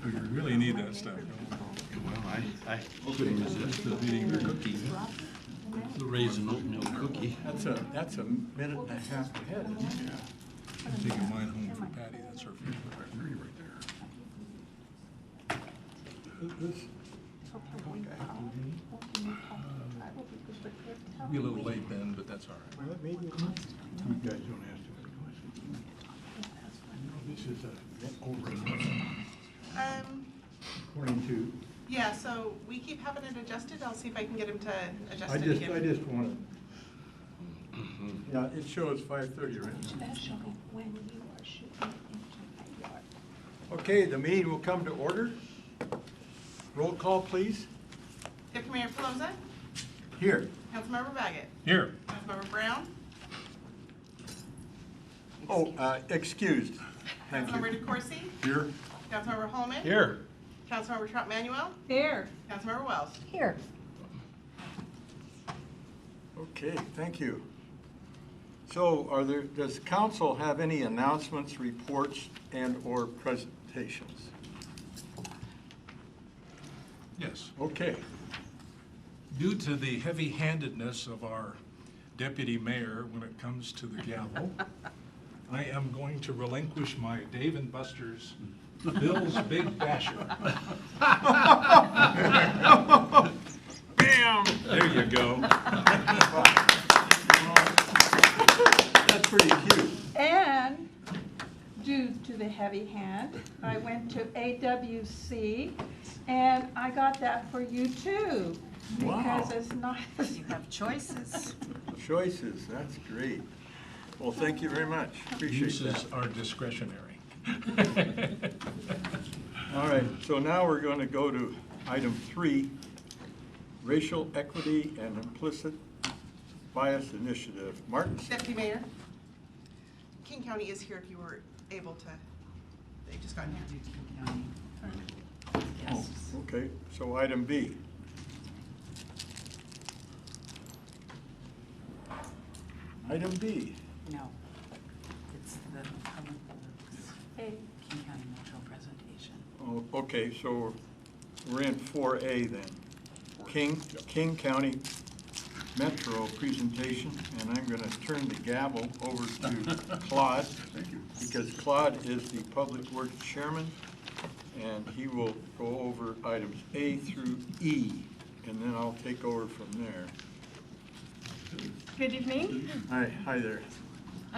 You really need that stuff. Well, I couldn't resist eating your cookie. The raisin oatmeal cookie. That's a minute and a half ahead, isn't it? I'm taking mine home for Patty. That's her favorite. Right there. This, Be a little late then, but that's all right. well, maybe you guys don't ask too many questions. This is according to, Yeah, so we keep having it adjusted. I'll see if I can get him to adjust I it just again. wanted, yeah, it shows 5:30 right now. Especially when you are shooting into my yard. Okay, the meeting will come to order. Roll call, please. Deputy Mayor Pelosi, Here. Councilmember Baggett, Here. Councilmember Brown, Oh, excused. Thank Councilmember you. DeCoursey, Here. Councilmember Holman, Here. Councilmember Trump Manuel, Here. Councilmember Wells. Here. Okay, thank you. So does council have any announcements, reports, and/or presentations? Yes. Okay. Due to the heavy-handedness of our deputy mayor when it comes to the gavel, I am going to relinquish my Dave and Buster's Bill's Big Basher. Bam! There you go. That's pretty cute. And due to the heavy hand, I went to AWC and I got that for you too. Wow. Because it's not, You have choices. Choices, that's great. Well, thank you very much. Appreciate that. Uses are discretionary. All right, so now we're going to go to item 3, Racial Equity and Implicit Bias Initiative. Martin? Deputy Mayor, King County is here if you were able to, they just got here. Oh, okay, so item B. Item B. No, it's the public works King County Metro presentation. Oh, okay, so we're in 4A then. King County Metro presentation, and I'm going to turn the gavel over to Claude. Thank you. Because Claude is the Public Works Chairman, and he will go over items A through E, and then I'll take over from there. Good evening. Hi there.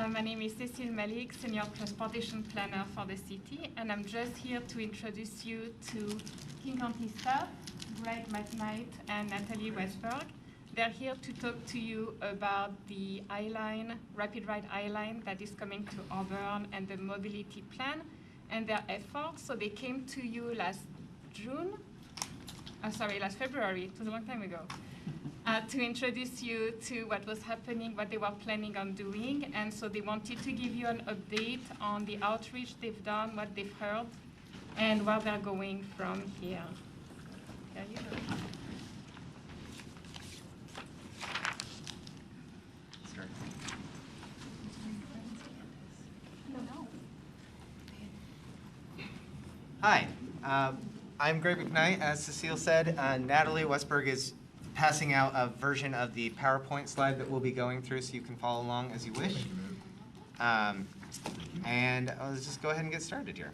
My name is Cecile Malik, Senior Transportation Planner for the city, and I'm just here to introduce you to King County staff, Greg McKnight and Natalie Westberg. They're here to talk to you about the I-Line, Rapid Ride I-Line that is coming to Auburn and the mobility plan and their efforts. So they came to you last February, it was a long time ago, to introduce you to what was happening, what they were planning on doing. And so they wanted to give you an update on the outreach they've done, what they've heard, and where they're going from here. There you go. Hi, I'm Greg McKnight. As Cecile said, Natalie Westberg is passing out a version of the PowerPoint slide that we'll be going through so you can follow along as you wish. And let's just go ahead and get started here.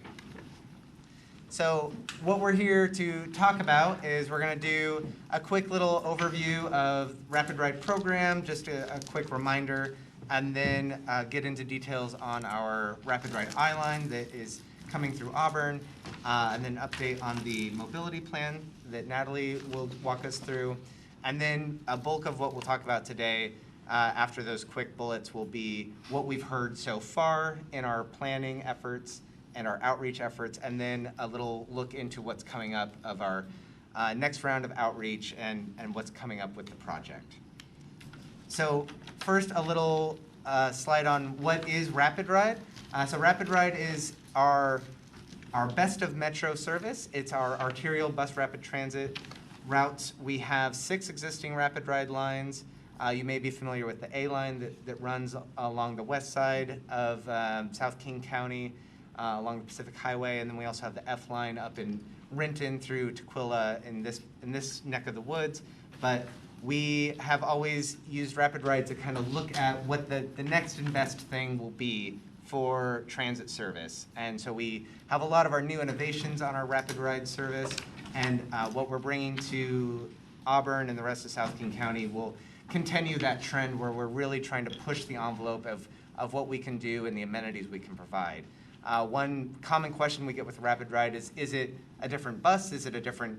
So what we're here to talk about is we're going to do a quick little overview of Rapid Ride program, just a quick reminder, and then get into details on our Rapid Ride I-Line that is coming through Auburn, and then update on the mobility plan that Natalie will walk us through. And then a bulk of what we'll talk about today after those quick bullets will be what we've heard so far in our planning efforts and our outreach efforts, and then a little look into what's coming up of our next round of outreach and what's coming up with the project. So first, a little slide on what is Rapid Ride. So Rapid Ride is our best of metro service. It's our arterial bus rapid transit routes. We have 6 existing Rapid Ride lines. You may be familiar with the A line that runs along the west side of South King County. along the Pacific Highway, and then we also have the F line up in Renton through Tukwila in this neck of the woods. But we have always used Rapid Ride to kind of look at what the next and best thing will be for transit service. And so we have a lot of our new innovations on our Rapid Ride service, and what we're bringing to Auburn and the rest of South King County will continue that trend where we're really trying to push the envelope of what we can do and the amenities we can provide. One common question we get with Rapid Ride is it a different bus? Is it a different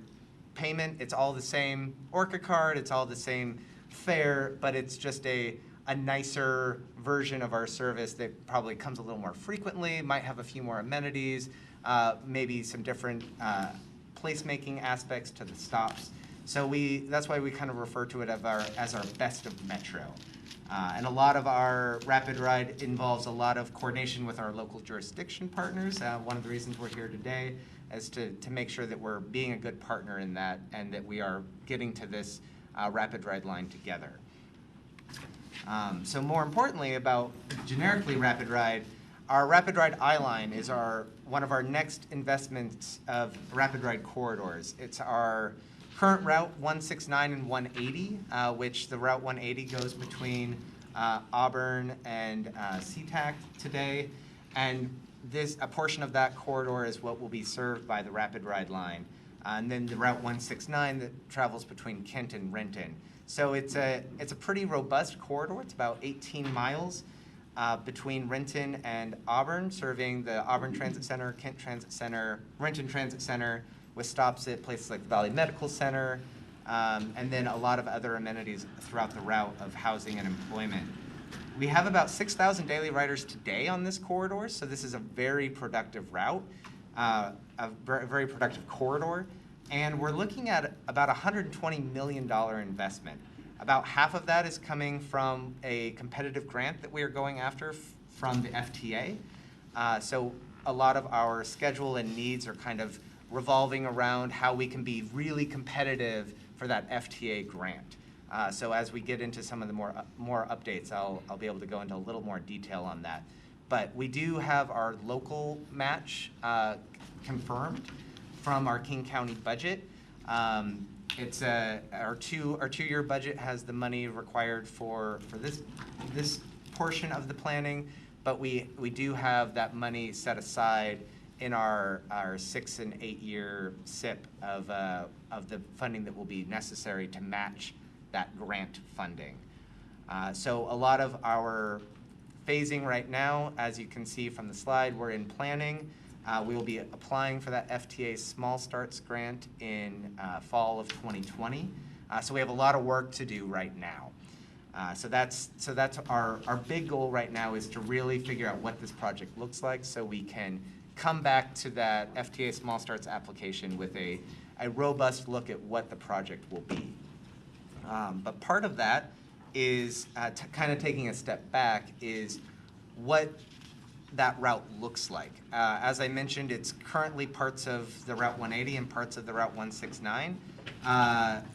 payment? It's all the same Orca card, it's all the same fare, but it's just a nicer version of our service that probably comes a little more frequently, might have a few more amenities, maybe some different placemaking aspects to the stops. So that's why we kind of refer to it as our best of Metro. And a lot of our Rapid Ride involves a lot of coordination with our local jurisdiction partners. One of the reasons we're here today is to make sure that we're being a good partner in that and that we are getting to this Rapid Ride line together. So more importantly about generically Rapid Ride, our Rapid Ride I-Line is one of our next investments of Rapid Ride corridors. It's our current Route 169 and 180, which the Route 180 goes between Auburn and SeaTac today. And a portion of that corridor is what will be served by the Rapid Ride line. And then the Route 169 that travels between Kent and Renton. So it's a pretty robust corridor. It's about 18 miles between Renton and Auburn, serving the Auburn Transit Center, Kent Transit Center, Renton Transit Center, with stops at places like the Valley Medical Center, and then a lot of other amenities throughout the route of housing and employment. We have about 6,000 daily riders today on this corridor, so this is a very productive route, a very productive corridor, and we're looking at about $120 million investment. About half of that is coming from a competitive grant that we are going after from the FTA. So a lot of our schedule and needs are kind of revolving around how we can be really competitive for that FTA grant. So as we get into some of the more updates, I'll be able to go into a little more detail on that. But we do have our local match confirmed from our King County budget. It's our two-year budget has the money required for this portion of the planning, but we do have that money set aside in our 6 and 8 year SIP of the funding that will be necessary to match that grant funding. So a lot of our phasing right now, as you can see from the slide, we're in planning. We will be applying for that FTA Small Starts grant in fall of 2020. So we have a lot of work to do right now. So that's our big goal right now, is to really figure out what this project looks like so we can come back to that FTA Small Starts application with a robust look at what the project will be. But part of that is kind of taking a step back is what that route looks like. As I mentioned, it's currently parts of the Route 180 and parts of the Route 169.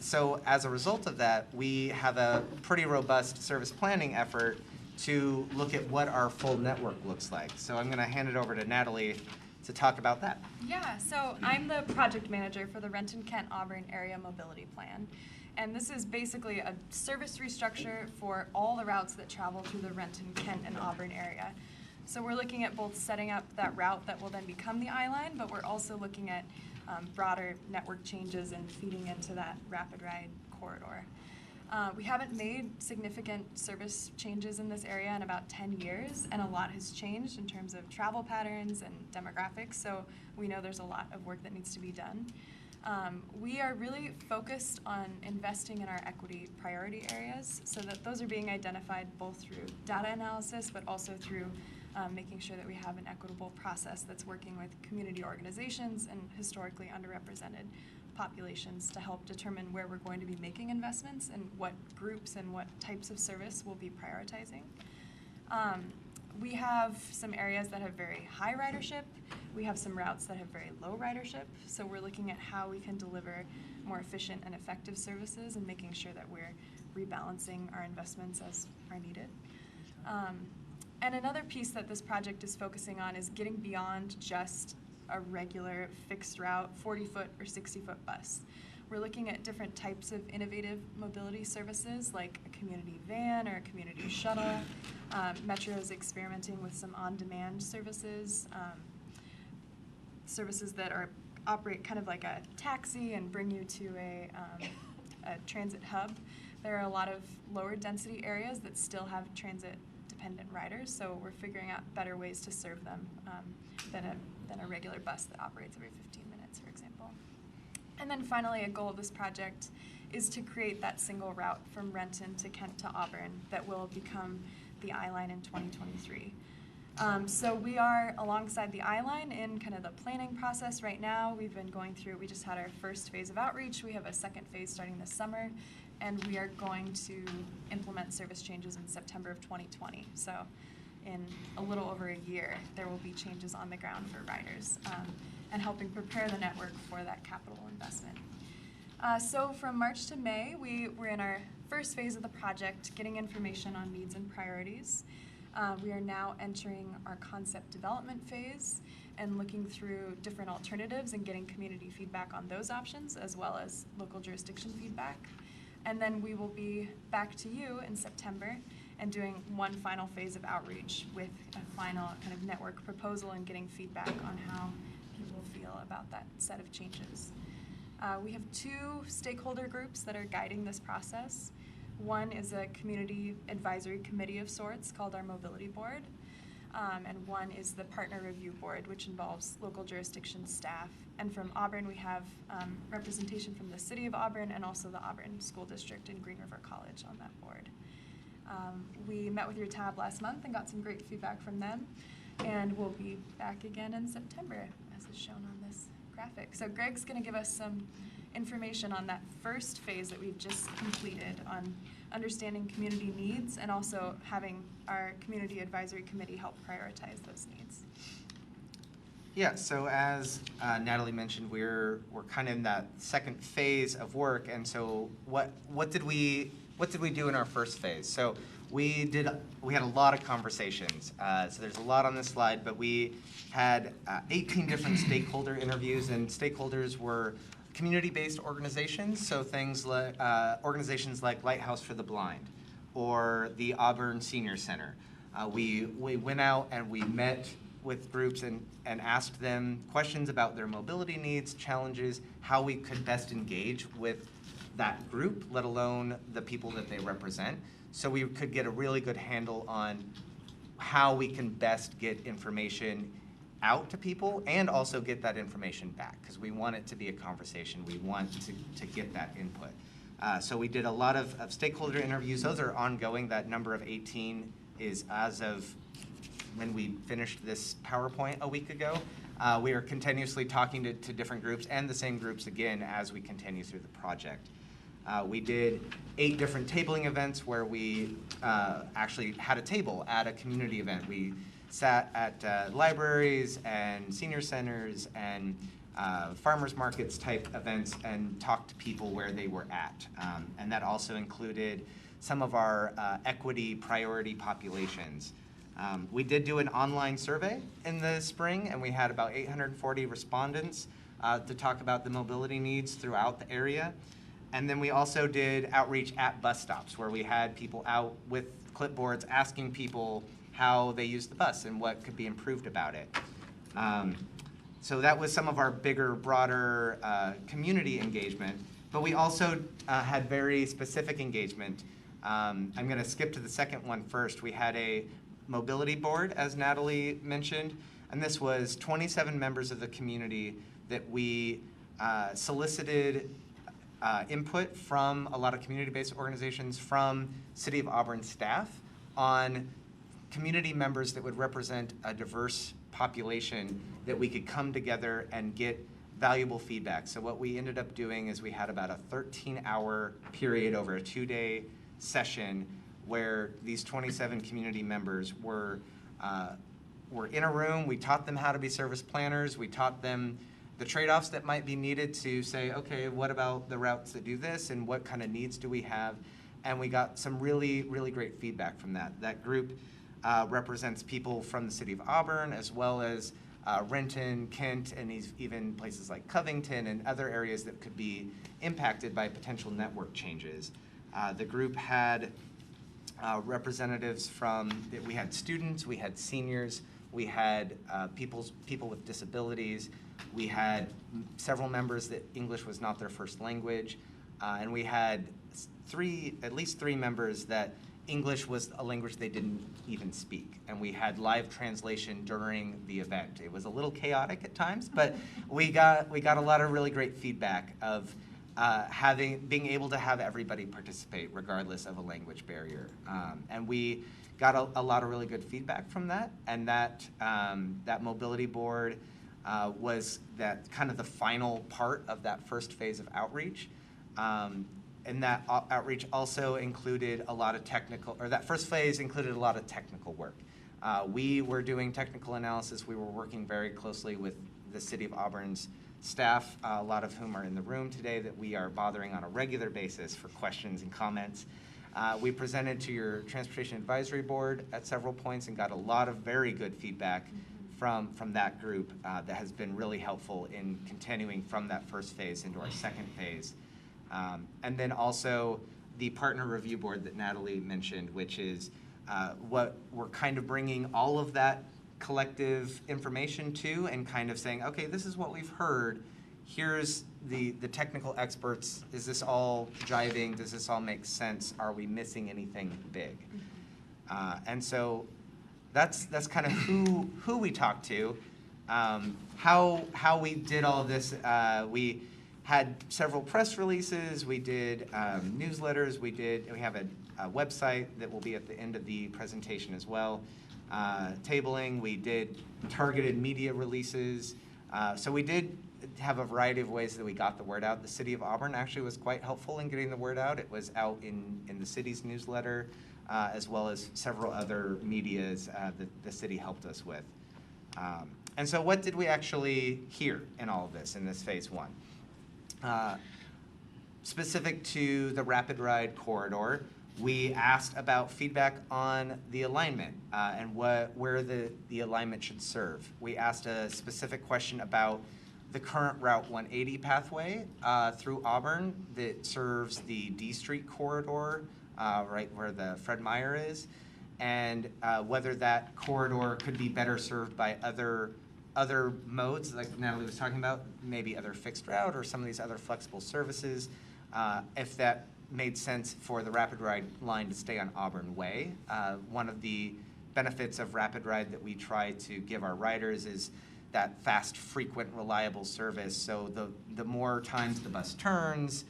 So as a result of that, we have a pretty robust service planning effort to look at what our full network looks like. So I'm going to hand it over to Natalie to talk about that. Yeah, so I'm the project manager for the Renton-Kent-Auburn Area Mobility Plan. And this is basically a service restructure for all the routes that travel through the Renton, Kent, and Auburn area. So we're looking at both setting up that route that will then become the I-Line, but we're also looking at broader network changes and feeding into that Rapid Ride corridor. We haven't made significant service changes in this area in about 10 years, and a lot has changed in terms of travel patterns and demographics, so we know there's a lot of work that needs to be done. We are really focused on investing in our equity priority areas, so that those are being identified both through data analysis, but also through making sure that we have an equitable process that's working with community organizations and historically underrepresented populations to help determine where we're going to be making investments and what groups and what types of service we'll be prioritizing. We have some areas that have very high ridership. We have some routes that have very low ridership. So we're looking at how we can deliver more efficient and effective services and making sure that we're rebalancing our investments as are needed. And another piece that this project is focusing on is getting beyond just a regular fixed route 40-foot or 60-foot bus. We're looking at different types of innovative mobility services like a community van or a community shuttle. Metro is experimenting with some on-demand services, services that operate kind of like a taxi and bring you to a transit hub. There are a lot of lower density areas that still have transit-dependent riders, so we're figuring out better ways to serve them than a regular bus that operates every 15 minutes, for example. And then finally, a goal of this project is to create that single route from Renton to Kent to Auburn that will become the I-Line in 2023. So we are alongside the I-Line in kind of the planning process right now. We've been going through, we just had our first phase of outreach. We have a second phase starting this summer, and we are going to implement service changes in September of 2020. So in a little over a year, there will be changes on the ground for riders and helping prepare the network for that capital investment. So from March to May, we were in our first phase of the project, getting information on needs and priorities. We are now entering our concept development phase and looking through different alternatives and getting community feedback on those options, as well as local jurisdiction feedback. And then we will be back to you in September and doing one final phase of outreach with a final kind of network proposal and getting feedback on how people feel about that set of changes. We have two stakeholder groups that are guiding this process. One is a community advisory committee of sorts called our Mobility Board, and one is the Partner Review Board, which involves local jurisdiction staff. And from Auburn, we have representation from the City of Auburn and also the Auburn School District and Green River College on that board. We met with your tab last month and got some great feedback from them, and we'll be back again in September, as is shown on this graphic. So Greg's going to give us some information on that first phase that we've just completed on understanding community needs and also having our community advisory committee help prioritize those needs. Yeah, so as Natalie mentioned, we're kind of in that second phase of work, and so what did we do in our first phase? So we had a lot of conversations. So there's a lot on this slide, but we had 18 different stakeholder interviews, and stakeholders were community-based organizations, so things like organizations like Lighthouse for the Blind or the Auburn Senior Center. We went out and we met with groups and asked them questions about their mobility needs, challenges, how we could best engage with that group, let alone the people that they represent, so we could get a really good handle on how we can best get information out to people and also get that information back, because we want it to be a conversation. We want to get that input. So we did a lot of stakeholder interviews. Those are ongoing. That number of 18 is as of when we finished this PowerPoint a week ago. We are continuously talking to different groups and the same groups again as we continue through the project. We did 8 different tabling events where we actually had a table at a community event. We sat at libraries and senior centers and farmers markets type events and talked to people where they were at. And that also included some of our equity priority populations. We did do an online survey in the spring, and we had about 840 respondents to talk about the mobility needs throughout the area. And then we also did outreach at bus stops, where we had people out with clipboards asking people how they use the bus and what could be improved about it. So that was some of our bigger, broader community engagement. But we also had very specific engagement. I'm going to skip to the second one first. We had a mobility board, as Natalie mentioned, and this was 27 members of the community that we solicited input from a lot of community-based organizations, from City of Auburn staff, on community members that would represent a diverse population that we could come together and get valuable feedback. So what we ended up doing is we had about a 13-hour period over a 2-day session where these 27 community members were in a room. We taught them how to be service planners. We taught them the trade-offs that might be needed to say, okay, what about the routes that do this, and what kind of needs do we have? And we got some really, really great feedback from that. That group represents people from the city of Auburn, as well as Renton, Kent, and even places like Covington and other areas that could be impacted by potential network changes. The group had representatives we had students, we had seniors, we had people with disabilities, we had several members that English was not their first language, and we had at least three members that English was a language they didn't even speak, and we had live translation during the event. It was a little chaotic at times, but we got a lot of really great feedback of being able to have everybody participate regardless of a language barrier, and we got a lot of really good feedback from that. And that mobility board was that kind of the final part of that first phase of outreach. And that outreach also included a lot of that first phase included a lot of technical work. We were doing technical analysis. We were working very closely with the City of Auburn's staff, a lot of whom are in the room today, that we are bothering on a regular basis for questions and comments. We presented to your Transportation Advisory Board at several points and got a lot of very good feedback from that group that has been really helpful in continuing from that first phase into our second phase. And then also the Partner Review Board that Natalie mentioned, which is what we're kind of bringing all of that collective information to and kind of saying, okay, this is what we've heard. Here's the technical experts. Is this all jiving? Does this all make sense? Are we missing anything big? And so that's kind of who we talked to. How we did all of this, we had several press releases, we did newsletters, we have a website that will be at the end of the presentation as well. Tabling, we did targeted media releases. So we did have a variety of ways that we got the word out. The City of Auburn actually was quite helpful in getting the word out. It was out in the city's newsletter, as well as several other medias that the city helped us with. And so what did we actually hear in all of this, in this phase one? Specific to the Rapid Ride corridor, we asked about feedback on the alignment and where the alignment should serve. We asked a specific question about the current Route 180 pathway through Auburn that serves the D Street corridor, right where the Fred Meyer is, and whether that corridor could be better served by other modes, like Natalie was talking about, maybe other fixed route or some of these other flexible services, if that made sense for the Rapid Ride line to stay on Auburn Way. One of the benefits of Rapid Ride that we try to give our riders is that fast, frequent, reliable service. So the more times the bus turns,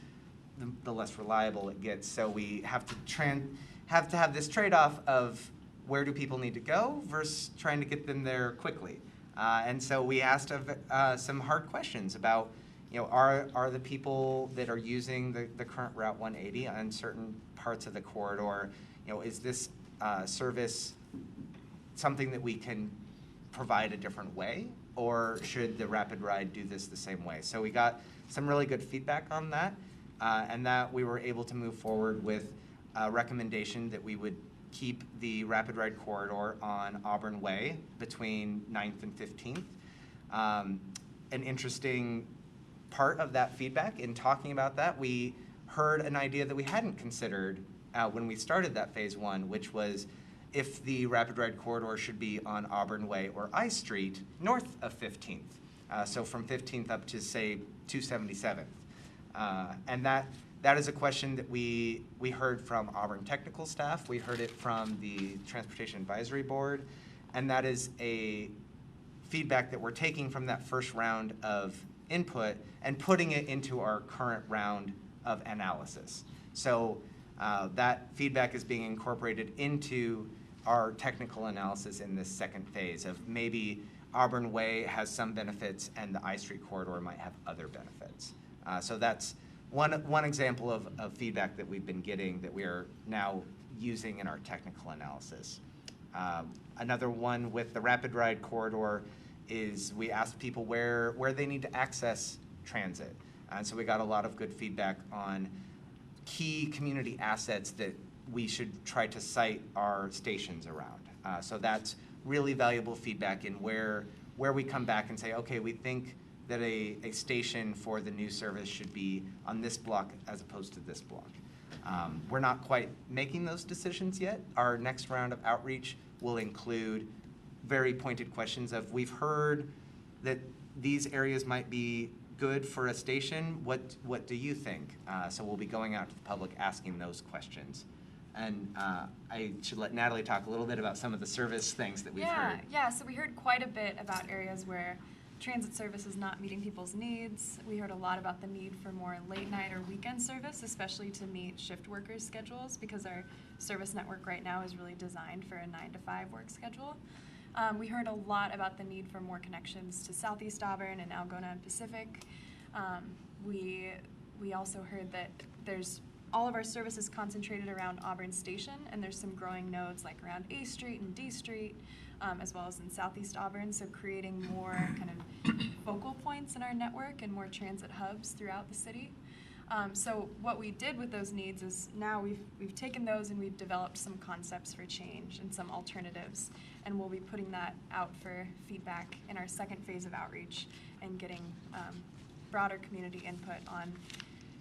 the less reliable it gets. So we have to have this trade-off of where do people need to go versus trying to get them there quickly. And so we asked some hard questions about, are the people that are using the current Route 180 on certain parts of the corridor, is this service something that we can provide a different way, or should the Rapid Ride do this the same way? So we got some really good feedback on that, and that we were able to move forward with a recommendation that we would keep the Rapid Ride corridor on Auburn Way between 9th and 15th. An interesting part of that feedback in talking about that, we heard an idea that we hadn't considered when we started that phase one, which was if the Rapid Ride corridor should be on Auburn Way or I Street north of 15th. So from 15th up to, say, 277th. And that is a question that we heard from Auburn technical staff. We heard it from the Transportation Advisory Board. And that is a feedback that we're taking from that first round of input and putting it into our current round of analysis. So that feedback is being incorporated into our technical analysis in this second phase of maybe Auburn Way has some benefits and the I Street corridor might have other benefits. So that's one example of feedback that we've been getting that we are now using in our technical analysis. Another one with the Rapid Ride corridor is we asked people where they need to access transit. And so we got a lot of good feedback on key community assets that we should try to site our stations around. So that's really valuable feedback in where we come back and say, okay, we think that a station for the new service should be on this block as opposed to this block. We're not quite making those decisions yet. Our next round of outreach will include very pointed questions of, we've heard that these areas might be good for a station. What do you think? So we'll be going out to the public asking those questions. And I should let Natalie talk a little bit about some of the service things that we've heard. Yeah, so we heard quite a bit about areas where transit service is not meeting people's needs. We heard a lot about the need for more late night or weekend service, especially to meet shift workers' schedules, because our service network right now is really designed for a 9-to-5 work schedule. We heard a lot about the need for more connections to Southeast Auburn and Algona and Pacific. We also heard that there's all of our services concentrated around Auburn Station, and there's some growing nodes like around A Street and D Street, as well as in Southeast Auburn, so creating more kind of focal points in our network and more transit hubs throughout the city. So what we did with those needs is now we've taken those and we've developed some concepts for change and some alternatives, and we'll be putting that out for feedback in our second phase of outreach and getting broader community input on,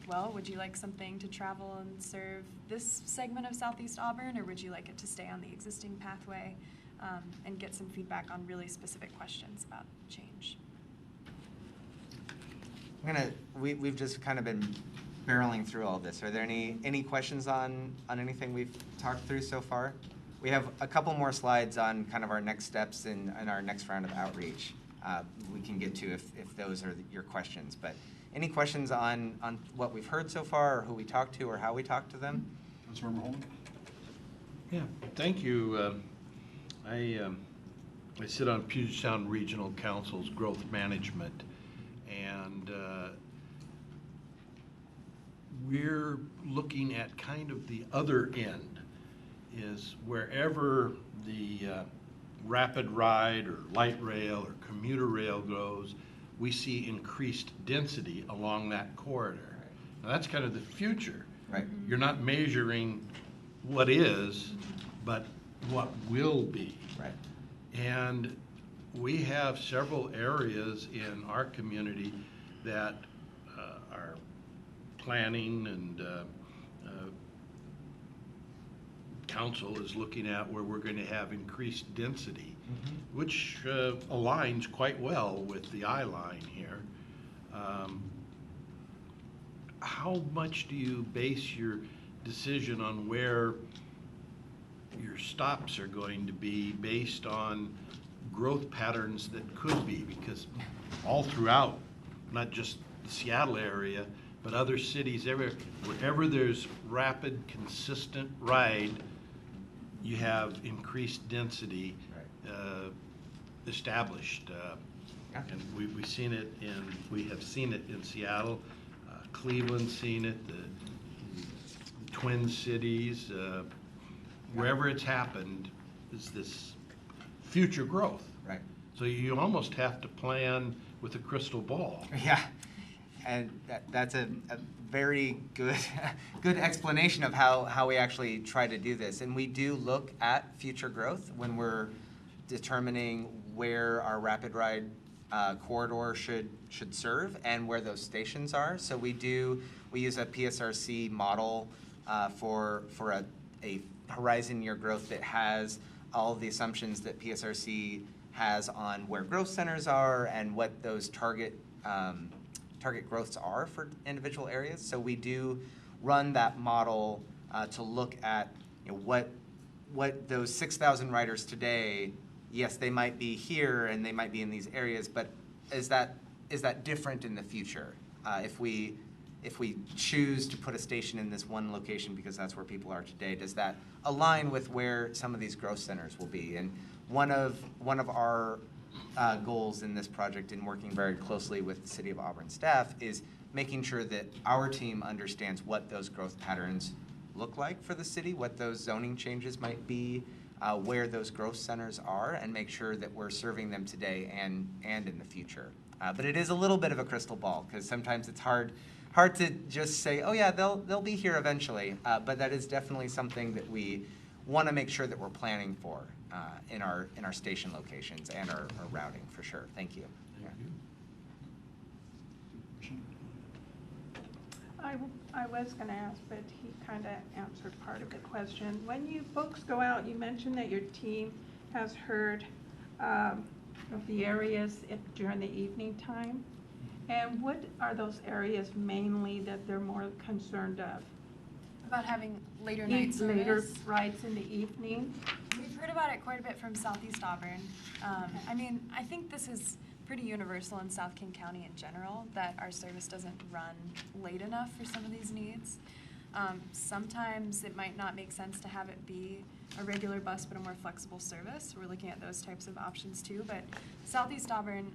well, would you like something to travel and serve this segment of Southeast Auburn, or would you like it to stay on the existing pathway, and get some feedback on really specific questions about change. We've just kind of been barreling through all this. Are there any questions on anything we've talked through so far? We have a couple more slides on kind of our next steps in our next round of outreach. We can get to if those are your questions. But any questions on what we've heard so far, or who we talked to, or how we talked to them? Councilmember Holman? Yeah, thank you. I sit on Puget Sound Regional Council's Growth Management, and we're looking at kind of the other end, is wherever the rapid ride or light rail or commuter rail goes, we see increased density along that corridor. Now that's kind of the future. Right. You're not measuring what is, but what will be. Right. And we have several areas in our community that are planning, and council is looking at where we're going to have increased density, which aligns quite well with the eye line here. How much do you base your decision on where your stops are going to be based on growth patterns that could be? Because all throughout, not just the Seattle area, but other cities, wherever there's rapid, consistent ride, you have increased density established. And we have seen it in Seattle, Cleveland's seen it, the Twin Cities, wherever it's happened, is this future growth. Right. So you almost have to plan with a crystal ball. Yeah, and that's a very good good explanation of how we actually try to do this. And we do look at future growth when we're determining where our rapid ride corridor should serve and where those stations are. So we use a PSRC model for a horizon year growth that has all of the assumptions that PSRC has on where growth centers are and what those target growths are for individual areas. So we do run that model to look at what those 6,000 riders today, yes, they might be here and they might be in these areas, but is that different in the future? If we choose to put a station in this one location because that's where people are today, does that align with where some of these growth centers will be? And one of our goals in this project, in working very closely with the City of Auburn staff, is making sure that our team understands what those growth patterns look like for the city, what those zoning changes might be, where those growth centers are, and make sure that we're serving them today and in the future. But it is a little bit of a crystal ball, because sometimes it's hard to just say, oh yeah, they'll be here eventually. But that is definitely something that we want to make sure that we're planning for. in our station locations and our routing for sure. Thank you. Yeah. I was going to ask, but he kind of answered part of the question. When you folks go out, you mentioned that your team has heard of the areas during the evening time. And what are those areas mainly that they're more concerned of? About having later night service. Later rides in the evening? We've heard about it quite a bit from Southeast Auburn. I mean, I think this is pretty universal in South King County in general, that our service doesn't run late enough for some of these needs. Sometimes it might not make sense to have it be a regular bus but a more flexible service. We're looking at those types of options too, but Southeast Auburn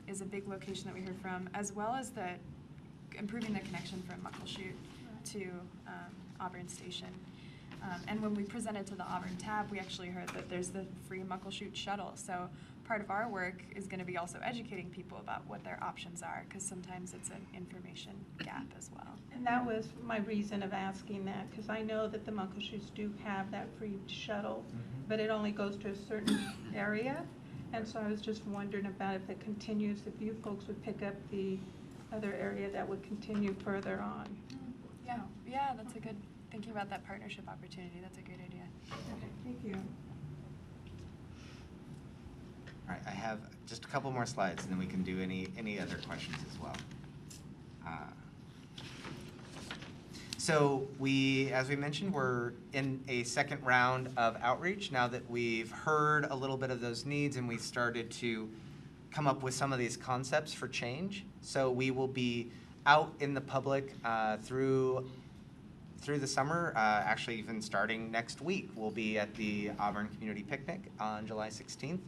is a big location that we heard from, as well as improving the connection from Muckleshoot to Auburn Station. And when we presented to the Auburn tab, we actually heard that there's the free Muckleshoot shuttle. So part of our work is going to be also educating people about what their options are, because sometimes it's an information gap as well. And that was my reason of asking that, because I know that the Muckleshoots do have that free shuttle, but it only goes to a certain area. And so I was just wondering about if it continues, if you folks would pick up the other area that would continue further on. Yeah, that's a good, thinking about that partnership opportunity, that's a great idea. Okay, thank you. All right, I have just a couple more slides, and then we can do any other questions as well. So as we mentioned, we're in a second round of outreach now that we've heard a little bit of those needs and we started to come up with some of these concepts for change. So we will be out in the public through the summer, actually even starting next week. We'll be at the Auburn Community Picnic on July 16th,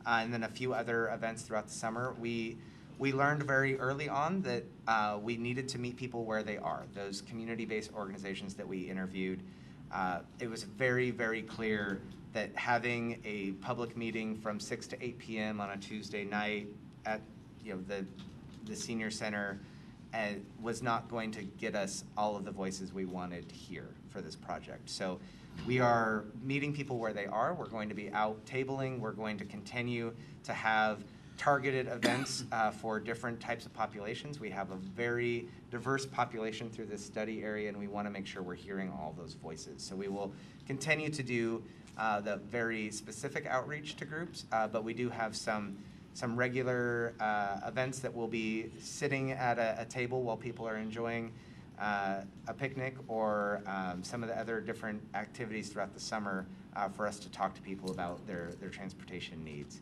and then a few other events throughout the summer. We learned very early on that we needed to meet people where they are. Those community-based organizations that we interviewed, it was very, very clear that having a public meeting from 6 to 8 p.m. on a Tuesday night at the senior center was not going to get us all of the voices we wanted here for this project. So we are meeting people where they are. We're going to be out tabling. We're going to continue to have targeted events for different types of populations. We have a very diverse population through this study area, and we want to make sure we're hearing all those voices. So we will continue to do the very specific outreach to groups, but we do have some regular events that will be sitting at a table while people are enjoying a picnic or some of the other different activities throughout the summer for us to talk to people about their transportation needs.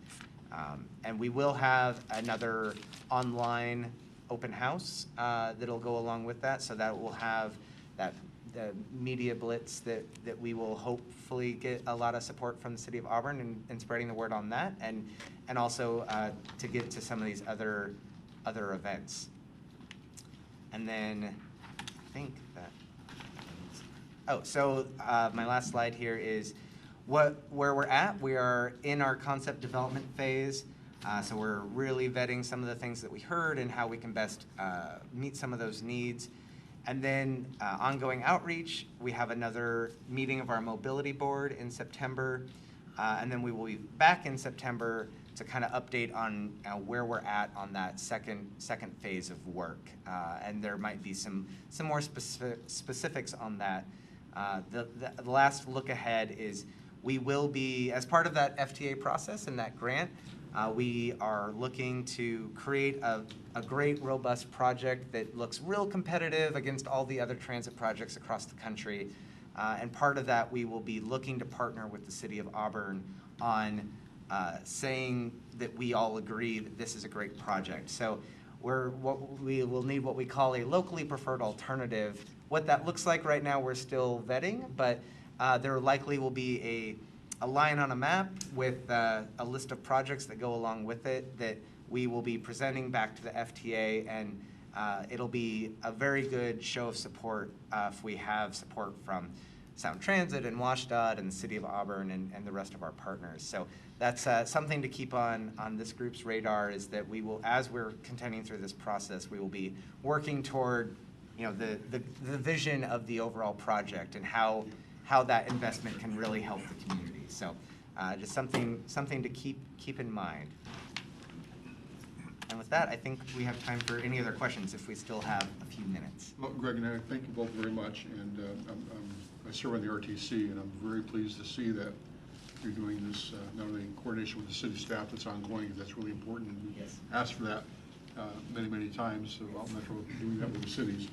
And we will have another online open house that'll go along with that, so that will have the media blitz that we will hopefully get a lot of support from the city of Auburn and spreading the word on that, and also to get to some of these other events. And then I think that, so my last slide here is where we're at. We are in our concept development phase. So we're really vetting some of the things that we heard and how we can best meet some of those needs. And then ongoing outreach, we have another meeting of our mobility board in September. And then we will be back in September to kind of update on where we're at on that second phase of work. And there might be some more specifics on that. The last look ahead is we will be, as part of that FTA process and that grant, we are looking to create a great, robust project that looks real competitive against all the other transit projects across the country. And part of that, we will be looking to partner with the city of Auburn on saying that we all agree that this is a great project. So we will need what we call a locally preferred alternative. What that looks like right now, we're still vetting, but there likely will be a line on a map with a list of projects that go along with it that we will be presenting back to the FTA, and it'll be a very good show of support if we have support from Sound Transit and WashDOT and the City of Auburn and the rest of our partners. So that's something to keep on this group's radar, is that we will, as we're continuing through this process, we will be working toward the vision of the overall project and how that investment can really help the community. So Just something to keep in mind. And with that, I think we have time for any other questions if we still have a few minutes. Well, Greg and I thank you both very much, and I serve on the RTC, and I'm very pleased to see that you're doing this not only in coordination with the city staff that's ongoing, that's really important. We Yes. asked for that many times about Metro doing that with the cities,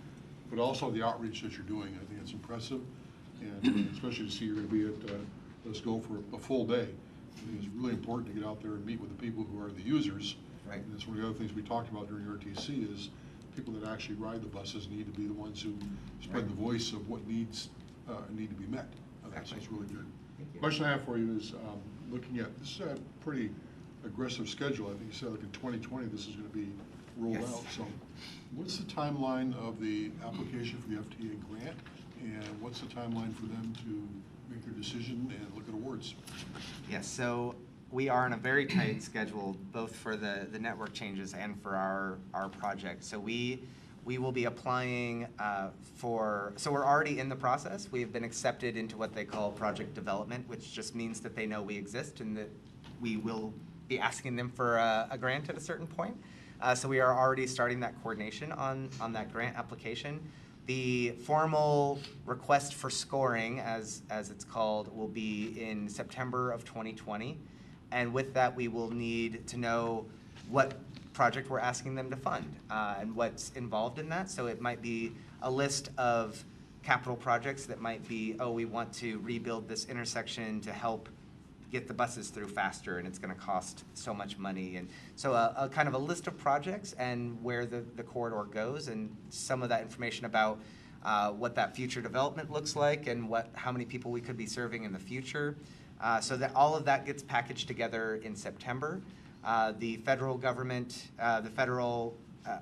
but also the outreach that you're doing. I think it's impressive, and especially to see you're going to be at Let's Go for a full day. I think it's really important to get out there and meet with the people who are the users. Right. And that's one of the other things we talked about during RTC is people that actually ride the buses need to be the ones who spread Right. the voice of what needs need to be met. So Exactly. it's really good. Thank you. Question I have for you is looking at, this is a pretty aggressive schedule. I think you said like in 2020 this is going to be rolled Yes. out. So what's the timeline of the application for the FTA grant? And what's the timeline for them to make their decision and look at awards? Yes, so we are on a very tight schedule, both for the network changes and for our project. So we will be applying so we're already in the process. We've been accepted into what they call project development, which just means that they know we exist and that we will be asking them for a grant at a certain point. So we are already starting that coordination on that grant application. The formal request for scoring, as it's called, will be in September of 2020. And with that, we will need to know what project we're asking them to fund and what's involved in that. So it might be a list of capital projects that might be, oh, we want to rebuild this intersection to help get the buses through faster, and it's going to cost so much money. And so a kind of a list of projects and where the corridor goes, and some of that information about what that future development looks like and how many people we could be serving in the future. So that all of that gets packaged together in September. The federal government, the federal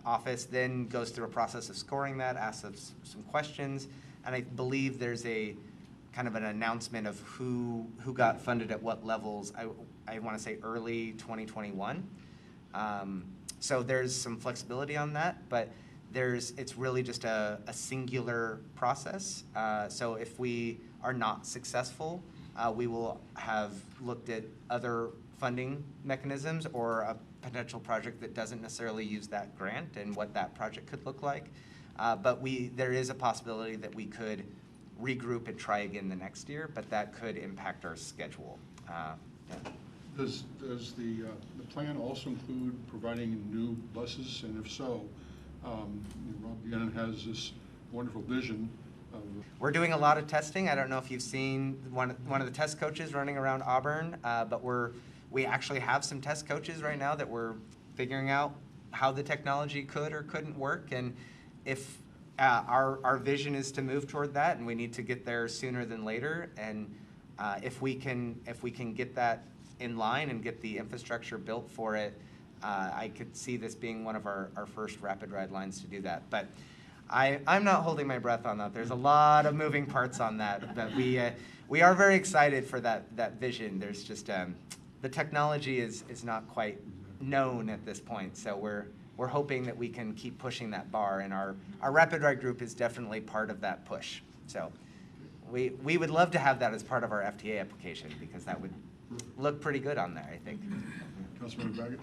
office then goes through a process of scoring that, asks us some questions, and I believe there's a kind of an announcement of who got funded at what levels. I want to say early 2021. So there's some flexibility on that, but it's really just a singular process. So if we are not successful, we will have looked at other funding mechanisms or a potential project that doesn't necessarily use that grant and what that project could look like. But there is a possibility that we could regroup and try again the next year, but that could impact our schedule. Yeah. Does the plan also include providing new buses? And if so, Rob Gannon has this wonderful vision of... We're doing a lot of testing. I don't know if you've seen one of the test coaches running around Auburn, but we actually have some test coaches right now that we're figuring out how the technology could or couldn't work. And if our vision is to move toward that, and we need to get there sooner than later. And if we can get that in line and get the infrastructure built for it, I could see this being one of our first rapid ride lines to do that. But I'm not holding my breath on that. There's a lot of moving parts on that, but we are very excited for that vision. There's just the technology is not quite known at this point, so we're hoping that we can keep pushing that bar, and our rapid ride group is definitely part of that push. So we would love to have that as part of our FTA application, because that would look pretty good on there, I think. Councilmember Baggett?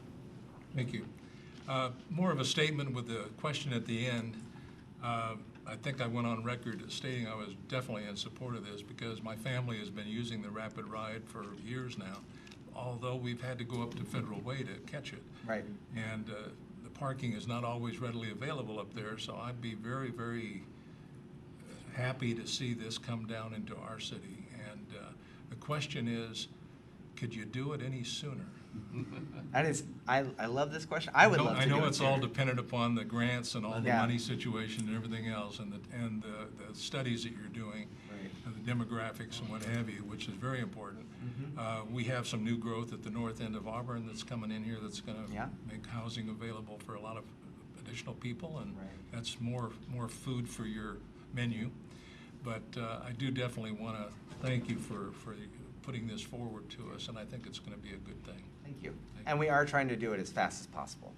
Thank you. More of a statement with the question at the end. I think I went on record stating I was definitely in support of this because my family has been using the rapid ride for years now, although we've had to go up to Federal Way to catch it. Right. And the parking is not always readily available up there, so I'd be very, very happy to see this come down into our city. And the question is, could you do it any sooner? I love this question. I would love to do it. I know it's all sooner. dependent upon the grants and all the Yeah. money situation and everything else, and the studies that you're doing, Right. and the demographics and what have you, which is very important. We have some new growth at the north end of Auburn that's coming in here that's going to Yeah. make housing available for a lot of additional people, and Right. that's more food for your menu. But I do definitely want to thank you for putting this forward to us, and I think it's going to be a good thing. Thank Thank you. And we are trying to do it as fast as possible.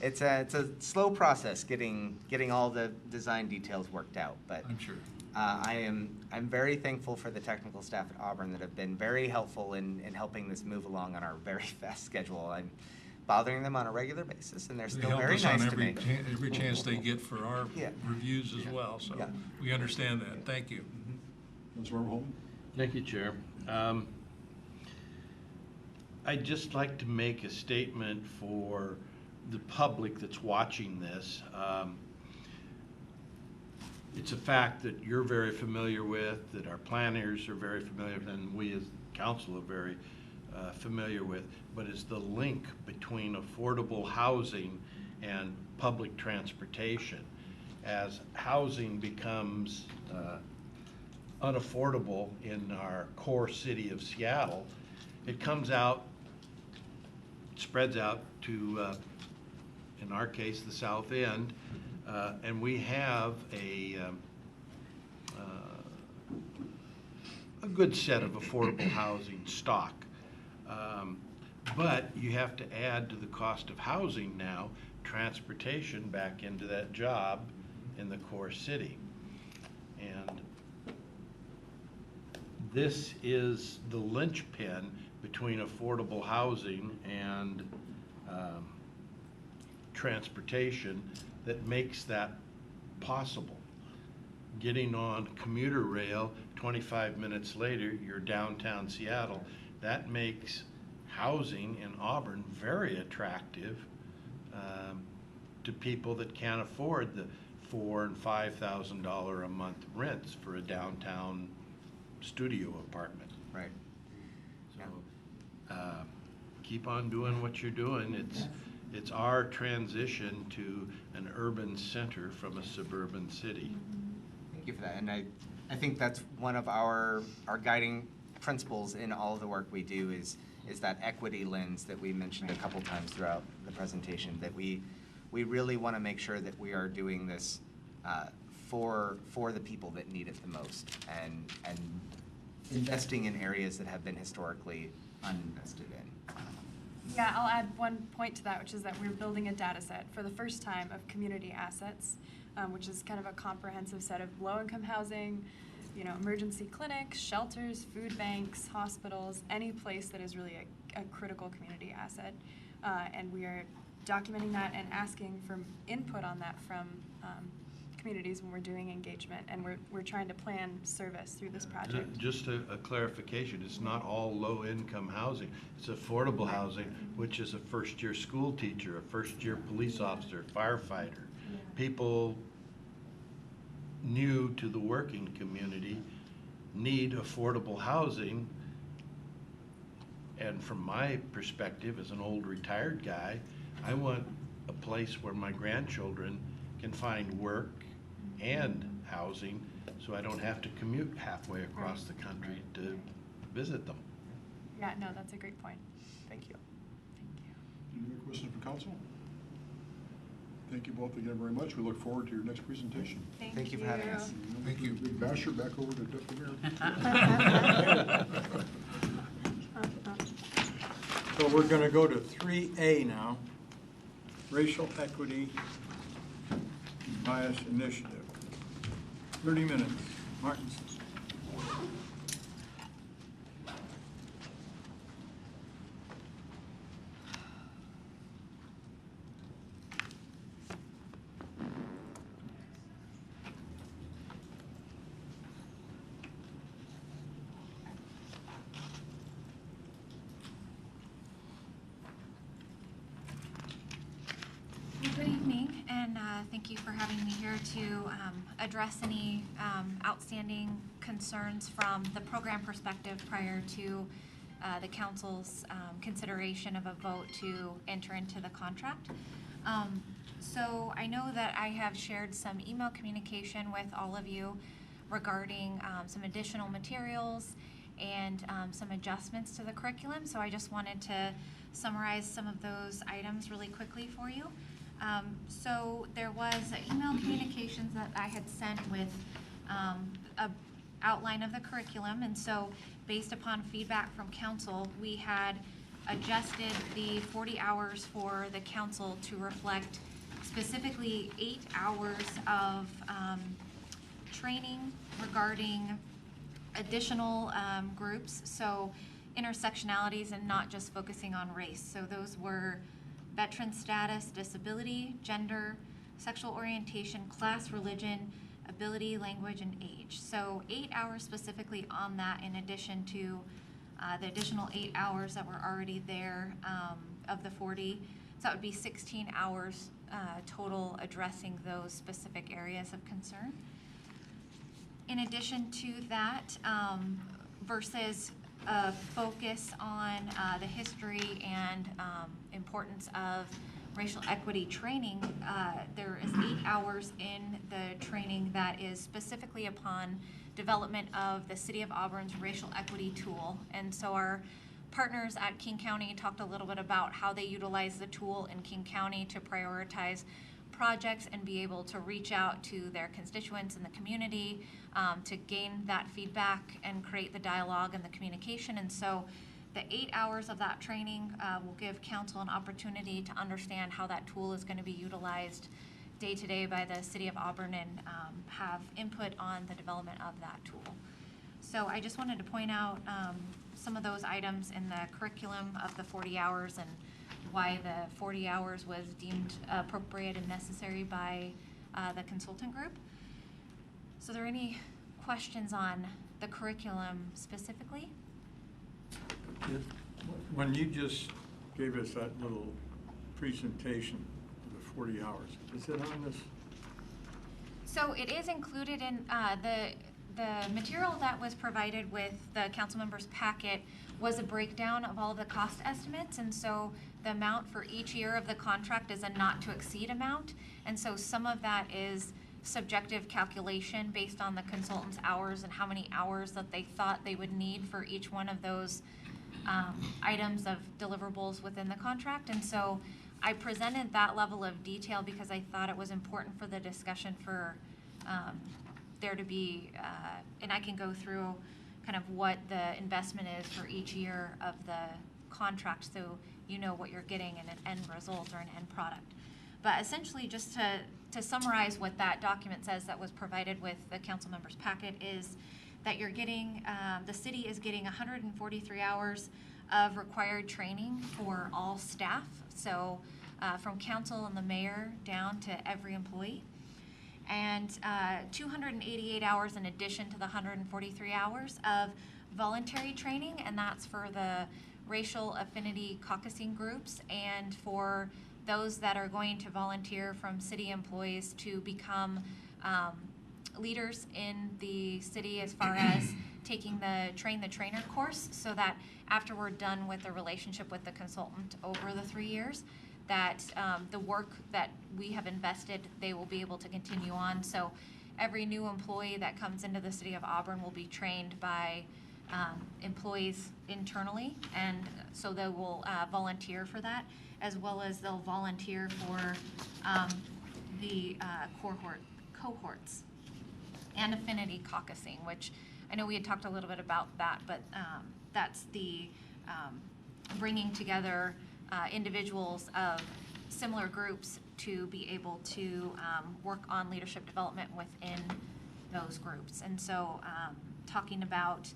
It's a slow process getting all the design details worked out, but I'm sure. I'm very thankful for the technical staff at Auburn that have been very helpful in helping this move along on our very fast schedule. I'm bothering them on a regular basis, and they're They still help very us nice on to me. every chance they get for our Yeah. reviews as well, so Yeah. we understand that. Thank you. Councilmember Holman? Thank you, Chair. I'd just like to make a statement for the public that's watching this. It's a fact that you're very familiar with, that our planners are very familiar with, and we as council are very familiar with, but it's the link between affordable housing and public transportation. As housing becomes unaffordable in our core city of Seattle, it comes out, spreads out to, in our case, the south end, and we have a good set of affordable housing stock. But you have to add to the cost of housing now, transportation back into that job in the core city. And this is the linchpin between affordable housing and transportation that makes that possible. Getting on commuter rail, 25 minutes later, you're downtown Seattle. That makes housing in Auburn very attractive to people that can't afford the $4,000 and $5,000 a month rents for a downtown studio apartment. Right. So, keep on doing what you're doing. It's our transition to an urban center from a suburban city. Thank you for that. And I think that's one of our guiding principles in all of the work we do is that equity lens that we mentioned a couple times throughout the presentation, that we really want to make sure that we are doing this for the people that need it the most, and investing in areas that have been historically uninvested in. Yeah, I'll add one point to that, which is that we're building a data set for the first time of community assets, which is kind of a comprehensive set of low-income housing, emergency clinics, shelters, food banks, hospitals, any place that is really a critical community asset. And we are documenting that and asking for input on that from communities when we're doing engagement, and we're trying to plan service through this project. Just a clarification, it's not all low-income housing. It's affordable housing, which is a first-year school teacher, a first-year police officer, firefighter. People new to the working community need affordable housing. And from my perspective, as an old retired guy, I want a place where my grandchildren can find work and housing, so I don't have to commute halfway across the country to visit them. Yeah, no, that's a great point. Thank you. Thank you. Any other questions from council? Thank you both again very much. We look forward to your next presentation. Thank you for having us. Thank you. Big basher back over to Deputy Mayor. So we're going to go to 3A now, Racial Equity Bias Initiative. 30 minutes. Martin. Good evening, and thank you for having me here to address any outstanding concerns from the program perspective prior to the council's consideration of a vote to enter into the contract. So I know that I have shared some email communication with all of you regarding some additional materials and some adjustments to the curriculum. So I just wanted to summarize some of those items really quickly for you. So there was email communications that I had sent with a outline of the curriculum, and so based upon feedback from council, we had adjusted the 40 hours for the council to reflect specifically 8 hours of training regarding additional groups, so intersectionalities and not just focusing on race. So those were veteran status, disability, gender, sexual orientation, class, religion, ability, language, and age. So 8 hours specifically on that, in addition to the additional 8 hours that were already there of the 40. So that would be 16 hours total addressing those specific areas of concern. In addition to that, versus a focus on the history and importance of racial equity training, there is 8 hours in the training that is specifically upon development of the City of Auburn's racial equity tool. And so our partners at King County talked a little bit about how they utilize the tool in King County to prioritize projects and be able to reach out to their constituents in the community to gain that feedback and create the dialogue and the communication. And so the 8 hours of that training will give council an opportunity to understand how that tool is going to be utilized day to day by the City of Auburn and have input on the development of that tool. So I just wanted to point out some of those items in the curriculum of the 40 hours and why the 40 hours was deemed appropriate and necessary by the consultant group. So are there any questions on the curriculum specifically? When you just gave us that little presentation of the 40 hours, is it on this? So it is included in the material that was provided with the council members' packet was a breakdown of all the cost estimates, and so the amount for each year of the contract is a not to exceed amount, and so some of that is subjective calculation based on the consultant's hours and how many hours that they thought they would need for each one of those items of deliverables within the contract. And so I presented that level of detail because I thought it was important for the discussion for there to be, and I can go through kind of what the investment is for each year of the contract so you know what you're getting in an end result or an end product. But essentially, just to summarize what that document says that was provided with the council members' packet is that you're getting, the city is getting 143 hours of required training for all staff. So from council and the mayor down to every employee. And 288 hours in addition to the 143 hours of voluntary training, and that's for the racial affinity caucusing groups and for those that are going to volunteer from city employees to become leaders in the city as far as taking the train the trainer course, so that after we're done with the relationship with the consultant over the 3 years, that the work that we have invested, they will be able to continue on. So every new employee that comes into the City of Auburn will be trained by employees internally, and so they will volunteer for that, as well as they'll volunteer for the cohorts and affinity caucusing, which I know we had talked a little bit about that, but that's the bringing together individuals of similar groups to be able to work on leadership development within those groups. And so talking about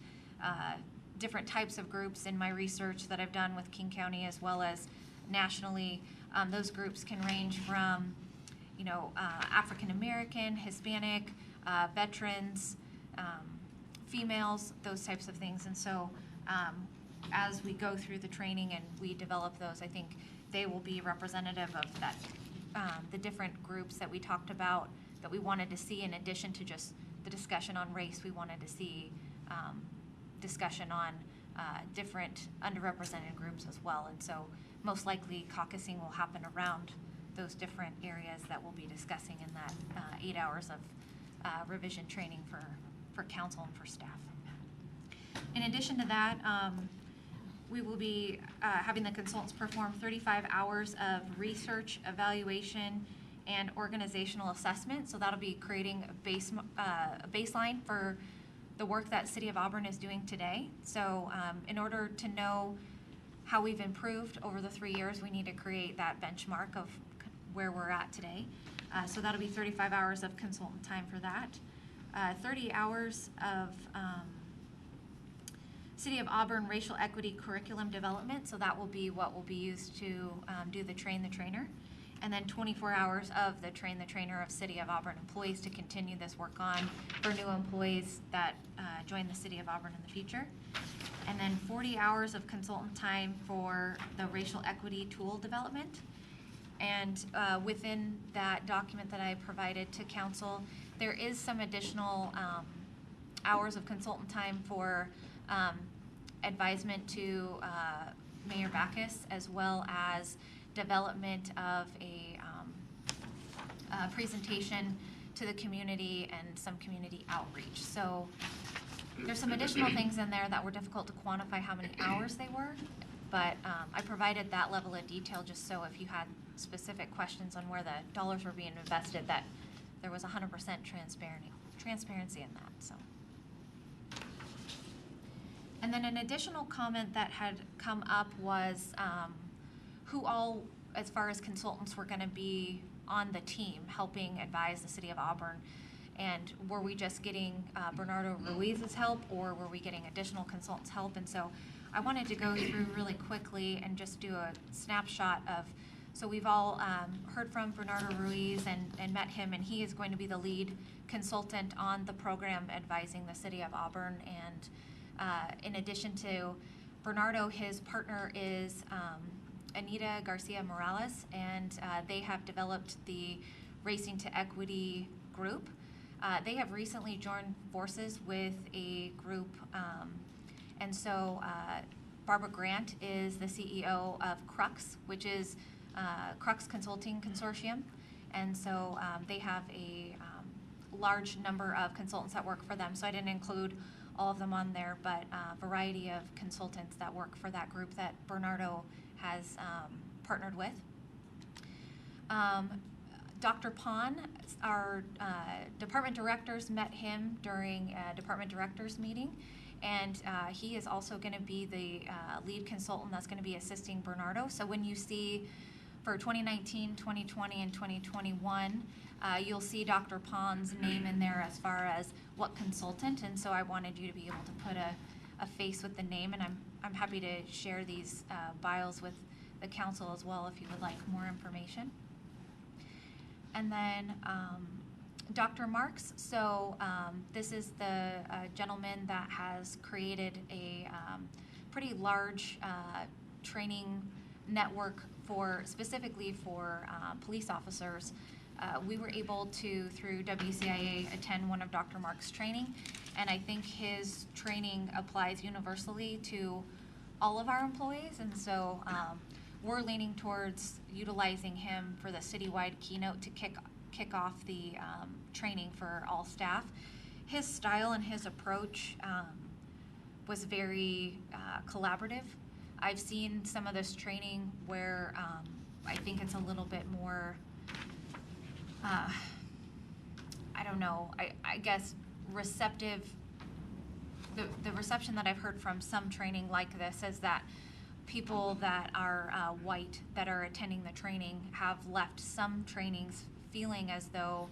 different types of groups in my research that I've done with King County as well as nationally, those groups can range from, you know, African American, Hispanic, veterans, females, those types of things. And so as we go through the training and we develop those, I think they will be representative of that, the different groups that we talked about that we wanted to see. In addition to just the discussion on race, we wanted to see discussion on different underrepresented groups as well. And so most likely caucusing will happen around those different areas that we'll be discussing in that 8 hours of revision training for council and for staff. In addition to that, we will be having the consultants perform 35 hours of research, evaluation, and organizational assessment. So that'll be creating a baseline for the work that City of Auburn is doing today. So in order to know how we've improved over the 3 years. We need to create that benchmark of where we're at today. So that'll be 35 hours of consultant time for that. 30 hours of City of Auburn racial equity curriculum development. So that will be what will be used to do the Train the Trainer. And then 24 hours of the Train the Trainer of City of Auburn employees to continue this work on for new employees that join the City of Auburn in the future. And then 40 hours of consultant time for the racial equity tool development. And within that document that I provided to council, there is some additional hours of consultant time for advisement to Mayor Backus, as well as development of a presentation to the community and some community outreach. So there's some additional things in there that were difficult to quantify how many hours they were, but I provided that level of detail just so if you had specific questions on where the dollars were being invested, that there was 100% transparency in that. So. And then an additional comment that had come up was who all, as far as consultants, were going to be on the team helping advise the City of Auburn. And were we just getting Bernardo Ruiz's help, or were we getting additional consultants' help? And so I wanted to go through really quickly and just do a snapshot of, so we've all heard from Bernardo Ruiz and met him, and he is going to be the lead consultant on the program advising the City of Auburn. And in addition to Bernardo, his partner is Anita Garcia Morales, and they have developed the Racing to Equity group. They have recently joined forces with a group, and so Barbara Grant is the CEO of Crux, which is Crux Consulting Consortium, and so they have a large number of consultants that work for them. So I didn't include all of them on there, but a variety of consultants that work for that group that Bernardo has partnered with. Dr. Pon, our department directors met him during a department directors meeting, and he is also going to be the lead consultant that's going to be assisting Bernardo. So when you see for 2019, 2020, and 2021, you'll see Dr. Pon's name in there as far as what consultant, and so I wanted you to be able to put a face with the name, and I'm happy to share these bios with the council as well if you would like more information. And then Dr. Marks, so this is the gentleman that has created a pretty large training network specifically for police officers. We were able to, through WCIA, attend one of Dr. Marks' training, and I think his training applies universally to all of our employees, and so we're leaning towards utilizing him for the citywide keynote to kick off the training for all staff. His style and his approach was very collaborative. I've seen some of this training where I think it's a little bit more, I don't know, I guess receptive. The reception that I've heard from some training like this is that people that are white that are attending the training have left some trainings feeling as though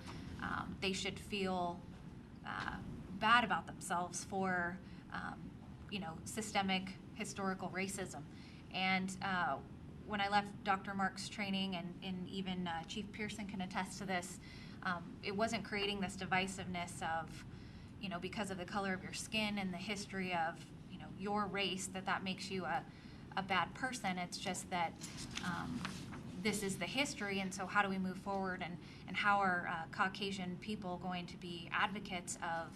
they should feel bad about themselves for systemic historical racism. And when I left Dr. Marks' training, and even Chief Pearson can attest to this, it wasn't creating this divisiveness of, because of the color of your skin and the history of, your race, that makes you a bad person. It's just that this is the history, and so how do we move forward, and how are Caucasian people going to be advocates of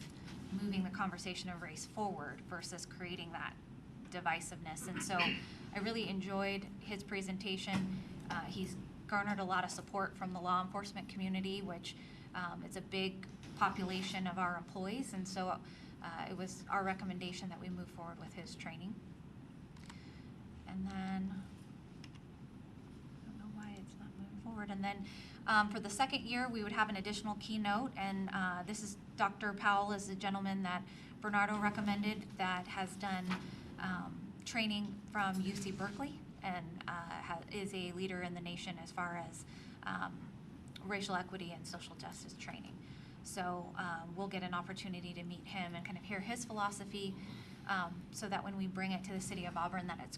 moving the conversation of race forward versus creating that divisiveness. And so I really enjoyed his presentation. He's garnered a lot of support from the law enforcement community, which is a big population of our employees, and so it was our recommendation that we move forward with his training. And then, I don't know why it's not moving forward. And then for the second year, we would have an additional keynote, and this is Dr. Powell is the gentleman that Bernardo recommended that has done training from UC Berkeley and is a leader in the nation as far as racial equity and social justice training. So we'll get an opportunity to meet him and kind of hear his philosophy so that when we bring it to the city of Auburn, that it's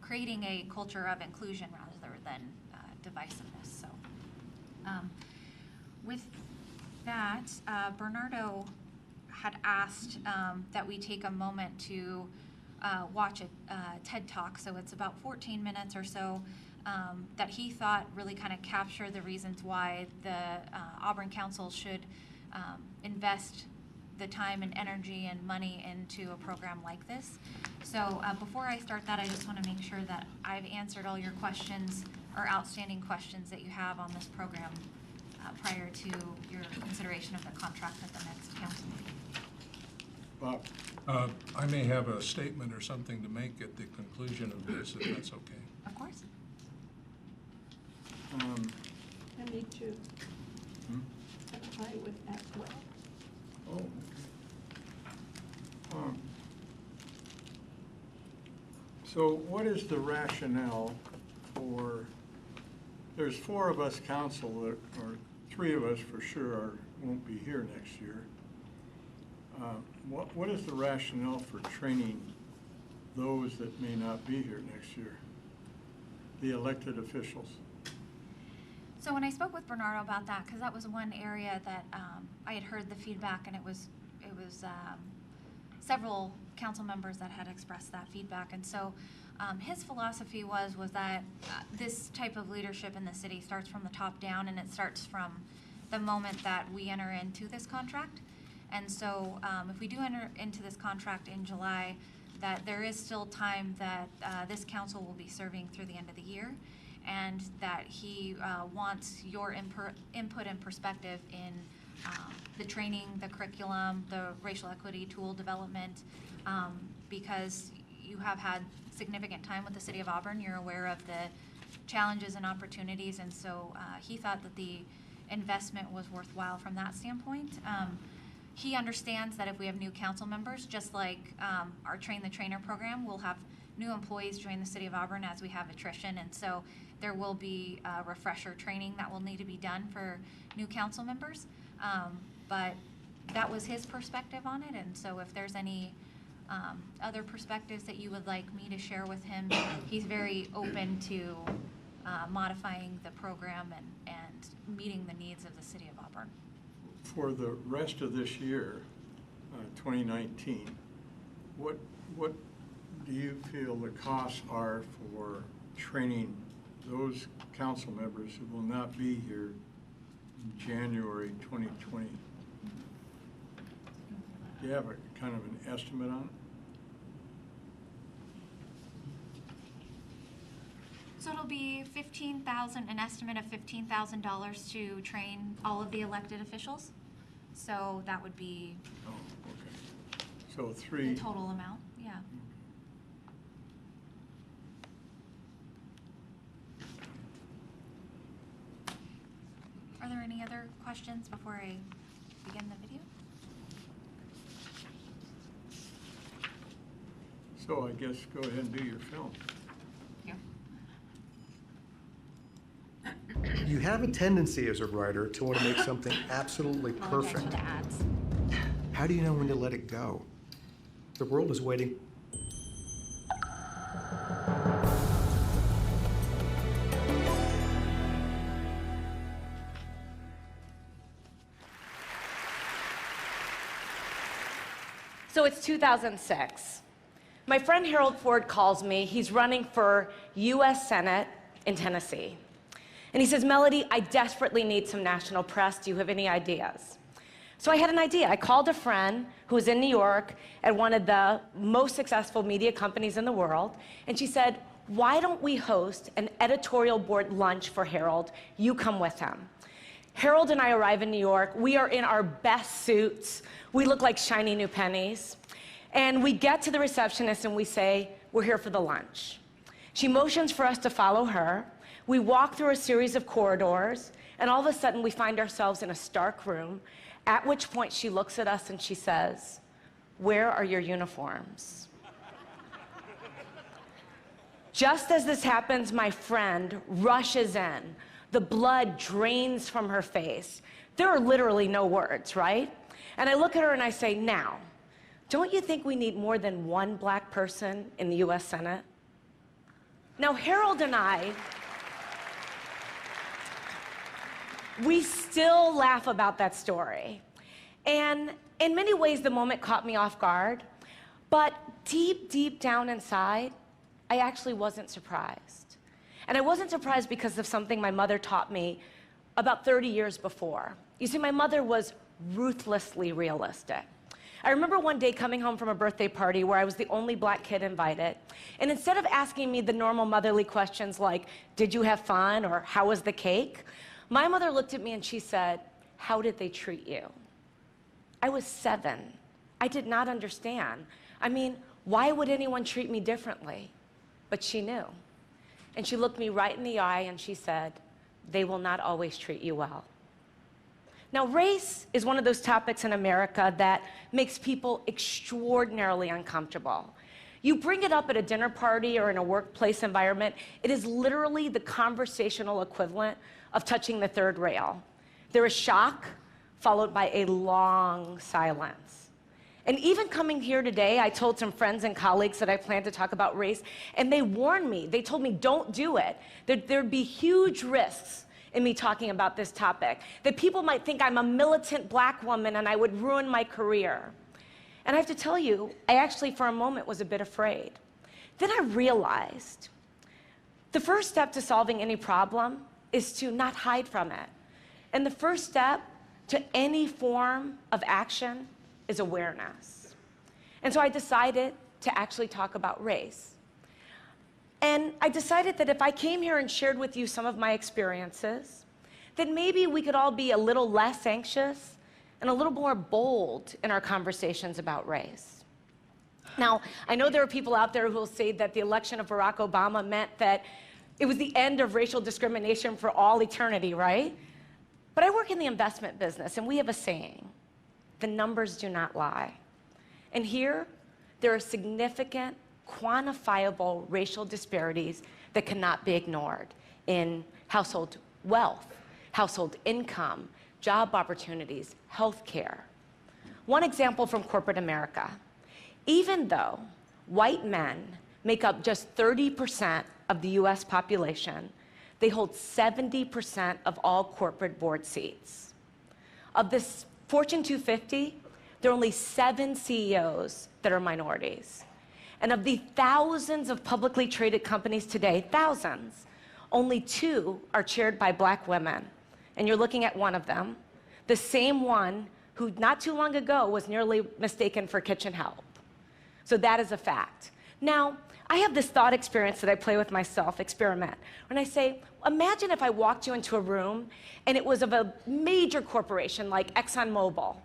creating a culture of inclusion rather than divisiveness. So with that, Bernardo had asked that we take a moment to watch a TED Talk. So it's about 14 minutes or so that he thought really kind of captured the reasons why the Auburn Council should invest the time and energy and money into a program like this. So before I start that, I just want to make sure that I've answered all your questions or outstanding questions that you have on this program prior to your consideration of the contract at the next council meeting. Bob? I may have a statement or something to make at the conclusion of this, if that's okay. Of course. I need to apply with that well. Oh. So what is the rationale for, there's 4 of us council, or 3 of us for sure won't be here next year. What is the rationale for training those that may not be here next year, the elected officials? So when I spoke with Bernardo about that, because that was one area that I had heard the feedback, and it was several council members that had expressed that feedback, and so his philosophy was that this type of leadership in the city starts from the top down, and it starts from the moment that we enter into this contract. And so if we do enter into this contract in July, that there is still time that this council will be serving through the end of the year, and that he wants your input and perspective in the training, the curriculum, the racial equity tool development, because you have had significant time with the city of Auburn. You're aware of the challenges and opportunities, and so he thought that the investment was worthwhile from that standpoint. He understands that if we have new council members, just like our Train the Trainer program, we'll have new employees join the city of Auburn as we have attrition, and so there will be refresher training that will need to be done for new council members. But that was his perspective on it, and so if there's any other perspectives that you would like me to share with him, he's very open to modifying the program and meeting the needs of the city of Auburn. For the rest of this year, 2019, what do you feel the costs are for training those council members who will not be here in January 2020? Do you have a kind of an estimate on it? So it'll be an estimate of $15,000 to train all of the elected officials. So that would be Oh, okay. So 3. the total amount, yeah. Are there any other questions before I begin the video? So I guess go ahead and do your film. You have a tendency as a writer to want to make something absolutely perfect. How do you know when to let it go? The world is waiting. So it's 2006. My friend Harold Ford calls me. He's running for U.S. Senate in Tennessee. And he says, Melody, I desperately need some national press. Do you have any ideas? So I had an idea. I called a friend who was in New York at one of the most successful media companies in the world. And she said, why don't we host an editorial board lunch for Harold? You come with him. Harold and I arrive in New York. We are in our best suits. We look like shiny new pennies. And we get to the receptionist and we say, we're here for the lunch. She motions for us to follow her. We walk through a series of corridors, and all of a sudden we find ourselves in a stark room, at which point she looks at us and she says, where are your uniforms? Just as this happens, my friend rushes in. The blood drains from her face. There are literally no words, right? And I look at her and I say, now, don't you think we need more than one black person in the US Senate? Now, Harold and I, we still laugh about that story. And in many ways, the moment caught me off guard. But deep, deep down inside, I actually wasn't surprised. And I wasn't surprised because of something my mother taught me about 30 years before. You see, my mother was ruthlessly realistic. I remember one day coming home from a birthday party where I was the only black kid invited. And instead of asking me the normal motherly questions like, did you have fun or how was the cake? My mother looked at me and she said, how did they treat you? I was 7. I did not understand. I mean, why would anyone treat me differently? But she knew. And she looked me right in the eye and she said, they will not always treat you well. Now, race is one of those topics in America that makes people extraordinarily uncomfortable. You bring it up at a dinner party or in a workplace environment, it is literally the conversational equivalent of touching the third rail. There is shock, followed by a long silence. And even coming here today, I told some friends and colleagues that I plan to talk about race, and they warned me. They told me, don't do it. There'd be huge risks in me talking about this topic, that people might think I'm a militant black woman and I would ruin my career. And I have to tell you, I actually for a moment was a bit afraid. Then I realized the first step to solving any problem is to not hide from it. And the first step to any form of action is awareness. And so I decided to actually talk about race. And I decided that if I came here and shared with you some of my experiences, then maybe we could all be a little less anxious and a little more bold in our conversations about race. Now, I know there are people out there who will say that the election of Barack Obama meant that it was the end of racial discrimination for all eternity, right? But I work in the investment business, and we have a saying, the numbers do not lie. And here, there are significant, quantifiable racial disparities that cannot be ignored in household wealth, household income, job opportunities, healthcare. One example from corporate America. Even though white men make up just 30% of the US population, they hold 70% of all corporate board seats. Of this Fortune 250, there are only 7 CEOs that are minorities. And of the thousands of publicly traded companies today, thousands, only 2 are chaired by black women. And you're looking at one of them, the same one who not too long ago was nearly mistaken for kitchen help. So that is a fact. Now, I have this thought experience that I play with myself, experiment, when I say, imagine if I walked you into a room and it was of a major corporation like ExxonMobil,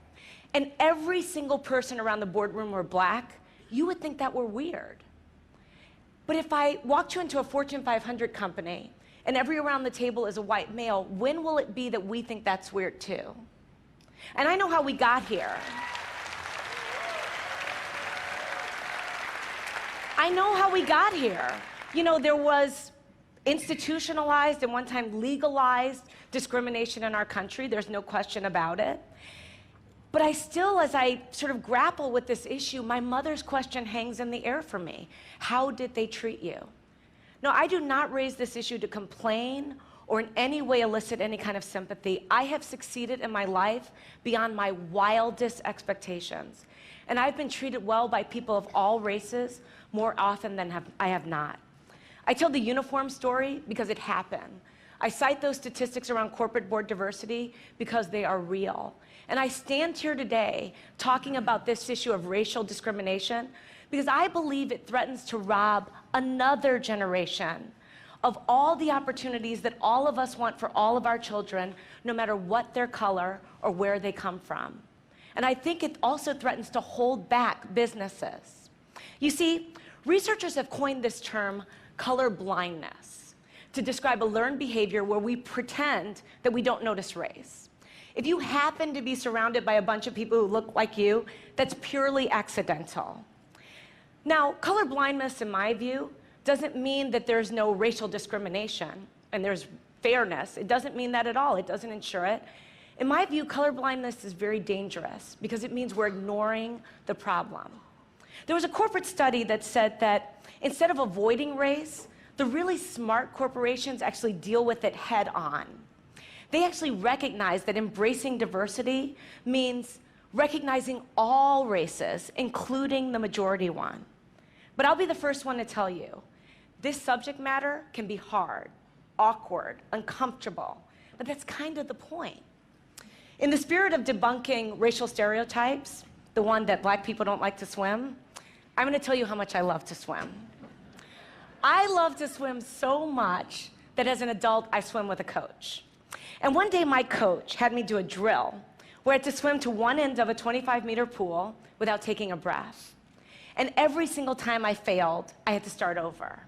and every single person around the boardroom were black, you would think that were weird. But if I walked you into a Fortune 500 company and everyone around the table is a white male, when will it be that we think that's weird too? And I know how we got here. I know how we got here. You know, there was institutionalized and one time legalized discrimination in our country. There's no question about it. But I still, as I sort of grapple with this issue, my mother's question hangs in the air for me. How did they treat you? No, I do not raise this issue to complain or in any way elicit any kind of sympathy. I have succeeded in my life beyond my wildest expectations. And I've been treated well by people of all races more often than I have not. I tell the uniform story because it happened. I cite those statistics around corporate board diversity because they are real. And I stand here today talking about this issue of racial discrimination because I believe it threatens to rob another generation of all the opportunities that all of us want for all of our children, no matter what their color or where they come from. And I think it also threatens to hold back businesses. You see, researchers have coined this term color blindness to describe a learned behavior where we pretend that we don't notice race. If you happen to be surrounded by a bunch of people who look like you, that's purely accidental. Now, color blindness, in my view, doesn't mean that there's no racial discrimination and there's fairness. It doesn't mean that at all. It doesn't ensure it. In my view, colorblindness is very dangerous because it means we're ignoring the problem. There was a corporate study that said that instead of avoiding race, the really smart corporations actually deal with it head on. They actually recognize that embracing diversity means recognizing all races, including the majority one. But I'll be the first one to tell you, this subject matter can be hard, awkward, uncomfortable, but that's kind of the point. In the spirit of debunking racial stereotypes, the one that black people don't like to swim, I'm going to tell you how much I love to swim. I love to swim so much that as an adult, I swim with a coach. And one day my coach had me do a drill where I had to swim to one end of a 25-meter pool without taking a breath. And every single time I failed, I had to start over.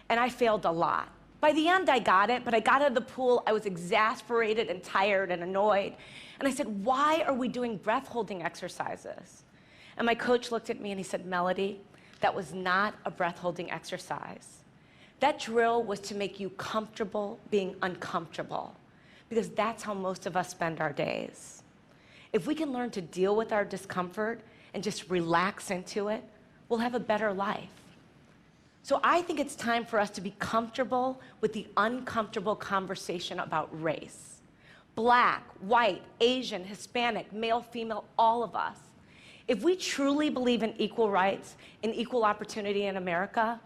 And I failed a lot. By the end, I got it, but I got out of the pool, I was exasperated and tired and annoyed. And I said, why are we doing breath-holding exercises? And my coach looked at me and he said, Melody, that was not a breath-holding exercise. That drill was to make you comfortable being uncomfortable, because that's how most of us spend our days. If we can learn to deal with our discomfort and just relax into it, we'll have a better life. So I think it's time for us to be comfortable with the uncomfortable conversation about race. Black, white, Asian, Hispanic, male, female, all of us. If we truly believe in equal rights and equal opportunity in America,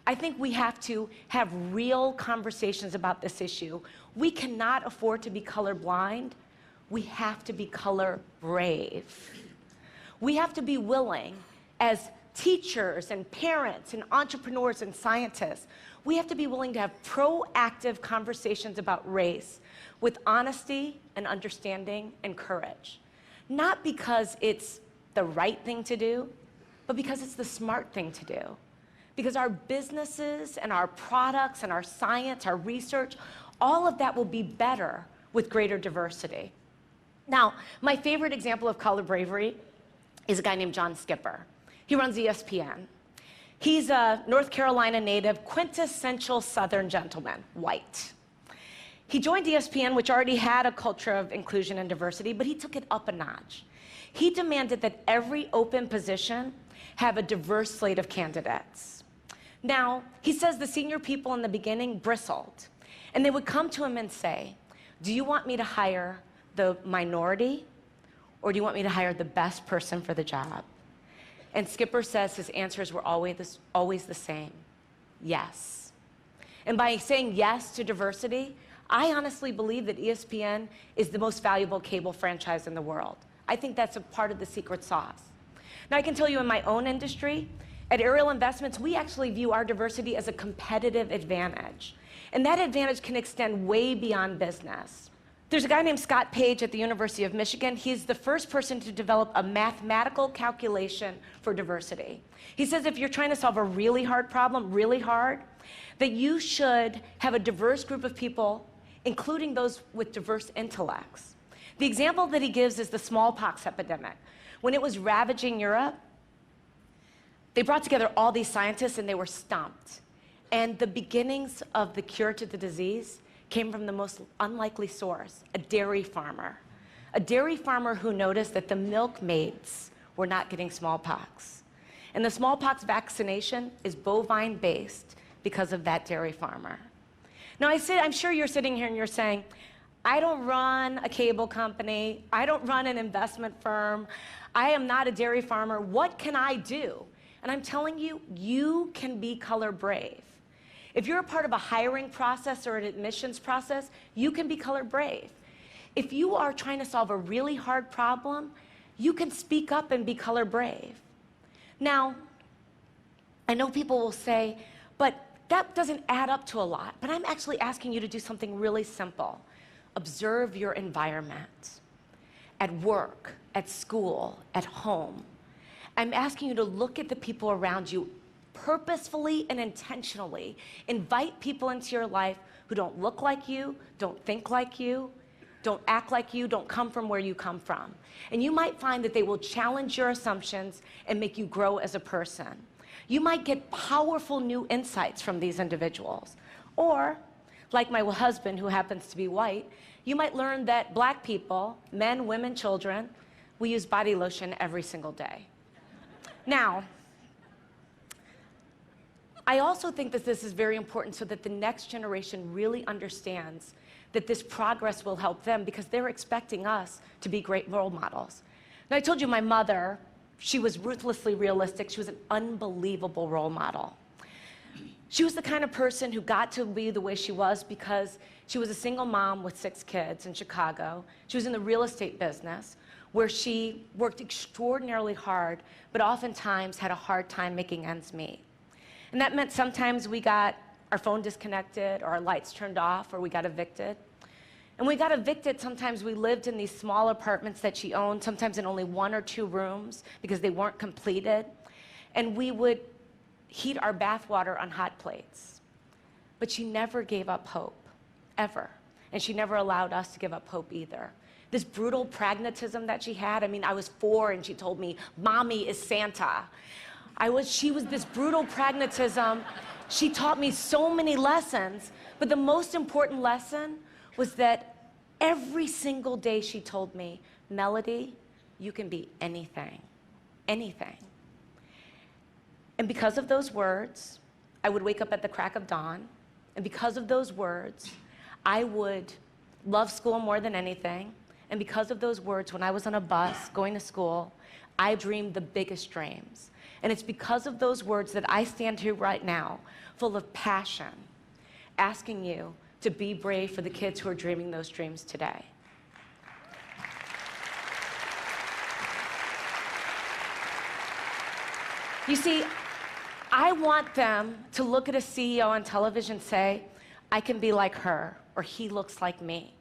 I think we have to have real conversations about this issue. We cannot afford to be colorblind. We have to be color brave. We have to be willing, as teachers and parents and entrepreneurs and scientists, we have to be willing to have proactive conversations about race with honesty and understanding and courage. Not because it's the right thing to do, but because it's the smart thing to do. Because our businesses and our products and our science, our research, all of that will be better with greater diversity. Now, my favorite example of color bravery is a guy named John Skipper. He runs ESPN. He's a North Carolina native, quintessential Southern gentleman, white. He joined ESPN, which already had a culture of inclusion and diversity, but he took it up a notch. He demanded that every open position have a diverse slate of candidates. Now, he says the senior people in the beginning bristled, and they would come to him and say, do you want me to hire the minority, or do you want me to hire the best person for the job? And Skipper says his answers were always the same, yes. And by saying yes to diversity, I honestly believe that ESPN is the most valuable cable franchise in the world. I think that's a part of the secret sauce. Now, I can tell you in my own industry, at Ariel Investments, we actually view our diversity as a competitive advantage. And that advantage can extend way beyond business. There's a guy named Scott Page at the University of Michigan. He's the first person to develop a mathematical calculation for diversity. He says if you're trying to solve a really hard problem, really hard, that you should have a diverse group of people, including those with diverse intellects. The example that he gives is the smallpox epidemic. When it was ravaging Europe, they brought together all these scientists and they were stumped. And the beginnings of the cure to the disease came from the most unlikely source, a dairy farmer. A dairy farmer who noticed that the milkmaids were not getting smallpox. And the smallpox vaccination is bovine-based because of that dairy farmer. Now, I'm sure you're sitting here and you're saying, I don't run a cable company, I don't run an investment firm, I am not a dairy farmer, what can I do? And I'm telling you, you can be color brave. If you're a part of a hiring process or an admissions process, you can be color brave. If you are trying to solve a really hard problem, you can speak up and be color brave. Now, I know people will say, but that doesn't add up to a lot. But I'm actually asking you to do something really simple. Observe your environment. At work, at school, at home. I'm asking you to look at the people around you purposefully and intentionally. Invite people into your life who don't look like you, don't think like you, don't act like you, don't come from where you come from. And you might find that they will challenge your assumptions and make you grow as a person. You might get powerful new insights from these individuals. Or, like my husband, who happens to be white, you might learn that black people, men, women, children, we use body lotion every single day. Now, I also think that this is very important so that the next generation really understands that this progress will help them, because they're expecting us to be great role models. Now, I told you my mother, she was ruthlessly realistic. She was an unbelievable role model. She was the kind of person who got to be the way she was because she was a single mom with 6 kids in Chicago. She was in the real estate business, where she worked extraordinarily hard, but oftentimes had a hard time making ends meet. And that meant sometimes we got our phone disconnected, or our lights turned off, or we got evicted. And when we got evicted, sometimes we lived in these small apartments that she owned, sometimes in only 1 or 2 rooms because they weren't completed. And we would heat our bathwater on hot plates. But she never gave up hope, ever. And she never allowed us to give up hope either. This brutal pragmatism that she had, I mean, I was 4 and she told me, "Mommy is Santa." She was this brutal pragmatism. She taught me so many lessons, but the most important lesson was that every single day she told me, "Melody, you can be anything, anything." And because of those words, I would wake up at the crack of dawn, and because of those words, I would love school more than anything, and because of those words, when I was on a bus going to school, I dreamed the biggest dreams. And it's because of those words that I stand here right now, full of passion, asking you to be brave for the kids who are dreaming those dreams today. You see, I want them to look at a CEO on television and say, "I can be like her," or "He looks like me."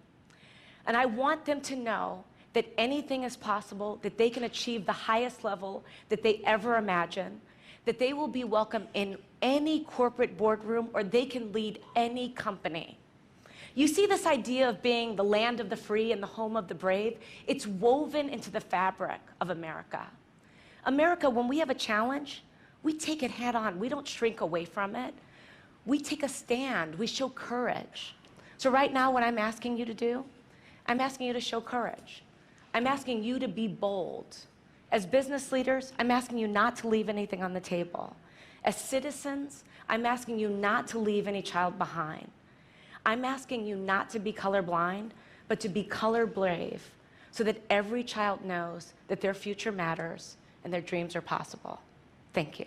And I want them to know that anything is possible, that they can achieve the highest level that they ever imagined, that they will be welcome in any corporate boardroom, or they can lead any company. You see this idea of being the land of the free and the home of the brave? It's woven into the fabric of America. America, when we have a challenge, we take it head on. We don't shrink away from it. We take a stand. We show courage. So right now, what I'm asking you to do, I'm asking you to show courage. I'm asking you to be bold. As business leaders, I'm asking you not to leave anything on the table. As citizens, I'm asking you not to leave any child behind. I'm asking you not to be colorblind, but to be color brave, so that every child knows that their future matters and their dreams are possible. Thank you.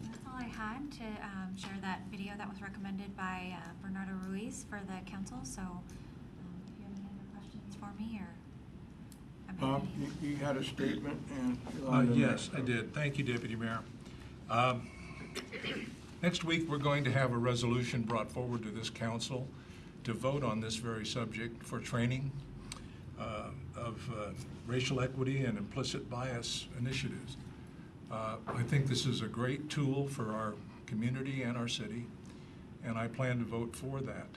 That's all I had to share that video that was recommended by Bernardo Ruiz for the council. So if you have any other questions for me, or I'm happy Bob, to- you had a statement, and Yes, I did. Thank you, Deputy Mayor. Next week, we're going to have a resolution brought forward to this council to vote on this very subject for training of racial equity and implicit bias initiatives. I think this is a great tool for our community and our city, and I plan to vote for that.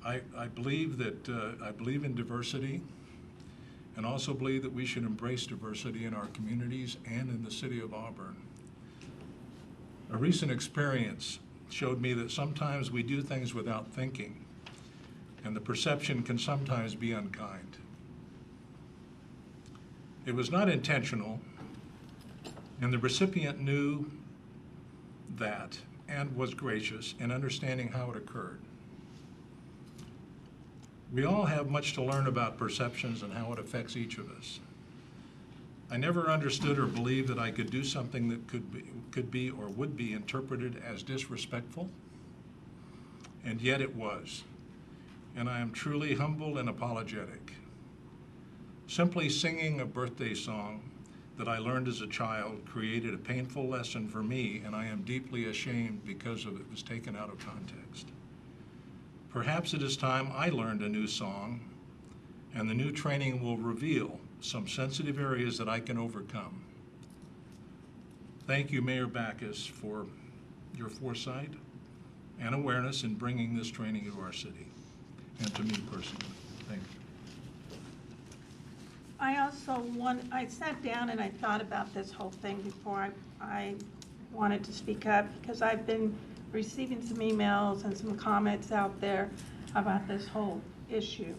I believe in diversity, and also believe that we should embrace diversity in our communities and in the city of Auburn. A recent experience showed me that sometimes we do things without thinking, and the perception can sometimes be unkind. It was not intentional, and the recipient knew that and was gracious in understanding how it occurred. We all have much to learn about perceptions and how it affects each of us. I never understood or believed that I could do something that could be or would be interpreted as disrespectful, and yet it was. And I am truly humble and apologetic. Simply singing a birthday song that I learned as a child created a painful lesson for me, and I am deeply ashamed because of it was taken out of context. Perhaps it is time I learned a new song, and the new training will reveal some sensitive areas that I can overcome. Thank you, Mayor Backus, for your foresight and awareness in bringing this training to our city, and to me personally. Thank you. I sat down and I thought about this whole thing before I wanted to speak up, because I've been receiving some emails and some comments out there about this whole issue.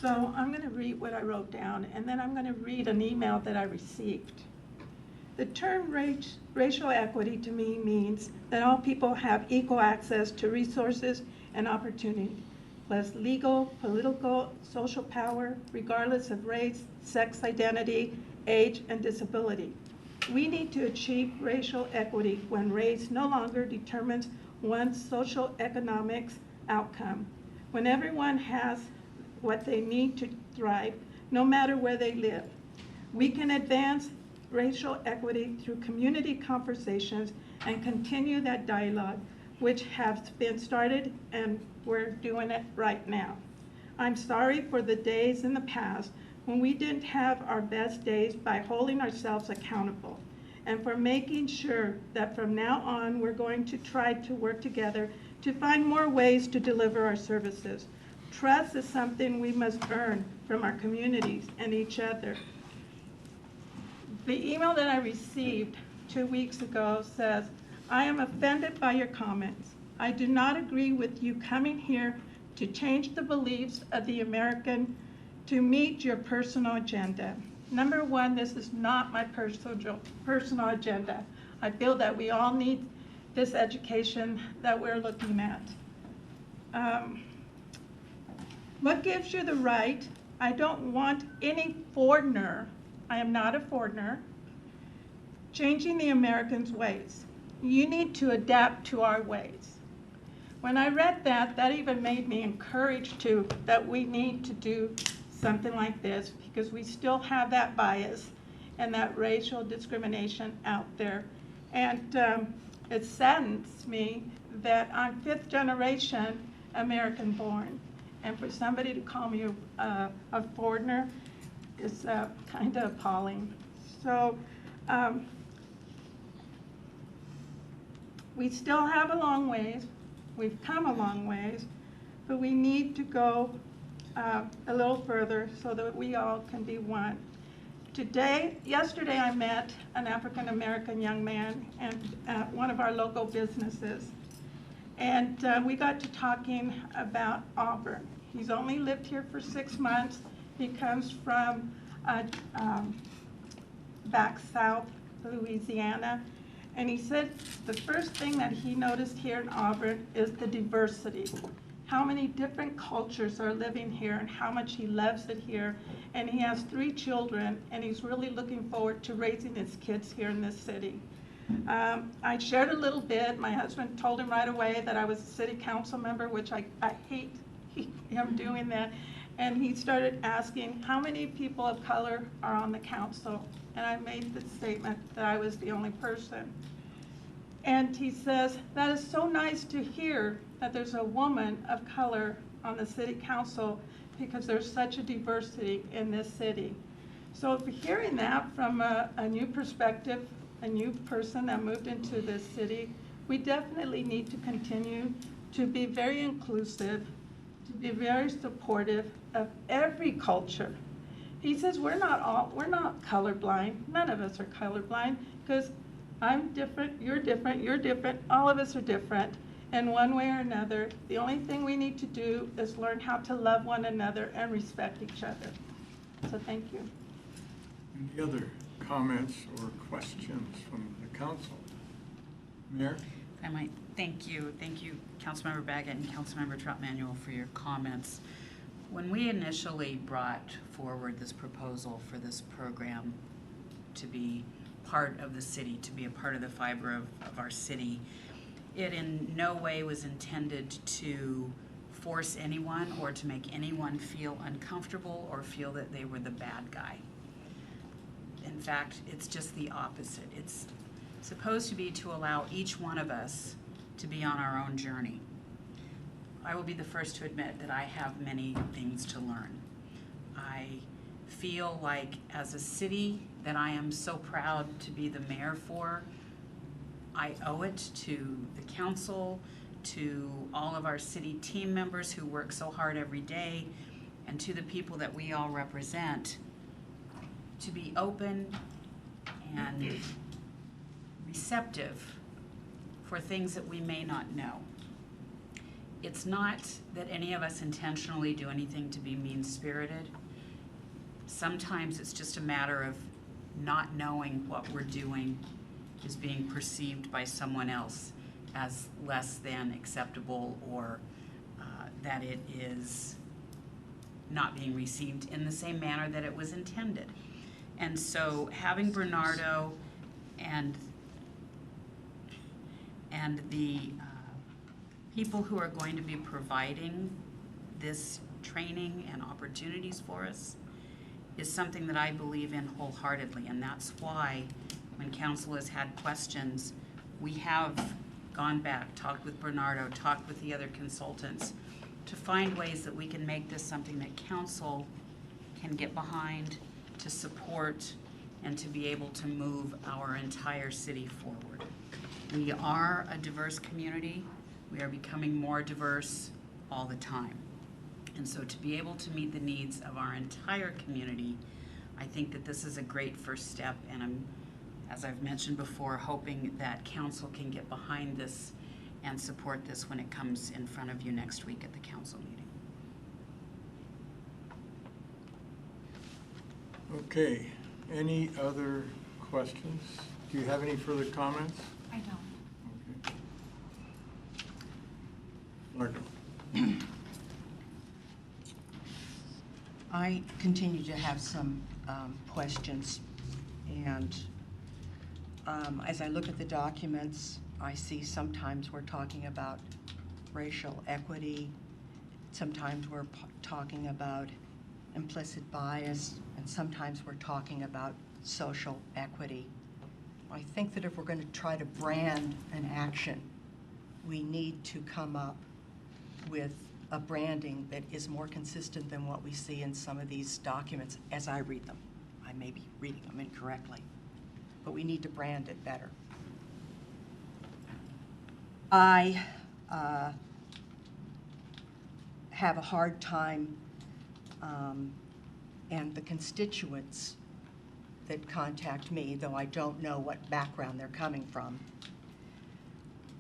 So I'm going to read what I wrote down, and then I'm going to read an email that I received. The term racial equity to me means that all people have equal access to resources and opportunity, plus legal, political, social power, regardless of race, sex identity, age, and disability. We need to achieve racial equity when race no longer determines one's social economics outcome, when everyone has what they need to thrive, no matter where they live. We can advance racial equity through community conversations and continue that dialogue, which has been started, and we're doing it right now. I'm sorry for the days in the past when we didn't have our best days by holding ourselves accountable, and for making sure that from now on we're going to try to work together to find more ways to deliver our services. Trust is something we must earn from our communities and each other. The email that I received 2 weeks ago says, I am offended by your comments. I do not agree with you coming here to change the beliefs of the American to meet your personal agenda. Number one, this is not my personal agenda. I feel that we all need this education that we're looking at. What gives you the right? I don't want any foreigner, I am not a foreigner, changing the Americans' ways. You need to adapt to our ways. When I read that, that even made me encouraged that we need to do something like this, because we still have that bias and that racial discrimination out there. And it saddens me that I'm 5th generation American born. And for somebody to call me a foreigner is kind of appalling. So we still have a long ways. We've come a long ways, but we need to go a little further so that we all can be one. Yesterday I met an African-American young man at one of our local businesses. And we got to talking about Auburn. He's only lived here for 6 months. He comes from back south, Louisiana. And he said the first thing that he noticed here in Auburn is the diversity. How many different cultures are living here and how much he loves it here. And he has 3 children, and he's really looking forward to raising his kids here in this city. I shared a little bit. My husband told him right away that I was a city council member, which I hate him doing that. And he started asking how many people of color are on the council. And I made the statement that I was the only person. And he says, that is so nice to hear that there's a woman of color on the city council, because there's such a diversity in this city. So hearing that from a new perspective, a new person that moved into this city, we definitely need to continue to be very inclusive, to be very supportive of every culture. He says we're not colorblind. None of us are colorblind, because I'm different, you're different, all of us are different. And one way or another, the only thing we need to do is learn how to love one another and respect each other. So thank you. Any other comments or questions from the council? Mayor? I might thank you, Councilmember Baggett and Councilmember Trout-Manuel, for your comments. When we initially brought forward this proposal for this program to be part of the city, to be a part of the fiber of our city, it in no way was intended to force anyone or to make anyone feel uncomfortable or feel that they were the bad guy. In fact, it's just the opposite. It's supposed to be to allow each one of us to be on our own journey. I will be the first to admit that I have many things to learn. I feel like as a city that I am so proud to be the mayor for. I owe it to the council, to all of our city team members who work so hard every day, and to the people that we all represent, to be open and receptive for things that we may not know. It's not that any of us intentionally do anything to be mean-spirited. Sometimes it's just a matter of not knowing what we're doing is being perceived by someone else as less than acceptable, or that it is not being received in the same manner that it was intended. And so having Bernardo and the people who are going to be providing this training and opportunities for us is something that I believe in wholeheartedly, and that's why when council has had questions, we have gone back, talked with Bernardo, talked with the other consultants to find ways that we can make this something that council can get behind, to support, and to be able to move our entire city forward. We are a diverse community. We are becoming more diverse all the time. And so to be able to meet the needs of our entire community, I think that this is a great first step, and I'm, as I've mentioned before, hoping that council can get behind this and support this when it comes in front of you next week at the council meeting. Okay, any other questions? Do you have any further comments? I don't. Okay. Marco? I continue to have some questions, and as I look at the documents, I see sometimes we're talking about racial equity, sometimes we're talking about implicit bias, and sometimes we're talking about social equity. I think that if we're going to try to brand an action, we need to come up with a branding that is more consistent than what we see in some of these documents as I read them. I may be reading them incorrectly, but we need to brand it better. I have a hard time, and the constituents that contact me, though I don't know what background they're coming from,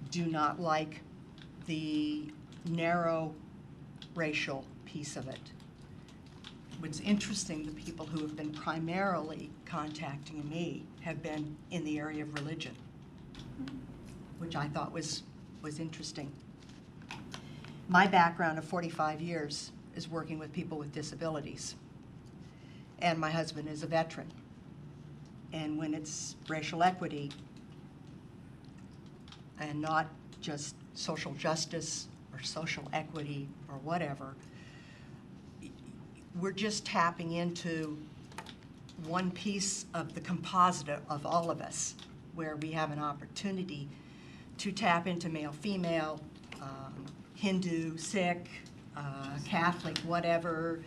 do not like the narrow racial piece of it. What's interesting, the people who have been primarily contacting me have been in the area of religion, which I thought was interesting. My background of 45 years is working with people with disabilities, and my husband is a veteran. And when it's racial equity and not just social justice or social equity or whatever, we're just tapping into one piece of the composite of all of us, where we have an opportunity to tap into male, female, Hindu, Sikh, Catholic, whatever,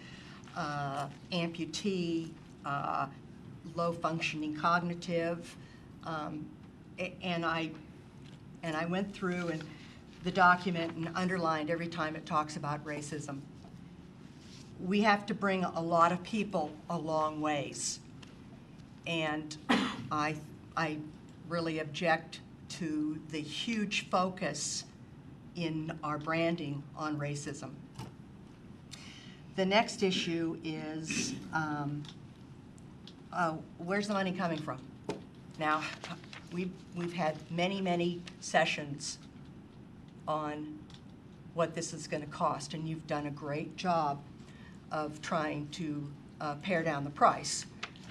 amputee, low functioning cognitive, and I went through and the document and underlined every time it talks about racism. We have to bring a lot of people a long ways, and I really object to the huge focus in our branding on racism. The next issue is where's the money coming from? Now, we've had many sessions on what this is going to cost, and you've done a great job of trying to pare down the price.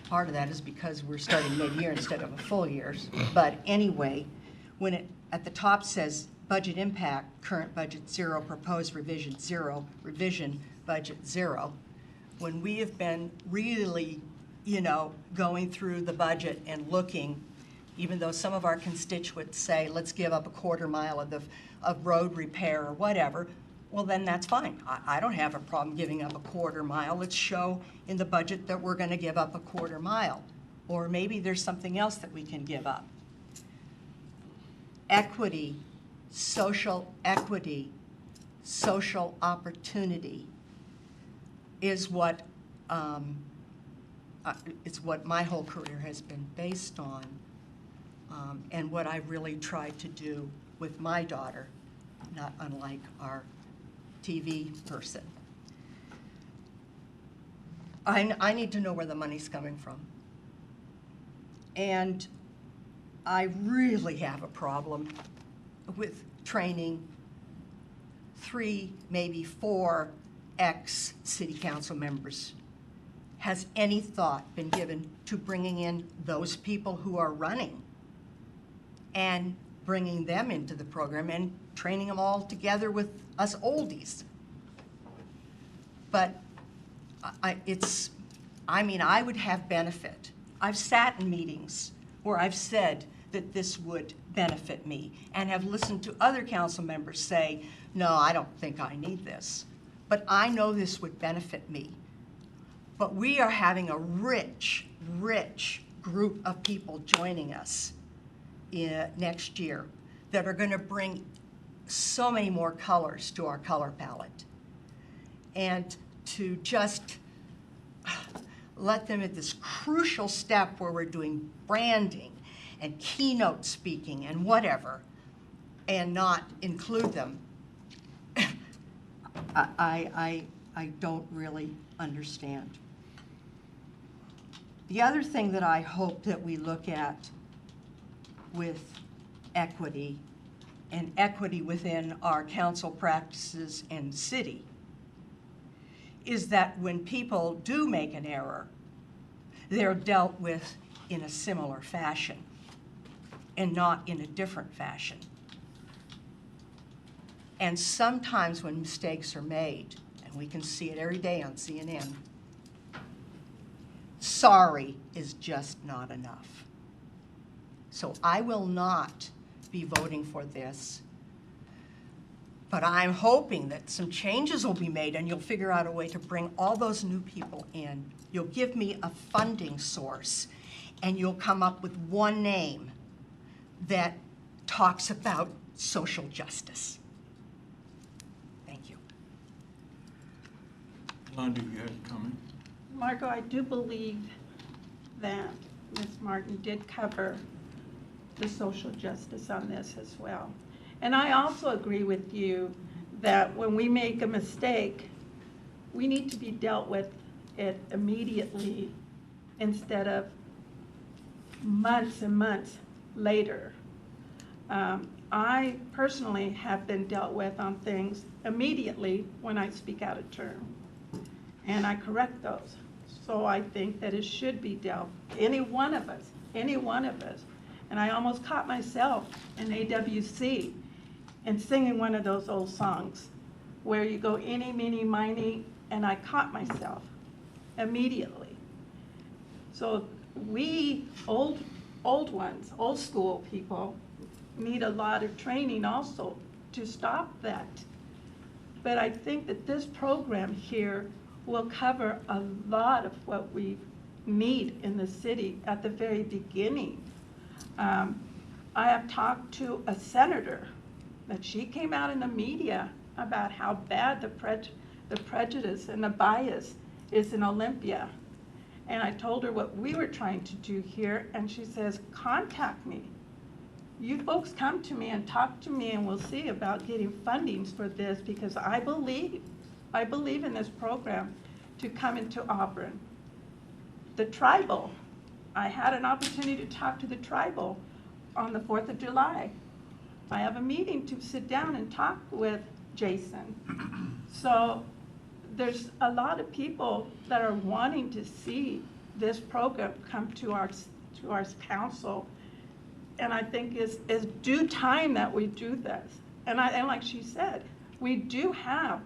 Part of that is because we're starting mid-year instead of a full year. But anyway, when it at the top says budget impact, current budget 0, proposed revision 0, revision budget 0, when we have been really, going through the budget and looking, even though some of our constituents say, let's give up a quarter mile of road repair or whatever, well, then that's fine. I don't have a problem giving up a quarter mile. Let's show in the budget that we're going to give up a quarter mile. or maybe there's something else that we can give up. Equity, social opportunity is what it's what my whole career has been based on, and what I really tried to do with my daughter, not unlike our TV person. I need to know where the money's coming from. And I really have a problem with training 3, maybe 4 ex-city council members. Has any thought been given to bringing in those people who are running and bringing them into the program and training them all together with us oldies? But I would have benefit. I've sat in meetings where I've said that this would benefit me and have listened to other council members say, no, I don't think I need this. But I know this would benefit me. But we are having a rich group of people joining us next year that are going to bring so many more colors to our color palette. And to just let them at this crucial step where we're doing branding and keynote speaking and whatever, and not include them, I don't really understand. The other thing that I hope that we look at with equity, and equity within our council practices and city, is that when people do make an error, they're dealt with in a similar fashion and not in a different fashion. And sometimes when mistakes are made, and we can see it every day on CNN, sorry is just not enough. So I will not be voting for this, but I'm hoping that some changes will be made and you'll figure out a way to bring all those new people in. You'll give me a funding source and you'll come up with one name that talks about social justice. Thank you. Londa, you had a comment? Margot, I do believe that Ms. Martin did cover the social justice on this as well. And I also agree with you that when we make a mistake, we need to be dealt with it immediately instead of months and months later. I personally have been dealt with on things immediately when I speak out of turn, and I correct those. So I think that it should be dealt, any one of us. And I almost caught myself in AWC and singing one of those old songs where you go eeny, meeny, miny, and I caught myself immediately. So we old ones, old school people, need a lot of training also to stop that. But I think that this program here will cover a lot of what we need in the city at the very beginning. I have talked to a senator that she came out in the media about how bad the prejudice and the bias is in Olympia. And I told her what we were trying to do here, and she says, contact me. You folks come to me and talk to me and we'll see about getting fundings for this, because I believe in this program to come into Auburn. The tribal, I had an opportunity to talk to the tribal on the 4th of July. I have a meeting to sit down and talk with Jason. So there's a lot of people that are wanting to see this program come to our council. And I think it's due time that we do this. And like she said, we do have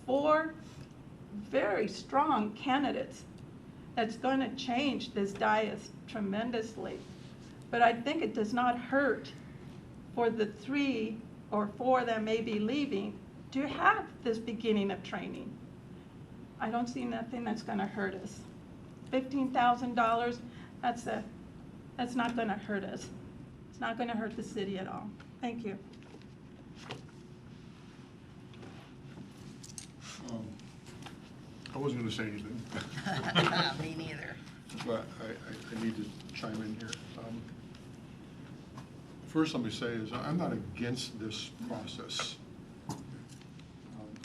4 very strong candidates that's going to change this dais tremendously. But I think it does not hurt for the 3 or 4 that may be leaving to have this beginning of training. I don't see nothing that's going to hurt us. $15,000, That's not gonna hurt us. It's not gonna hurt the city at all. Thank you. I wasn't gonna say anything. Me neither. But I need to chime in here. First, let me say is I'm not against this process. I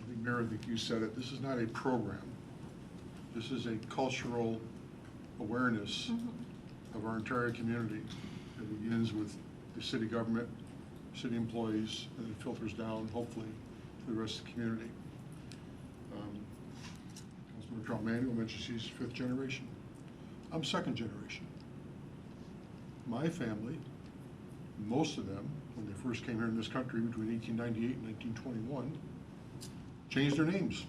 think, Mayor, I think you said it, this is not a program. This is a cultural awareness of our entire community. It begins with the city government, city employees, and it filters down, hopefully, to the rest of the community. Councilmember Manuel mentioned she's 5th generation. I'm 2nd generation. My family, most of them, when they first came here in this country between 1898 and 1921, changed their names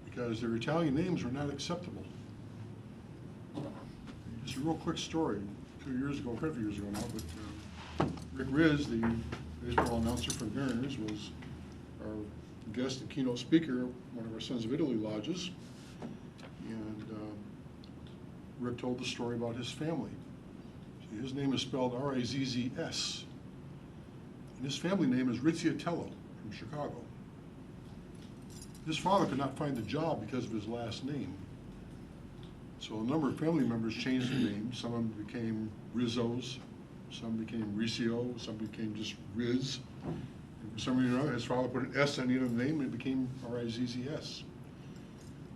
because their Italian names were not acceptable. Just a real quick story. 2 years ago, quite a few years ago now, but Rick Riz, the baseball announcer for the Mariners, was our guest and keynote speaker at one of our Sons of Italy lodges. And Rick told the story about his family. His name is spelled R-I-Z-Z-S. And his family name is Rizziatello from Chicago. His father could not find the job because of his last name. So a number of family members changed their names. Some of them became Rizzos, some became Ricio, some became just Riz. And for some reason or other, his father put an S on the end of the name and it became R-I-Z-Z-S.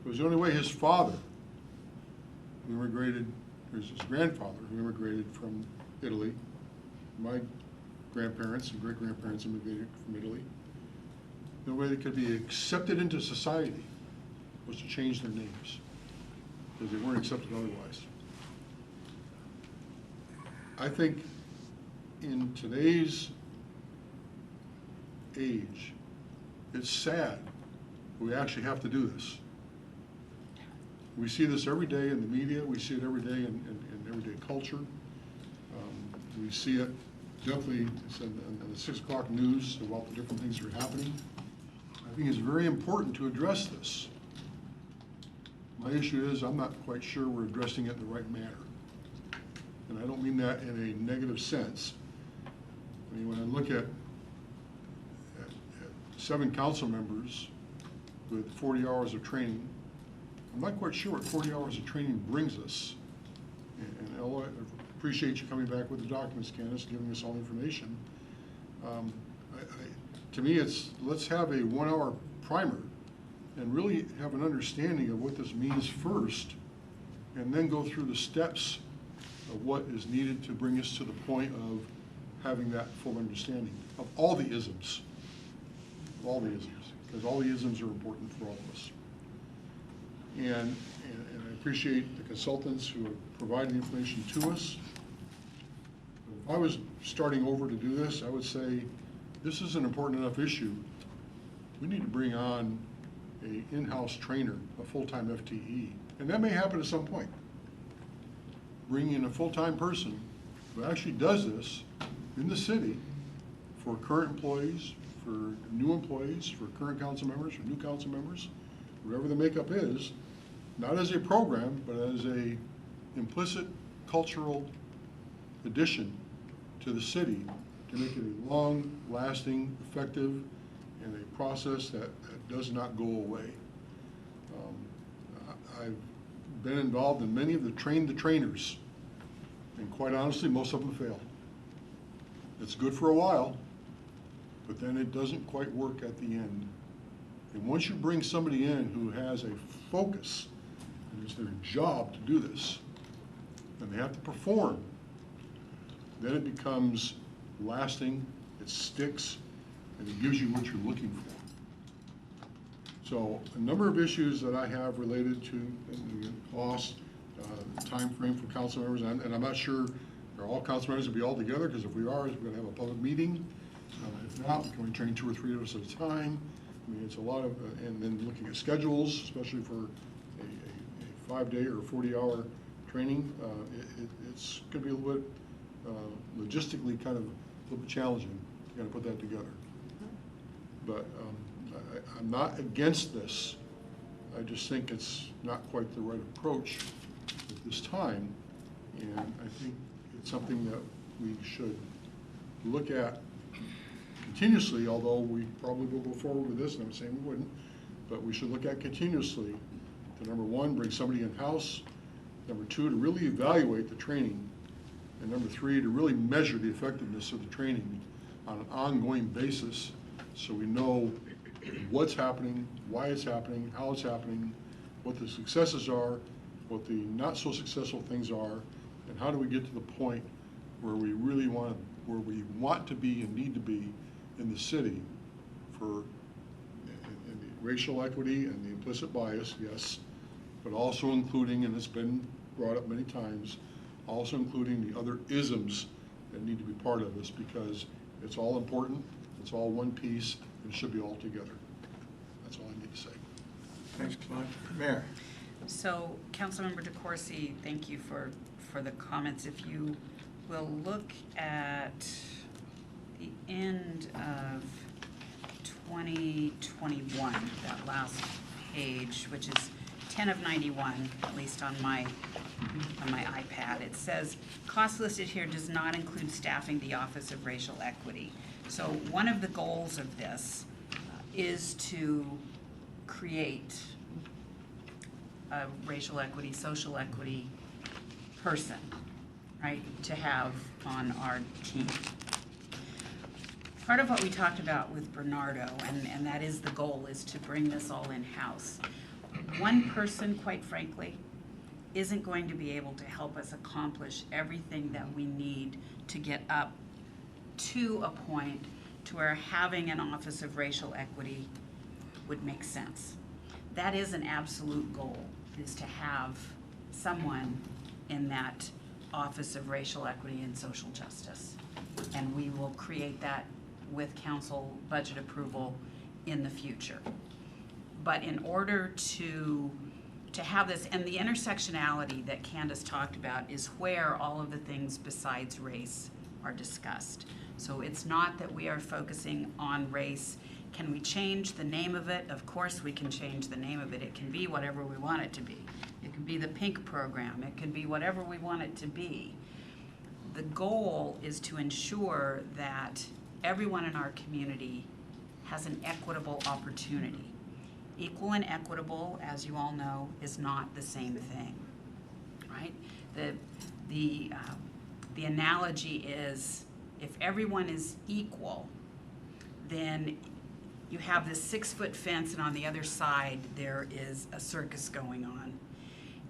It was the only way his father, who immigrated, his grandfather, who immigrated from Italy, my grandparents and great-grandparents immigrated from Italy, the way they could be accepted into society was to change their names, because they weren't accepted otherwise. I think in today's age, it's sad we actually have to do this. We see this every day in the media. We see it every day in everyday culture. We see it definitely in the 6 o'clock news about the different things that are happening. I think it's very important to address this. My issue is I'm not quite sure we're addressing it in the right manner. And I don't mean that in a negative sense. I mean, when I look at 7 council members with 40 hours of training, I'm not quite sure what 40 hours of training brings us. And I appreciate you coming back with the documents, Candace, giving us all the information. To me, it's let's have a 1-hour primer and really have an understanding of what this means first, and then go through the steps of what is needed to bring us to the point of having that full understanding of all the isms, because all the isms are important for all of us. And I appreciate the consultants who have provided the information to us. If I was starting over to do this, I would say this is an important enough issue. We need to bring on an in-house trainer, a full-time FTE. And that may happen at some point. Bring in a full-time person who actually does this in the city for current employees, for new employees, for current council members, for new council members, whatever the makeup is, not as a program, but as a implicit cultural addition to the city to make it a long-lasting, effective, and a process that does not go away. I've been involved in many of the trainers, and quite honestly, most of them fail. It's good for a while, but then it doesn't quite work at the end. And once you bring somebody in who has a focus, and it's their job to do this, and they have to perform, then it becomes lasting, it sticks, and it gives you what you're looking for. So a number of issues that I have related to cost, time frame for council members, and I'm not sure are all council members will be all together, because if we are, we're going to have a public meeting. If not, we can only train 2 or 3 of us at a time. I mean, it's a lot of, and then looking at schedules, especially for a 5-day or 40-hour training, it's going to be a little bit logistically kind of a little bit challenging to kind of put that together. But I'm not against this. I just think it's not quite the right approach at this time, and I think it's something that we should look at continuously, although we probably will go forward with this, and I'm saying we wouldn't, but we should look at continuously to, number one, bring somebody in-house, number two, to really evaluate the training, and number three, to really measure the effectiveness of the training on an ongoing basis, so we know what's happening, why it's happening, how it's happening, what the successes are, what the not so successful things are, and how do we get to the point where we really want to be and need to be in the city for in the racial equity and the implicit bias, yes, but also including, and it's been brought up many times, also including the other isms that need to be part of this, because it's all important, it's all one piece, and it should be all together. That's all I need to say. Thanks, Claude. Mayor? So, Councilmember DeCoursey, thank you for the comments. If you will look at the end of 2021, that last page, which is 10 of 91, at least on my iPad, it says, cost listed here does not include staffing the Office of Racial Equity. So one of the goals of this is to create a racial equity, social equity person, right, to have on our team. Part of what we talked about with Bernardo, and that is the goal, is to bring this all in-house. One person, quite frankly, isn't going to be able to help us accomplish everything that we need to get up to a point to where having an Office of Racial Equity would make sense. That is an absolute goal, is to have someone in that Office of Racial Equity and Social Justice. And we will create that with council budget approval in the future. But in order to have this, and the intersectionality that Candace talked about is where all of the things besides race are discussed. So it's not that we are focusing on race. Can we change the name of it? Of course we can change the name of it. It can be whatever we want it to be. It can be the PINK program. It can be whatever we want it to be. The goal is to ensure that everyone in our community has an equitable opportunity. Equal and equitable, as you all know, is not the same thing, right? The analogy is, if everyone is equal, then you have this 6-foot fence, and on the other side there is a circus going on,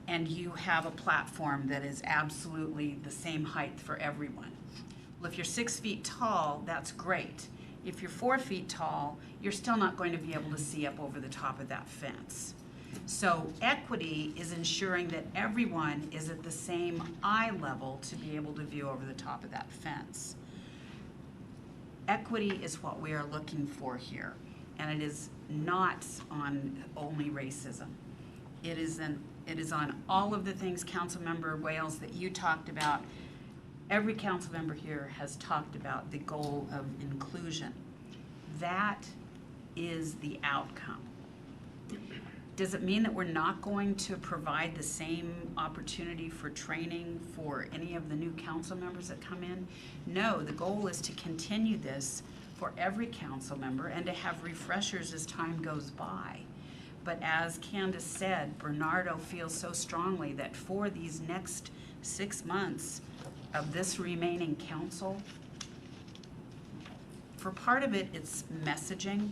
and you have a platform that is absolutely the same height for everyone. Well, if you're 6 feet tall, that's great. If you're 4 feet tall, you're still not going to be able to see up over the top of that fence. So equity is ensuring that everyone is at the same eye level to be able to view over the top of that fence. Equity is what we are looking for here, and it is not on only racism. It is on all of the things, Councilmember Wales, that you talked about. Every council member here has talked about the goal of inclusion. That is the outcome. Does it mean that we're not going to provide the same opportunity for training for any of the new council members that come in? No, the goal is to continue this for every council member and to have refreshers as time goes by. But as Candace said, Bernardo feels so strongly that for these next 6 months of this remaining council, for part of it, it's messaging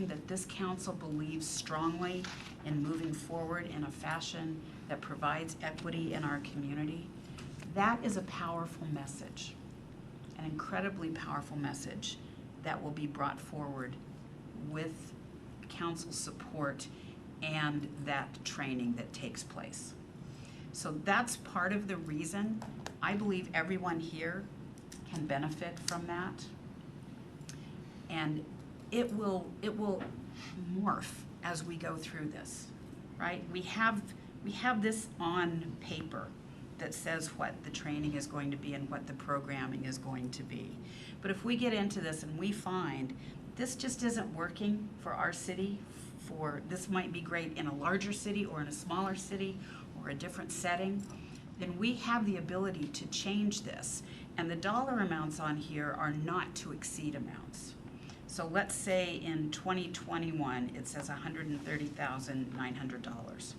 that this council believes strongly in moving forward in a fashion that provides equity in our community. That is a powerful message, an incredibly powerful message that will be brought forward with council support and that training that takes place. So that's part of the reason I believe everyone here can benefit from that. And it will morph as we go through this, right? We have this on paper that says what the training is going to be and what the programming is going to be. But if we get into this and we find this just isn't working for our city, this might be great in a larger city or in a smaller city or a different setting, then we have the ability to change this. And the dollar amounts on here are not to exceed amounts. So let's say in 2021, it says $130,900.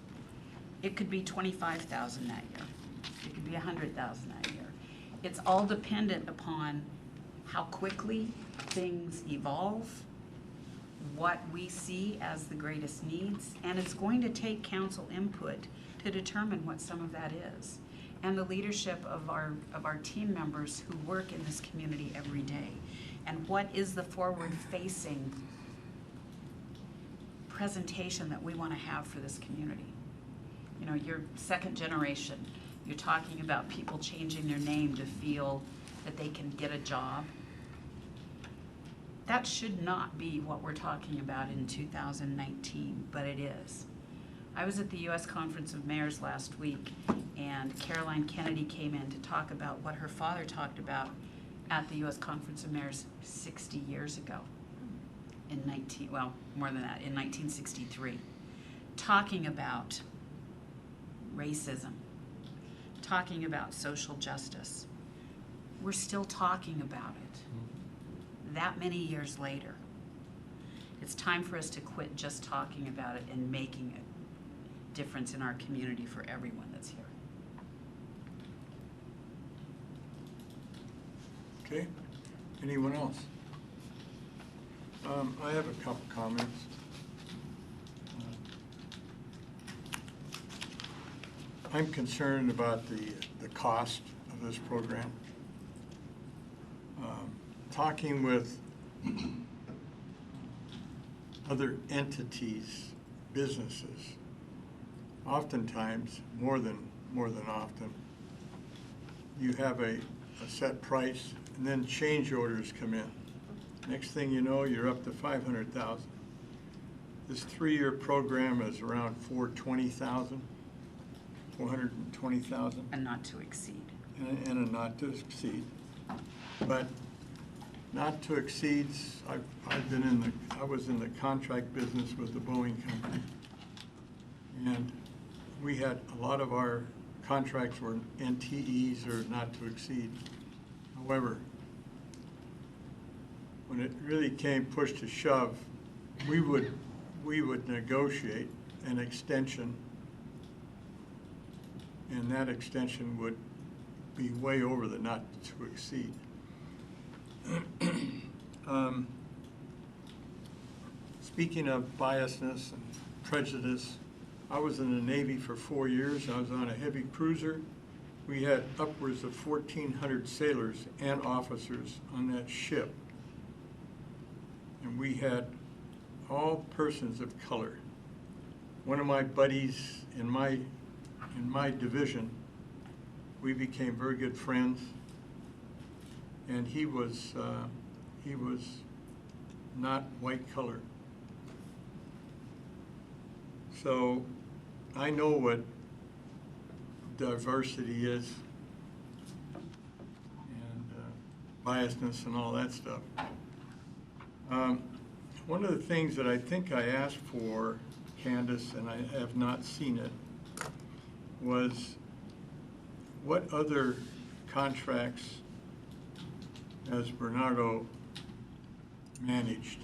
It could be $25,000 that year. It could be $100,000 that year. It's all dependent upon how quickly things evolve, what we see as the greatest needs, and it's going to take council input to determine what some of that is. And the leadership of our team members who work in this community every day. And what is the forward-facing presentation that we want to have for this community? You know, you're second generation. You're talking about people changing their name to feel that they can get a job. That should not be what we're talking about in 2019, but it is. I was at the U.S. Conference of Mayors last week, and Caroline Kennedy came in to talk about what her father talked about at the U.S. Conference of Mayors 60 years ago, in more than that, in 1963, talking about racism, talking about social justice. We're still talking about it that many years later. It's time for us to quit just talking about it and making a difference in our community for everyone that's here. Okay, anyone else? I have a couple comments. I'm concerned about the cost of this program. Talking with other entities, businesses, oftentimes, more than often, you have a set price, and then change orders come in. Next thing you know, you're up to $500,000. This 3-year program is around $420,000. And not to exceed. And a not to exceed. But not to exceeds, I was in the contract business with the Boeing company. And we had a lot of our contracts were NTEs or not to exceed. However, when it really came push to shove, we would negotiate an extension, and that extension would be way over the not to exceed. Speaking of biasness and prejudice, I was in the Navy for 4 years. I was on a heavy cruiser. We had upwards of 1,400 sailors and officers on that ship. And we had all persons of color. One of my buddies in my division, we became very good friends. And he was not white color. So I know what diversity is and biasness and all that stuff. One of the things that I think I asked for, Candace, and I have not seen it, was what other contracts has Bernardo managed?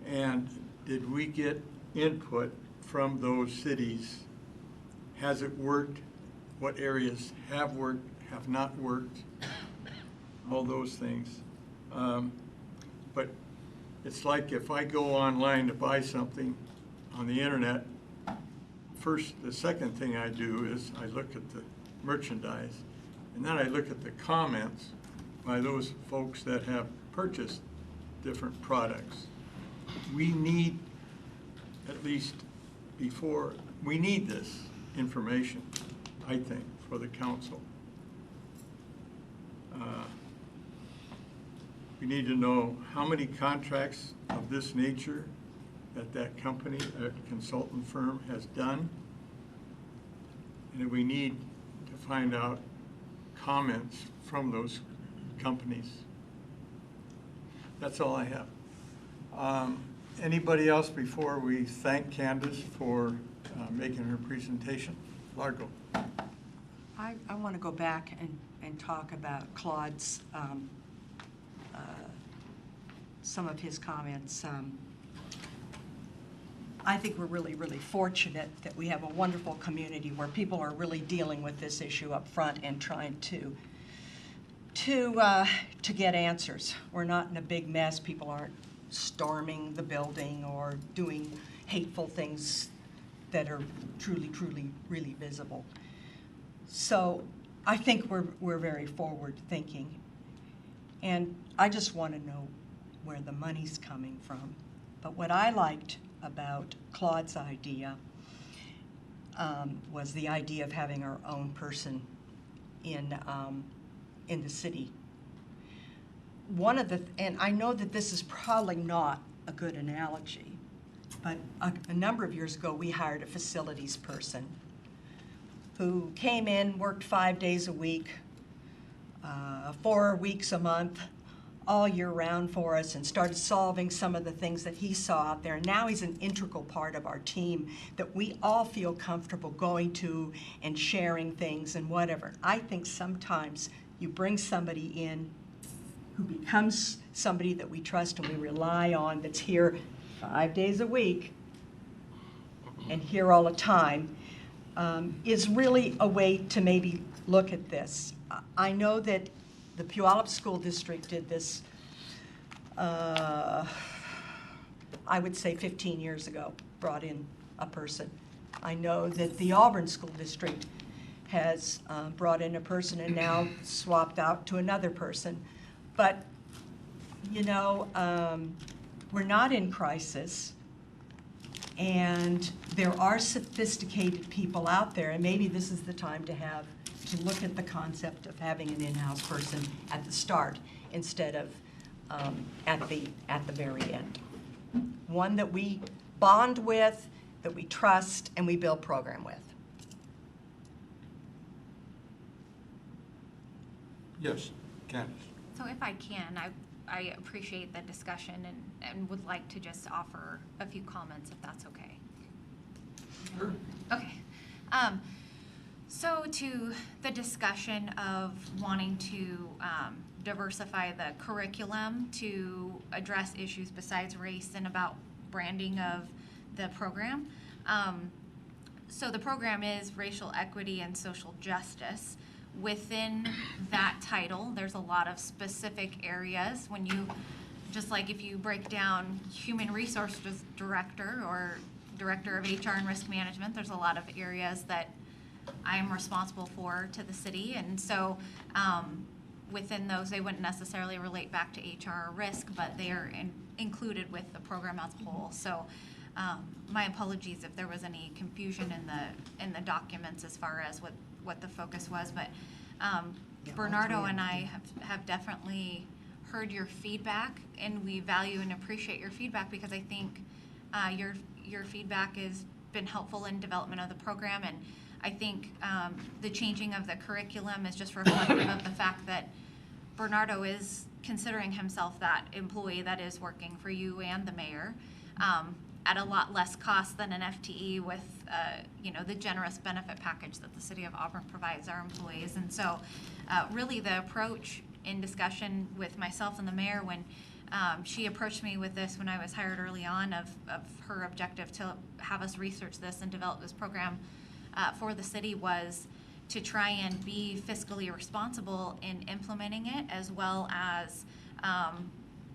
And did we get input from those cities? Has it worked? What areas have worked, have not worked? All those things. But it's like if I go online to buy something on the internet, the second thing I do is I look at the merchandise, and then I look at the comments by those folks that have purchased different products. We need, at least we need this information, I think, for the council. We need to know how many contracts of this nature that company, that consultant firm has done. And we need to find out comments from those companies. That's all I have. Anybody else before we thank Candace for making her presentation? Largo. I want to go back and talk about Claude's, some of his comments. I think we're really, really fortunate that we have a wonderful community where people are really dealing with this issue up front and trying to get answers. We're not in a big mess. People aren't storming the building or doing hateful things that are truly, truly, really visible. So I think we're very forward thinking. And I just want to know where the money's coming from. But what I liked about Claude's idea was the idea of having our own person in the city. And I know that this is probably not a good analogy, but a number of years ago, we hired a facilities person who came in, worked 5 days a week, 4 weeks a month, all year round for us, and started solving some of the things that he saw out there. And now he's an integral part of our team that we all feel comfortable going to and sharing things and whatever. I think sometimes you bring somebody in who becomes somebody that we trust and we rely on, that's here 5 days a week and here all the time, is really a way to maybe look at this. I know that the Puyallup School District did this, I would say 15 years ago, brought in a person. I know that the Auburn School District has brought in a person and now swapped out to another person. But, you know, we're not in crisis, and there are sophisticated people out there, and maybe this is the time to look at the concept of having an in-house person at the start instead of at the very end. One that we bond with, that we trust, and we build program with. Yes, Candace. So if I can, I appreciate the discussion and would like to just offer a few comments if that's okay. Sure. Okay. So to the discussion of wanting to diversify the curriculum to address issues besides race and about branding of the program. So the program is racial equity and social justice. Within that title, there's a lot of specific areas. When you, just like if you break down human resources director or director of HR and risk management, there's a lot of areas that I am responsible for to the city. And so within those, they wouldn't necessarily relate back to HR or risk, but they are included with the program as a whole. So my apologies if there was any confusion in the documents as far as what the focus was, but Bernardo and I have definitely heard your feedback, and we value and appreciate your feedback because I think your feedback has been helpful in development of the program, and I think the changing of the curriculum is just reflective of the fact that Bernardo is considering himself that employee that is working for you and the mayor at a lot less cost than an FTE with the generous benefit package that the city of Auburn provides our employees. And so really the approach in discussion with myself and the mayor when she approached me with this when I was hired early on of her objective to have us research this and develop this program for the city was to try and be fiscally responsible in implementing it as well as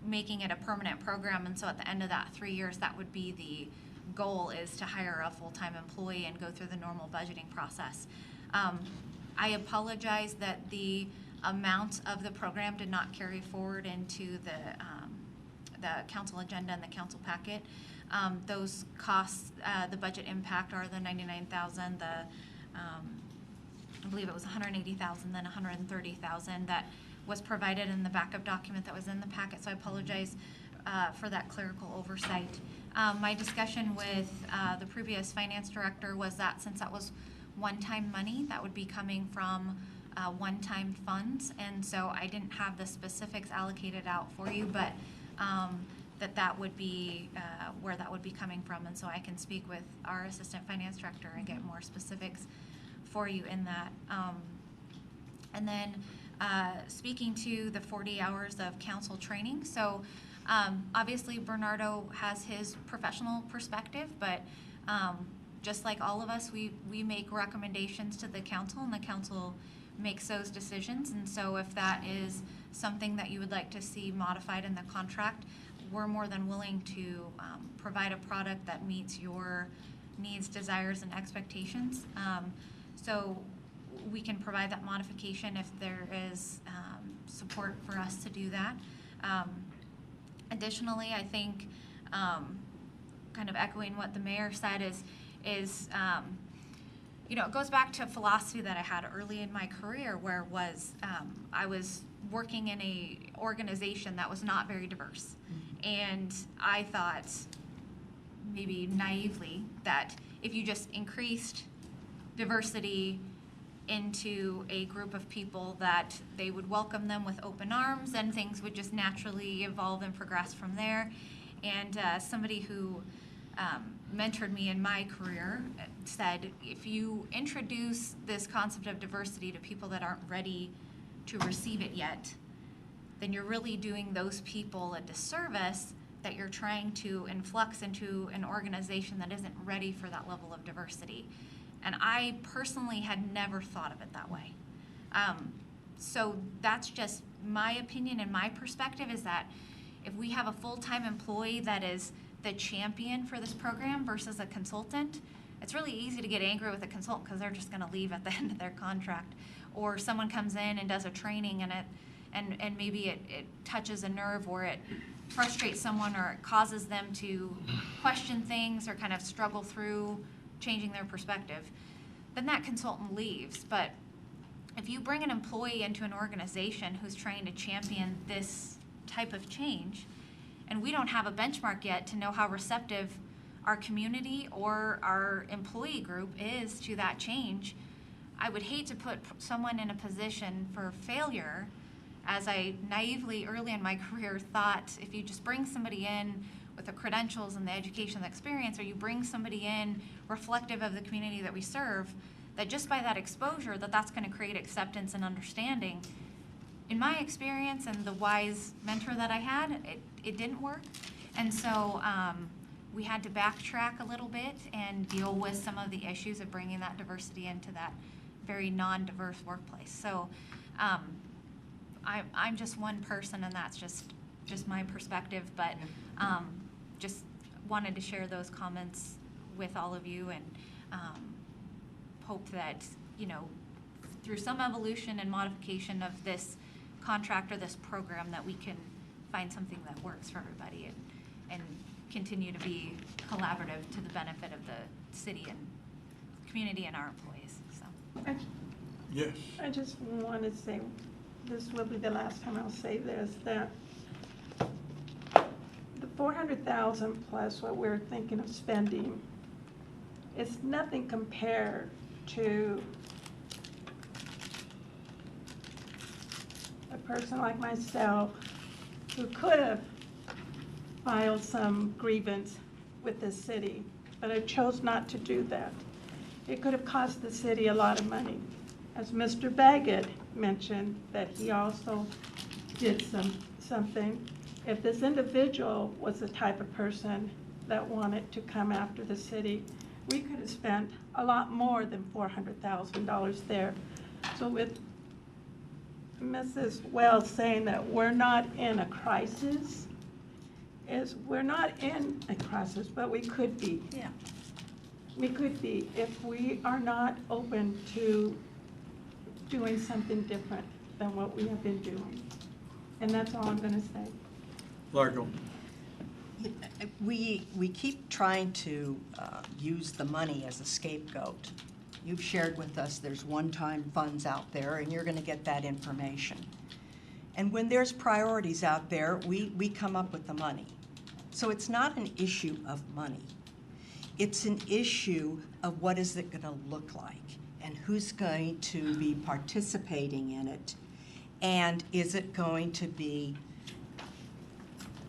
making it a permanent program. And so at the end of that 3 years, that would be the goal, is to hire a full-time employee and go through the normal budgeting process. I apologize that the amount of the program did not carry forward into the council agenda and the council packet. Those costs, the budget impact are the $99,000, I believe it was $180,000, then $130,000 that was provided in the backup document that was in the packet, so I apologize for that clerical oversight. My discussion with the previous finance director was that since that was one-time money, that would be coming from one-time funds, and so I didn't have the specifics allocated out for you, but that would be where that would be coming from, and so I can speak with our assistant finance director and get more specifics for you in that. And then speaking to the 40 hours of council training. So obviously Bernardo has his professional perspective, but just like all of us, we make recommendations to the council, and the council makes those decisions. And so if that is something that you would like to see modified in the contract, we're more than willing to provide a product that meets your needs, desires, and expectations. So we can provide that modification if there is support for us to do that. Additionally, I think kind of echoing what the mayor said is you know, it goes back to a philosophy that I had early in my career, where I was working in a organization that was not very diverse. And I thought, maybe naively, that if you just increased diversity into a group of people, that they would welcome them with open arms and things would just naturally evolve and progress from there. And somebody who mentored me in my career said, if you introduce this concept of diversity to people that aren't ready to receive it yet, then you're really doing those people a disservice, that you're trying to influx into an organization that isn't ready for that level of diversity. And I personally had never thought of it that way. So that's just my opinion and my perspective, is that if we have a full-time employee that is the champion for this program versus a consultant, it's really easy to get angry with a consultant because they're just going to leave at the end of their contract. Or someone comes in and does a training and maybe it touches a nerve, or it frustrates someone, or it causes them to question things or kind of struggle through changing their perspective, then that consultant leaves. But if you bring an employee into an organization who's trying to champion this type of change, and we don't have a benchmark yet to know how receptive our community or our employee group is to that change, I would hate to put someone in a position for failure, as I naively early in my career thought if you just bring somebody in with the credentials and the education and the experience, or you bring somebody in reflective of the community that we serve, that just by that exposure, that's going to create acceptance and understanding. In my experience and the wise mentor that I had, it didn't work. And so we had to backtrack a little bit and deal with some of the issues of bringing that diversity into that very non-diverse workplace. So I'm just one person, and that's just my perspective, but just wanted to share those comments with all of you, and hope that, you know, through some evolution and modification of this contract or this program, that we can find something that works for everybody and continue to be collaborative to the benefit of the city and community and our employees. So. Yes. I just want to say, this will be the last time I'll say this, that the 400,000 plus what we're thinking of spending is nothing compared to a person like myself who could have filed some grievance with the city, but I chose not to do that. It could have cost the city a lot of money. As Mr. Baggett mentioned, that he also did something. If this individual was the type of person that wanted to come after the city, we could have spent a lot more than $400,000 there. So with Mrs. Wells saying that we're not in a crisis, we're not in a crisis, but we could be. Yeah. We could be if we are not open to doing something different than what we have been doing. And that's all I'm going to say. Largo. We keep trying to use the money as a scapegoat. You've shared with us there's one-time funds out there, and you're going to get that information. And when there's priorities out there, we come up with the money. So it's not an issue of money. It's an issue of what is it going to look like, and who's going to be participating in it, and is it going to be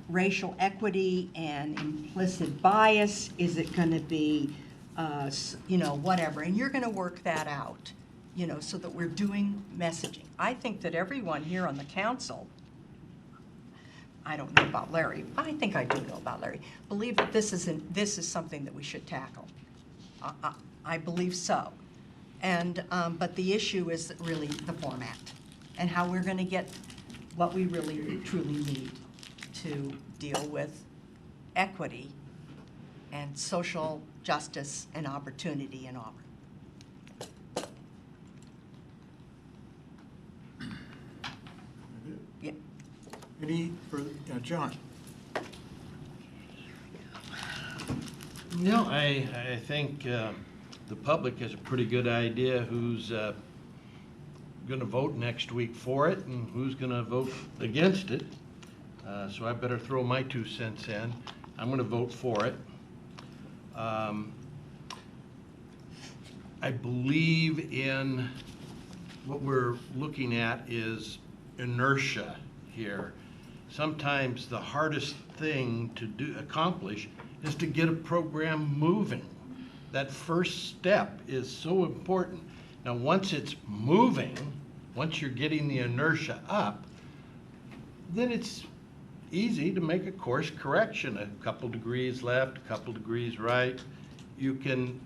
racial equity and implicit bias? Is it going to be whatever, and you're going to work that out, so that we're doing messaging. I think that everyone here on the council, I don't know about Larry, but I think I do know about Larry, believe that this is something that we should tackle. I believe so. And, but the issue is really the format and how we're going to get what we really truly need to deal with equity and social justice and opportunity in Auburn. Yeah. Any further, John? No, I think the public has a pretty good idea who's going to vote next week for it and who's going to vote against it. So I better throw my 2 cents in. I'm going to vote for it. I believe in what we're looking at is inertia here. Sometimes the hardest thing to accomplish is to get a program moving. That first step is so important. Now, once it's moving, once you're getting the inertia up, then it's easy to make a course correction. A couple degrees left, a couple degrees right. You can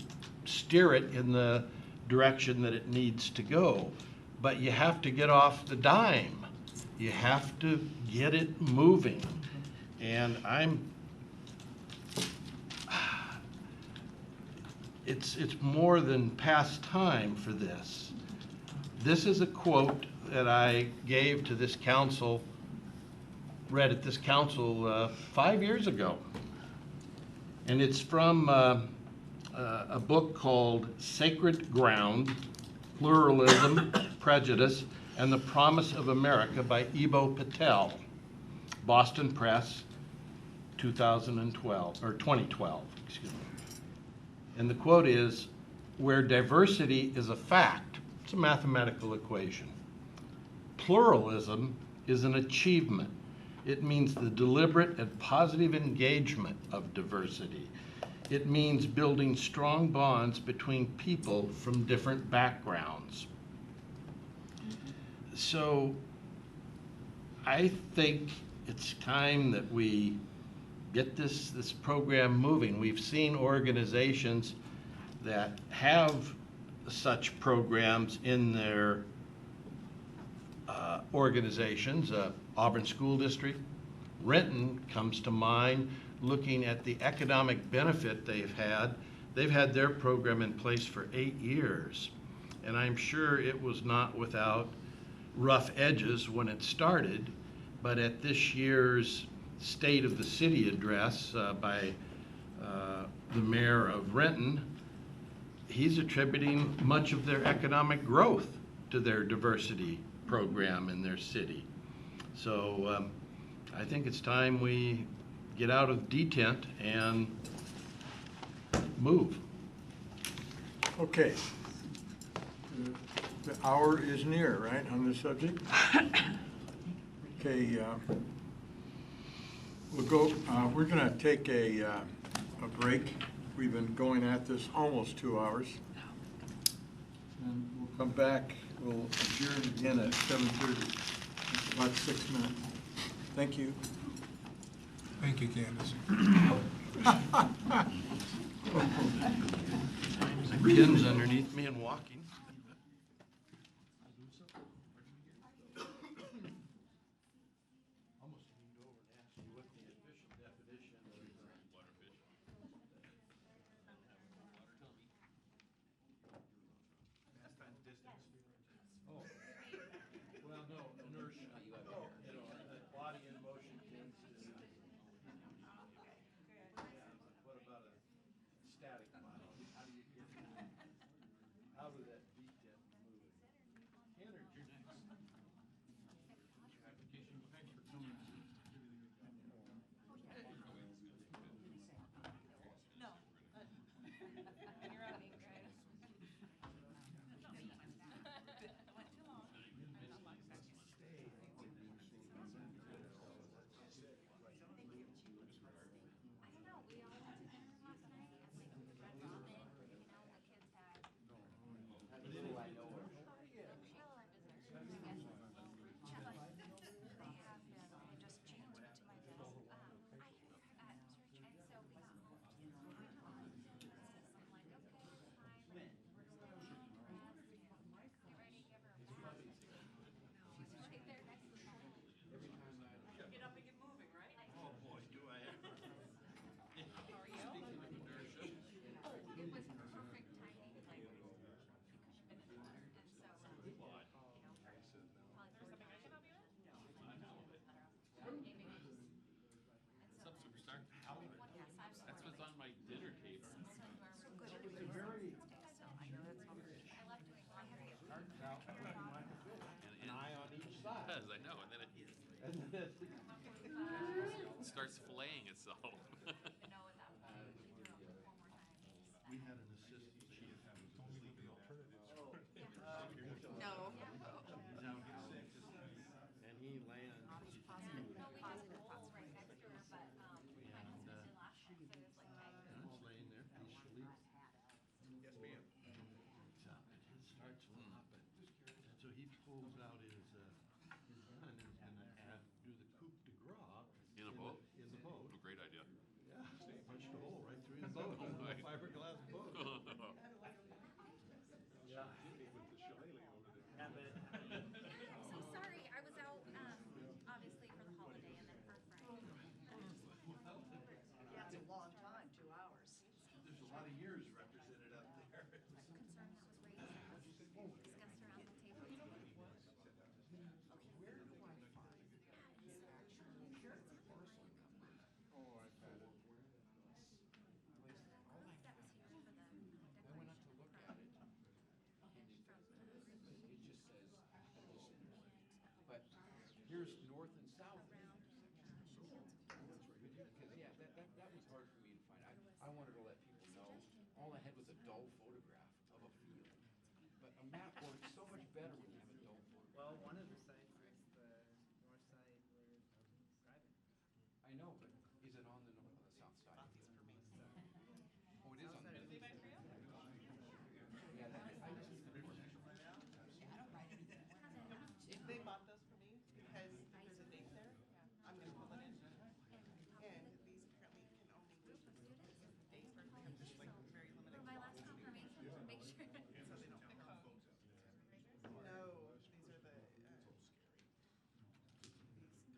steer it in the direction that it needs to go. But you have to get off the dime. You have to get it moving. And it's more than past time for this. This is a quote that I gave to this council, read at this council 5 years ago. And it's from a book called Sacred Ground, Pluralism, Prejudice, and the Promise of America by Ivo Patel, Boston Press, 2012, excuse me. And the quote is, where diversity is a fact, it's a mathematical equation. Pluralism is an achievement. It means the deliberate and positive engagement of diversity. It means building strong bonds between people from different backgrounds. So I think it's time that we get this program moving. We've seen organizations that have such programs in their organizations. Auburn School District, Renton comes to mind, looking at the economic benefit they've had. They've had their program in place for 8 years. And I'm sure it was not without rough edges when it started, but at this year's State of the City address by the mayor of Renton, he's attributing much of their economic growth to their diversity program in their city. So I think it's time we get out of detent and move. Okay. The hour is near, right, on this subject? Okay, we'll go, we're going to take a break. We've been going at this almost 2 hours. And we'll come back, we'll adjourn again at 7:30, about 6 minutes. Thank you. Thank you, Candace. Pins underneath me and walking. starts filleting itself. We had an assistant chief who was sleeping No. He's out sick, and he lands. And it's laying there peacefully. Yes, ma'am. It starts flopping. And so he pulls out his gun and is gonna do the coup de grace. In a boat? In the boat. A great idea. Yeah, punched a hole right through the boat, a Right. fiberglass boat. Yeah. With the shillelagh over there. So sorry, I was out, obviously for the holiday and then for Friday. That's a long time, 2 hours. There's a lot of years represented up there. Concern that was raised that was discussed around the table. Where do I find Oh, I've had it. That was here for the I went up to look at it, and it just says, but here's north and south. Because, yeah, that was hard for me to find. I wanted to let people know, all I had was a dull photograph of a field. But a map works so much better when you have a dull photograph. Well, one of the sites is the north side where I was driving. I know, but is it on the south side? Oh, it is on the middle. Yeah, I just need the information. They bought those for me because there's a date there. I'm gonna fill it in. And these apparently can only be dates where it's like very limited. For my last confirmation, to make sure. So they don't have No, these are the, these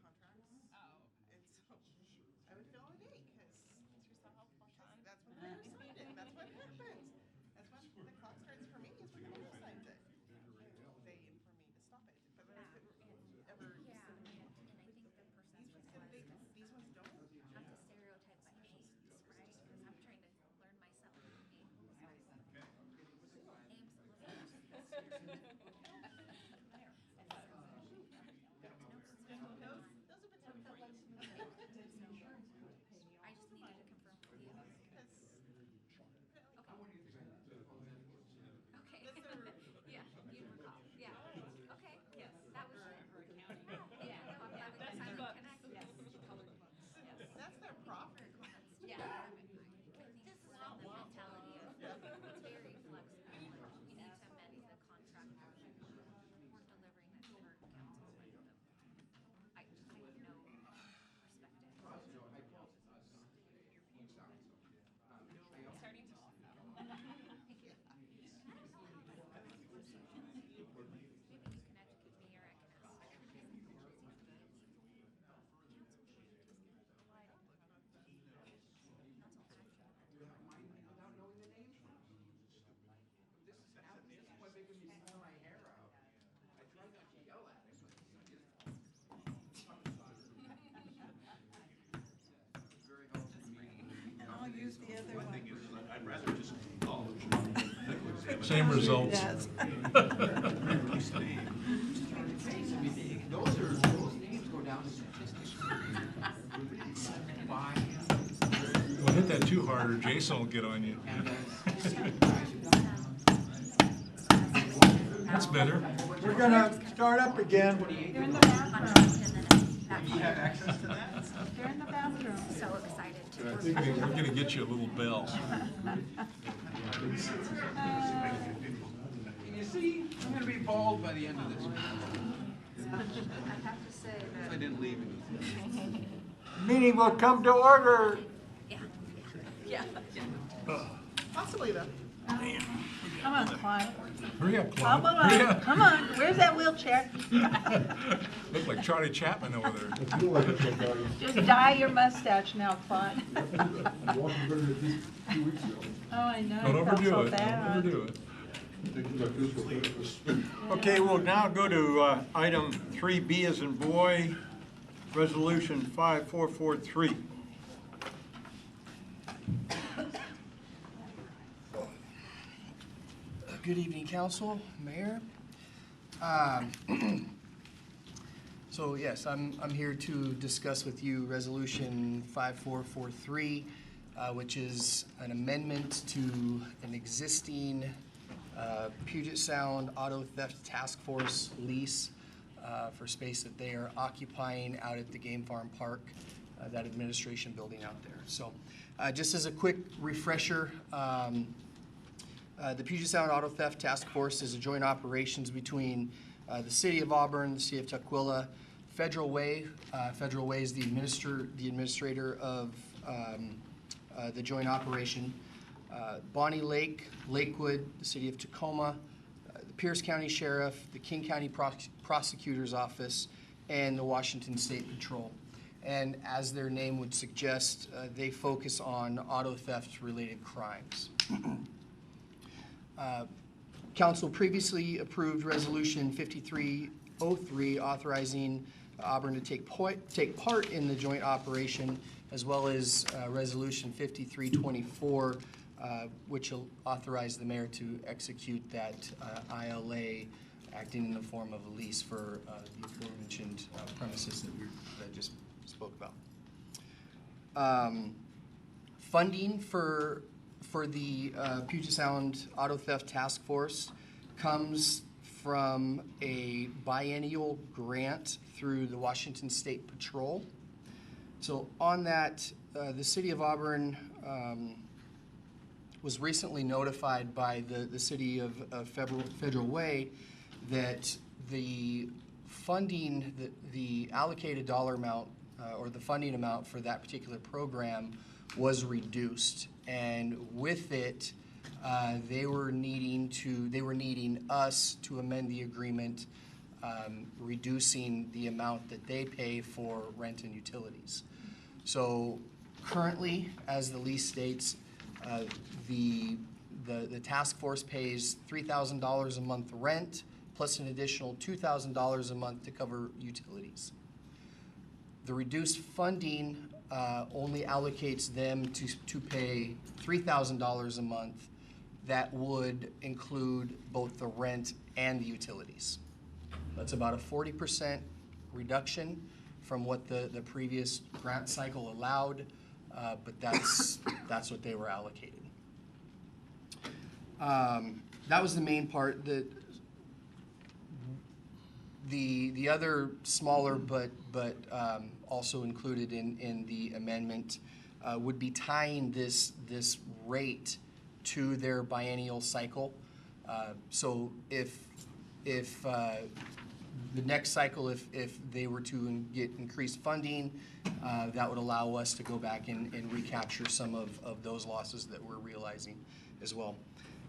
contracts. Oh. And so I would fill in a date because that's when the mayor's meeting, that's what happens. That's when the clock starts for me, is when the mayor signs it. They inform me to stop it, but I couldn't ever. Yeah, and I think the person's response is These ones don't? not to stereotype by names, right? Because I'm trying to learn myself. Names Those have been done for you. I just needed to confirm with you. Okay. Yeah, you recall. Yeah. Okay. Yes. That was it. Yeah. No, I'm glad we decided to connect. Yes. That's their profit. Yeah. I think this is not the mentality of, it's very flexible. We need to amend the contract. We're delivering it to our council. I have no perspective. Starting to off. Thank you. Maybe you can educate me or I can ask. Without knowing the name. This is why making me pull my hair out. I try not to yell at it, but it's very helpful for me. I'll use the other one. Thing is, I'd rather just acknowledge. Same results. Those names go down in statistics. Well, hit that too hard or Jason will get on you. That's better. We're gonna start up again. They're in the bathroom. You have access to that? They're in the bathroom. So excited to. We're gonna get you a little bell. You see, I'm gonna be bald by the end of this. I have to say that. I didn't leave anything. Meeting will come to order. Yeah. Possibly though. Come on, Clyde. Hurry up, Come Claude. Hurry on, up. come on. Where's that wheelchair? Look like Charlie Chaplin over there. Just dye your mustache now, Clyde. Oh, I know. Don't I felt so overdo it. bad. Don't overdo it. Okay, we'll now go to item 3B as in boy, resolution 5443. Good evening, council, mayor. So yes, I'm here to discuss with you Resolution 5443, which is an amendment to an existing Puget Sound Auto Theft Task Force lease for space that they are occupying out at the Game Farm Park, that administration building out there. So just as a quick refresher, the Puget Sound Auto Theft Task Force is a joint operations between the City of Auburn, the City of Tukwila, Federal Way. Federal Way is the administrator of the joint operation. Bonnie Lake, Lakewood, the City of Tacoma, the Pierce County Sheriff, the King County Prosecutor's Office, and the Washington State Patrol. And as their name would suggest, they focus on auto theft related crimes. Council previously approved Resolution 5303 authorizing Auburn to take part in the joint operation, as well as Resolution 5324, which will authorize the mayor to execute that ILA, acting in the form of a lease for the aforementioned premises that I just spoke about. Funding for the Puget Sound Auto Theft Task Force comes from a biennial grant through the Washington State Patrol. So on that, the City of Auburn was recently notified by the City of Federal Way that the funding, the allocated dollar amount or the funding amount for that particular program was reduced. And with it, they were needing us to amend the agreement, reducing the amount that they pay for rent and utilities. So currently, as the lease states, the task force pays $3,000 a month rent, plus an additional $2,000 a month to cover utilities. The reduced funding only allocates them to pay $3,000 a month. That would include both the rent and the utilities. That's about a 40% reduction from what the previous grant cycle allowed, but that's what they were allocated. That was the main part. The other smaller but also included in the amendment would be tying this rate to their biennial cycle. So if the next cycle, if they were to get increased funding, that would allow us to go back and recapture some of those losses that we're realizing as well.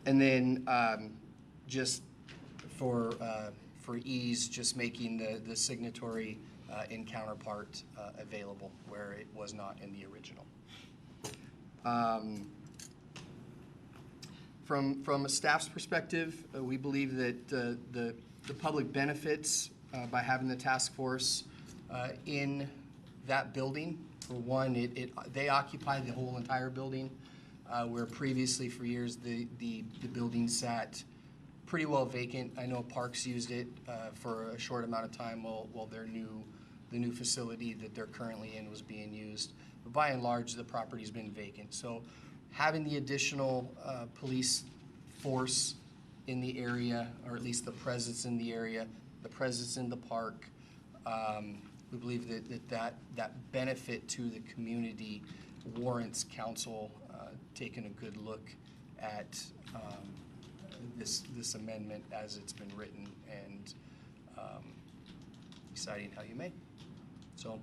And then just for ease, just making the signatory in counterpart available where it was not in the original. From a staff's perspective, we believe that the public benefits by having the task force in that building. For one, they occupy the whole entire building, where previously for years the building sat pretty well vacant. I know Parks used it for a short amount of time while the new facility that they're currently in was being used. But by and large, the property's been vacant. So having the additional police force in the area, or at least the presence in the area, the presence in the park, we believe that benefit to the community warrants council taking a good look at this amendment as it's been written and deciding how you may. So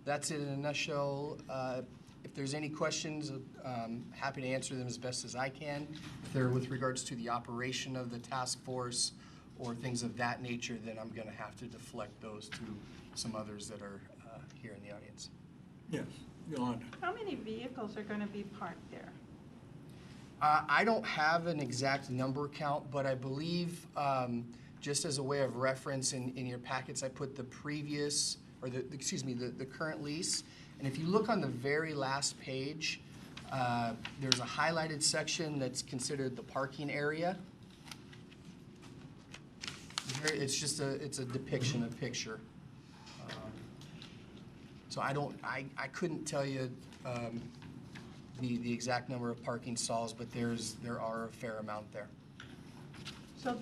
that's it in a nutshell. If there's any questions, I'm happy to answer them as best as I can. If they're with regards to the operation of the task force or things of that nature, then I'm going to have to deflect those to some others that are here in the audience. Yes, Yolanda. How many vehicles are going to be parked there? I don't have an exact number count, but I believe, just as a way of reference in your packets, I put the previous, or the current lease. And if you look on the very last page, there's a highlighted section that's considered the parking area. It's just it's a depiction, a picture. So I couldn't tell you the exact number of parking stalls, but there are a fair amount there. So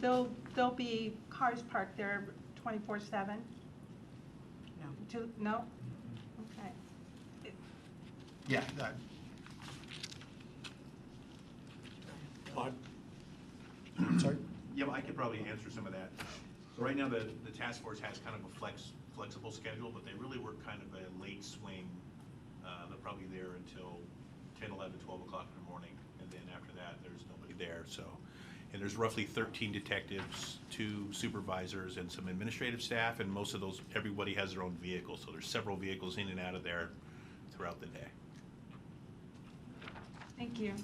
there'll be cars parked there 24/7? No. No? Okay. Yeah. Claude? Sorry? Yeah, well, I could probably answer some of that. So right now, the task force has kind of a flexible schedule, but they really work kind of a late swing. They're probably there until 10, 11, 12 o'clock in the morning, and then after that, there's nobody there, so. And there's roughly 13 detectives, 2 supervisors, and some administrative staff, and most of those, everybody has their own vehicle, so there's several vehicles in and out of there throughout the day. Thank you.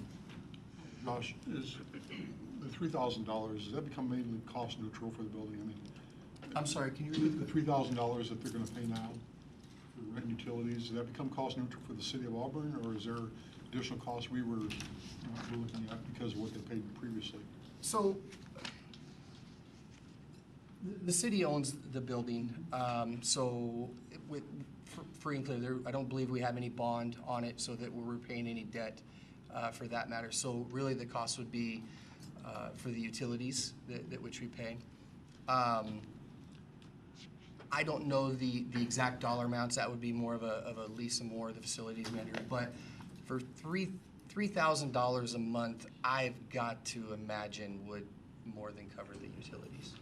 Josh, is the $3,000, does that become mainly cost neutral for the building? I mean, I'm sorry, can you repeat? The $3,000 that they're gonna pay now for rent and utilities, does that become cost neutral for the city of Auburn, or is there additional costs we're looking at because of what they paid previously? So, the city owns the building, so with, free and clear, I don't believe we have any bond on it so that we're repaying any debt for that matter. So really the cost would be for the utilities that which we pay. I don't know the exact dollar amounts. That would be more of a Lisa Moore, the facilities manager. But for $3,000 a month, I've got to imagine would more than cover the utilities.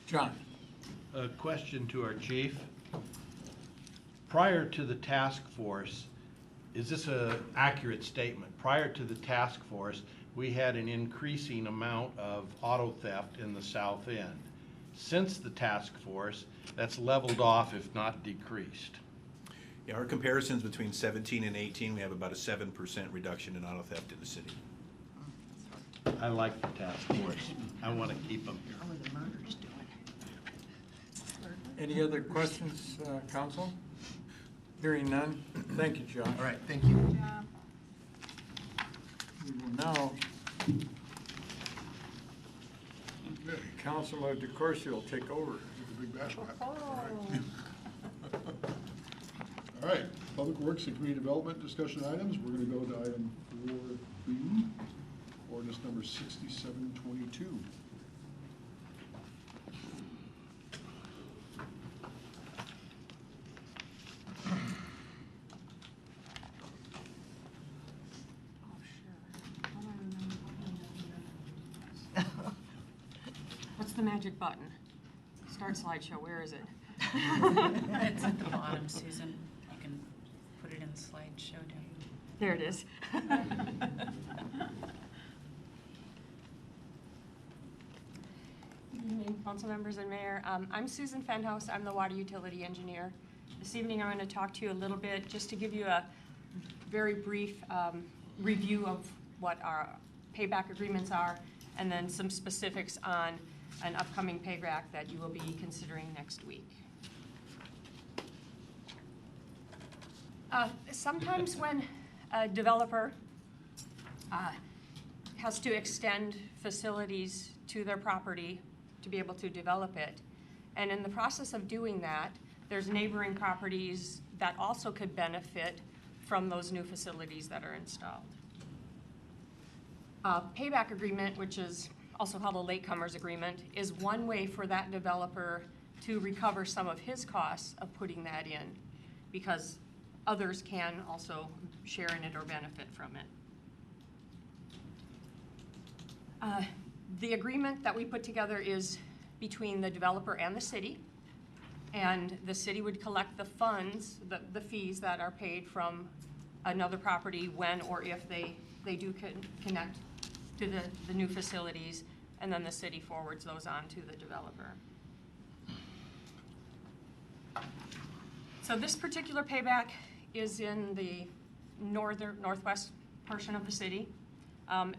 John? A question to our chief. Prior to the task force, is this an accurate statement? Prior to the task force, we had an increasing amount of auto theft in the south end. Since the task force, that's leveled off, if not decreased. Yeah, our comparisons between 17 and 18, we have about a 7% reduction in auto theft in the city. I like the task force. I want to keep them here. How are the murders doing? Any other questions, council? Hearing none, thank you, Josh. All right, thank you. We will now, Councilor DeCoursey will take over. The big bash wrap. All right, Public Works and Community Development discussion items. We're going to go to item 4B, ordinance number 6722. What's the magic button? Start slideshow, where is it? It's at the bottom, Susan. You can put it in the slideshow down. There it is. Good evening, council members and mayor. I'm Susan Fenhouse. I'm the water utility engineer. This evening I'm going to talk to you a little bit, just to give you a very brief review of what our payback agreements are, and then some specifics on an upcoming payback that you will be considering next week. Sometimes when a developer has to extend facilities to their property to be able to develop it, and in the process of doing that, there's neighboring properties that also could benefit from those new facilities that are installed. A payback agreement, which is also called a latecomers agreement, is one way for that developer to recover some of his costs of putting that in, because others can also share in it or benefit from it. The agreement that we put together is between the developer and the city, and the city would collect the funds, the fees that are paid from another property when or if they do connect to the new facilities, and then the city forwards those on to the developer. So this particular payback is in the northwest portion of the city.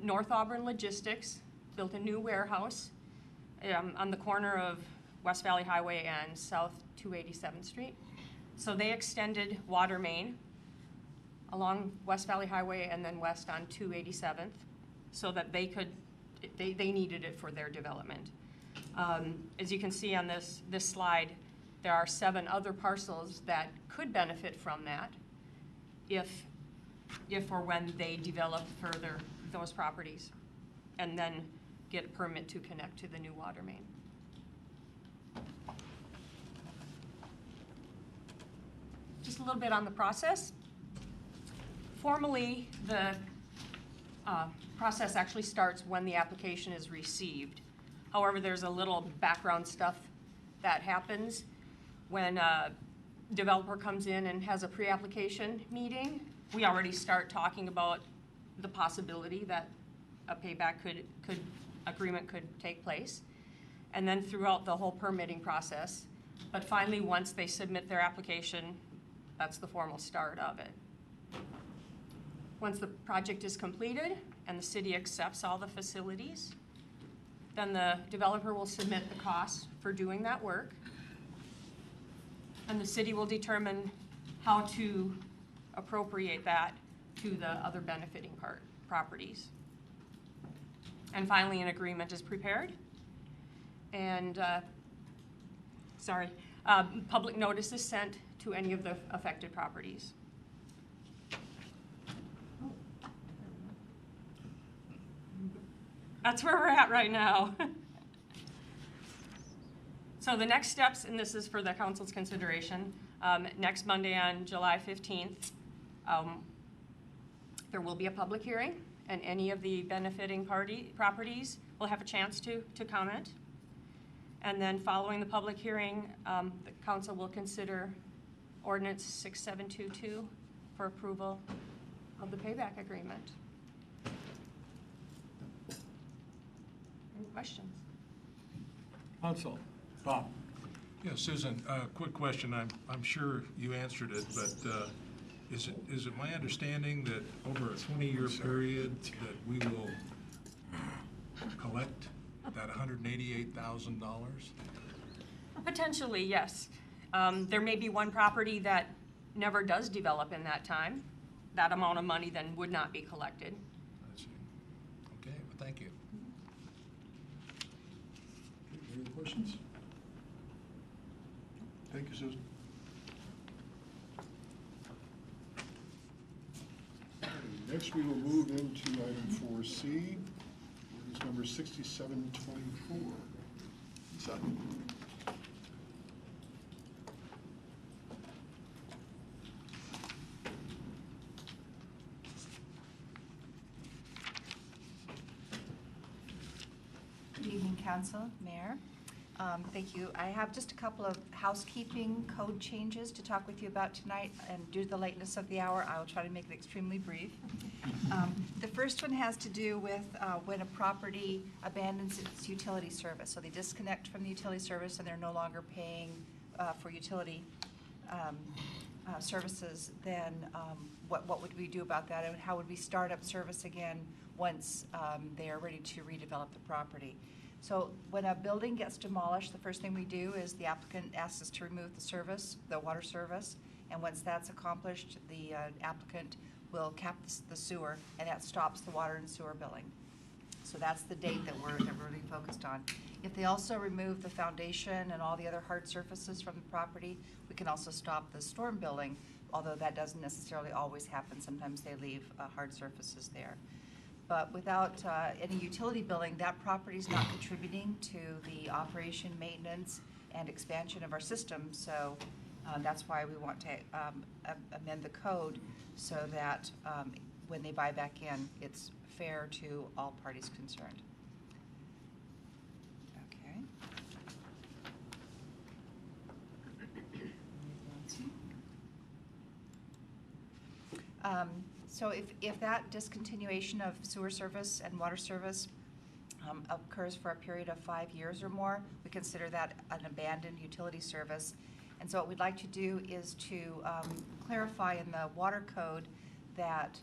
North Auburn Logistics built a new warehouse on the corner of West Valley Highway and South 287th Street. So they extended water main along West Valley Highway and then west on 287th so that they needed it for their development. As you can see on this slide, there are 7 other parcels that could benefit from that if or when they develop further those properties and then get a permit to connect to the new water main. Just a little bit on the process. Formally, the process actually starts when the application is received. However, there's a little background stuff that happens when a developer comes in and has a pre-application meeting. We already start talking about the possibility that a payback agreement could take place. And then throughout the whole permitting process. But finally, once they submit their application, that's the formal start of it. Once the project is completed and the city accepts all the facilities, then the developer will submit the costs for doing that work. And the city will determine how to appropriate that to the other benefiting properties. And finally, an agreement is prepared. And, public notice is sent to any of the affected properties. That's where we're at right now. So the next steps, and this is for the council's consideration, next Monday on July 15th, there will be a public hearing, and any of the benefiting properties will have a chance to comment. And then following the public hearing, the council will consider ordinance 6722 for approval of the payback agreement. Any questions? Council, Bob. Yeah, Susan, quick question. I'm sure you answered it, but is it my understanding that over a 20-year period that we will collect that $188,000? Potentially, yes. There may be one property that never does develop in that time. That amount of money then would not be collected. I see. Okay, well, thank you. Any other questions? Thank you, Susan. Next, we will move into item 4C, ordinance number 6724. Lisa. Good evening, Council, Mayor. Thank you. I have just a couple of housekeeping code changes to talk with you about tonight, and due to the lateness of the hour, I will try to make it extremely brief. The first one has to do with when a property abandons its utility service. So they disconnect from the utility service and they're no longer paying for utility services, then what would we do about that? And how would we start up service again once they are ready to redevelop the property? So when a building gets demolished, the first thing we do is the applicant asks us to remove the service, the water service, and once that's accomplished, the applicant will cap the sewer, and that stops the water and sewer billing. So that's the date that we're really focused on. If they also remove the foundation and all the other hard surfaces from the property, we can also stop the storm billing, although that doesn't necessarily always happen. Sometimes they leave hard surfaces there. But without any utility billing, that property is not contributing to the operation, maintenance, and expansion of our system. So that's why we want to amend the code so that when they buy back in, it's fair to all parties concerned. Okay. So if that discontinuation of sewer service and water service occurs for a period of 5 years or more, we consider that an abandoned utility service. And so what we'd like to do is to clarify in the water code that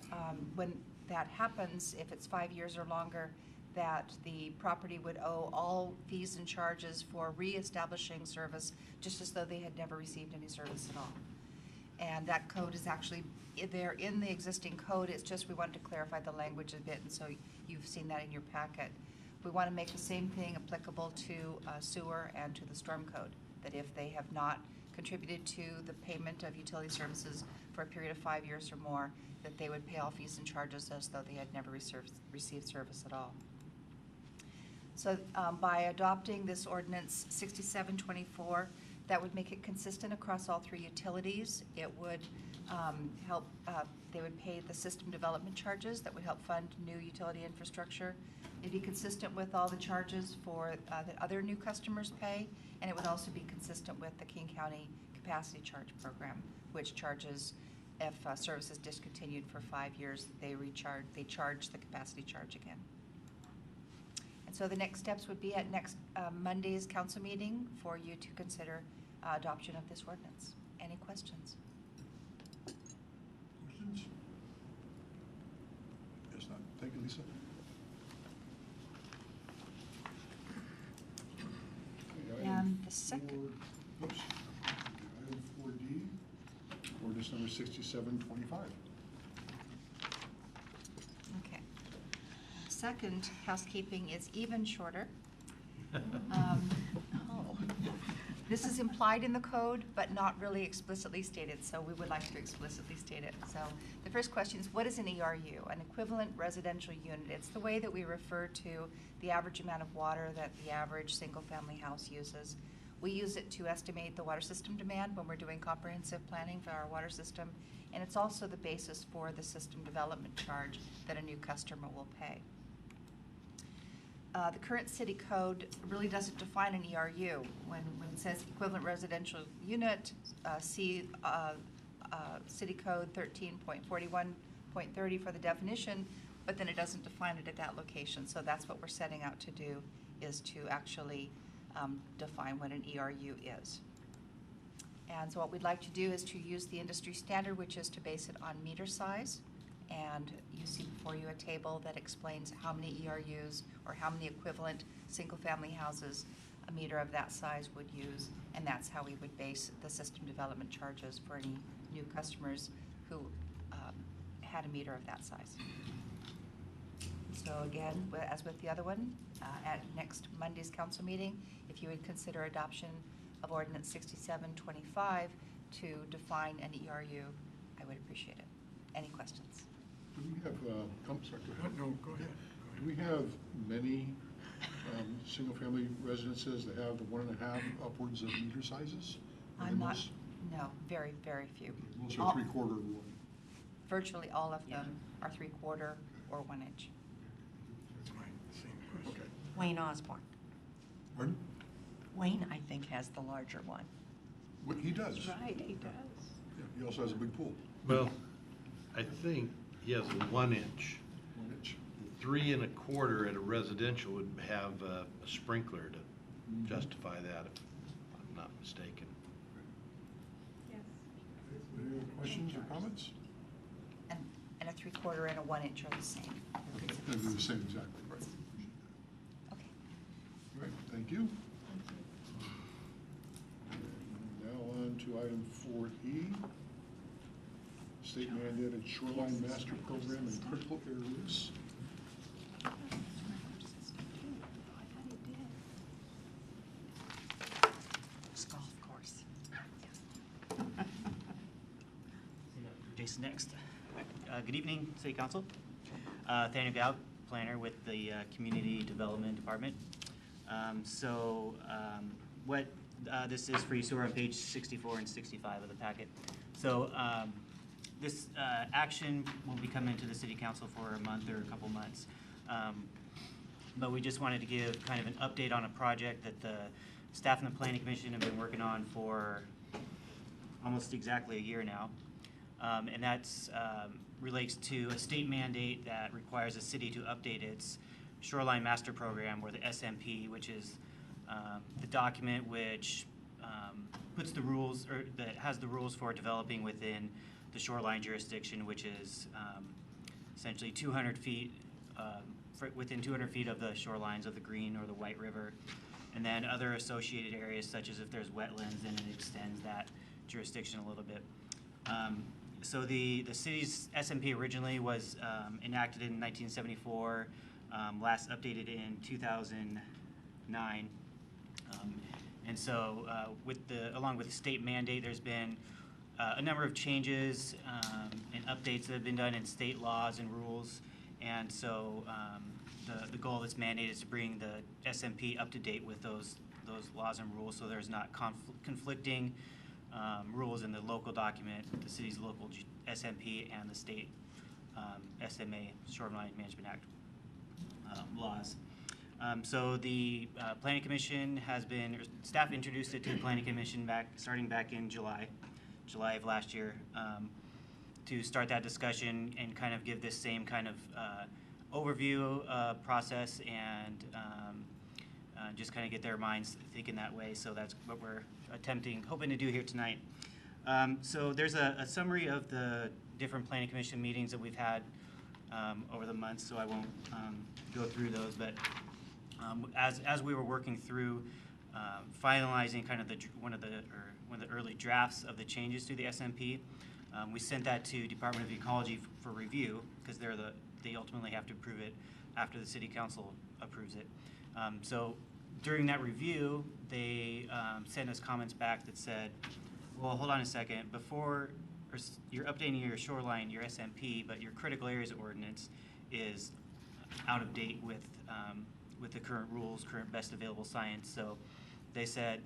when that happens, if it's 5 years or longer, that the property would owe all fees and charges for reestablishing service, just as though they had never received any service at all. And that code is actually there in the existing code. It's just we wanted to clarify the language a bit, and so you've seen that in your packet. We want to make the same thing applicable to sewer and to the storm code. that if they have not contributed to the payment of utility services for a period of 5 years or more, that they would pay all fees and charges as though they had never received service at all. So by adopting this ordinance 6724, that would make it consistent across all three utilities. It would help, they would pay the system development charges that would help fund new utility infrastructure. It'd be consistent with all the charges for that other new customers pay, and it would also be consistent with the King County Capacity Charge Program, which charges if service is discontinued for 5 years, they charge the capacity charge again. And so the next steps would be at next Monday's council meeting for you to consider adoption of this ordinance. Any questions? Questions? Yes, not. Thank you, Lisa. Okay, And the second. Oops. Item 4D, ordinance number 6725. Okay. Second, housekeeping is even shorter. This is implied in the code, but not really explicitly stated, so we would like to explicitly state it. So the first question is, what is an ERU? An equivalent residential unit. It's the way that we refer to the average amount of water that the average single-family house uses. We use it to estimate the water system demand when we're doing comprehensive planning for our water system, and it's also the basis for the system development charge that a new customer will pay. The current city code really doesn't define an ERU. When it says equivalent residential unit, see city code 13.41.30 for the definition, but then it doesn't define it at that location. So that's what we're setting out to do, is to actually define what an ERU is. And so what we'd like to do is to use the industry standard, which is to base it on meter size. And you see before you a table that explains how many ERUs or how many equivalent single-family houses a meter of that size would use, and that's how we would base the system development charges for any new customers who had a meter of that size. So again, as with the other one, at next Monday's council meeting, if you would consider adoption of ordinance 6725 to define an ERU, I would appreciate it. Any questions? Do we have, I'm sorry, go ahead. No, go ahead. Do we have many single-family residences that have the 1.5 upwards of meter sizes? I'm not, no, very, very few. Most are 3/4 or 1. Virtually all of them are 3/4 or 1 inch. That's my same question. Okay. Wayne Osborne. Pardon? Wayne, I think, has the larger one. What he does. Right, he does. Yeah, he also has a big pool. Well, I think he has a 1 inch. 1 inch. 3 1/4 at a residential would have a sprinkler to justify that, if I'm not mistaken. Yes. Any other questions or comments? And a 3/4 and a 1 inch are the same. Okay, they're the same exactly, right. Okay. All right, thank you. Now on to item 4E, state mandated shoreline master program in critical areas. Golf course. Jason next. Good evening, City Council. Nathaniel Gout, planner with the Community Development Department. What this is for you, so we're on page 64 and 65 of the packet. So this action will be coming to the City Council for a month or a couple months. But we just wanted to give kind of an update on a project that the staff and the Planning Commission have been working on for almost exactly a year now. And that's relates to a state mandate that requires the city to update its Shoreline Master Program, or the SMP, which is the document which puts the rules, or that has the rules for developing within the shoreline jurisdiction, which is essentially 200 feet, within 200 feet of the shorelines of the Green or the White River, and then other associated areas, such as if there's wetlands, then it extends that jurisdiction a little bit. So the city's SMP originally was enacted in 1974, last updated in 2009. And so along with the state mandate, there's been a number of changes and updates that have been done in state laws and rules. And so the goal of this mandate is to bring the SMP up to date with those laws and rules, so there's not conflicting rules in the local document, the city's local SMP, and the state SMA, Shoreline Management Act laws. So the Planning Commission staff introduced it to the Planning Commission starting back in July of last year, to start that discussion and kind of give this same kind of overview process and just kind of get their minds thinking that way. So that's what we're hoping to do here tonight. So there's a summary of the different Planning Commission meetings that we've had over the months, so I won't go through those, but as we were working through finalizing kind of one of the early drafts of the changes to the SMP, we sent that to Department of Ecology for review, because they ultimately have to approve it after the City Council approves it. So during that review, they sent us comments back that said, well, hold on a second, you're updating your shoreline, your SMP, but your critical areas ordinance is out of date with the current rules, current best available science. So they said,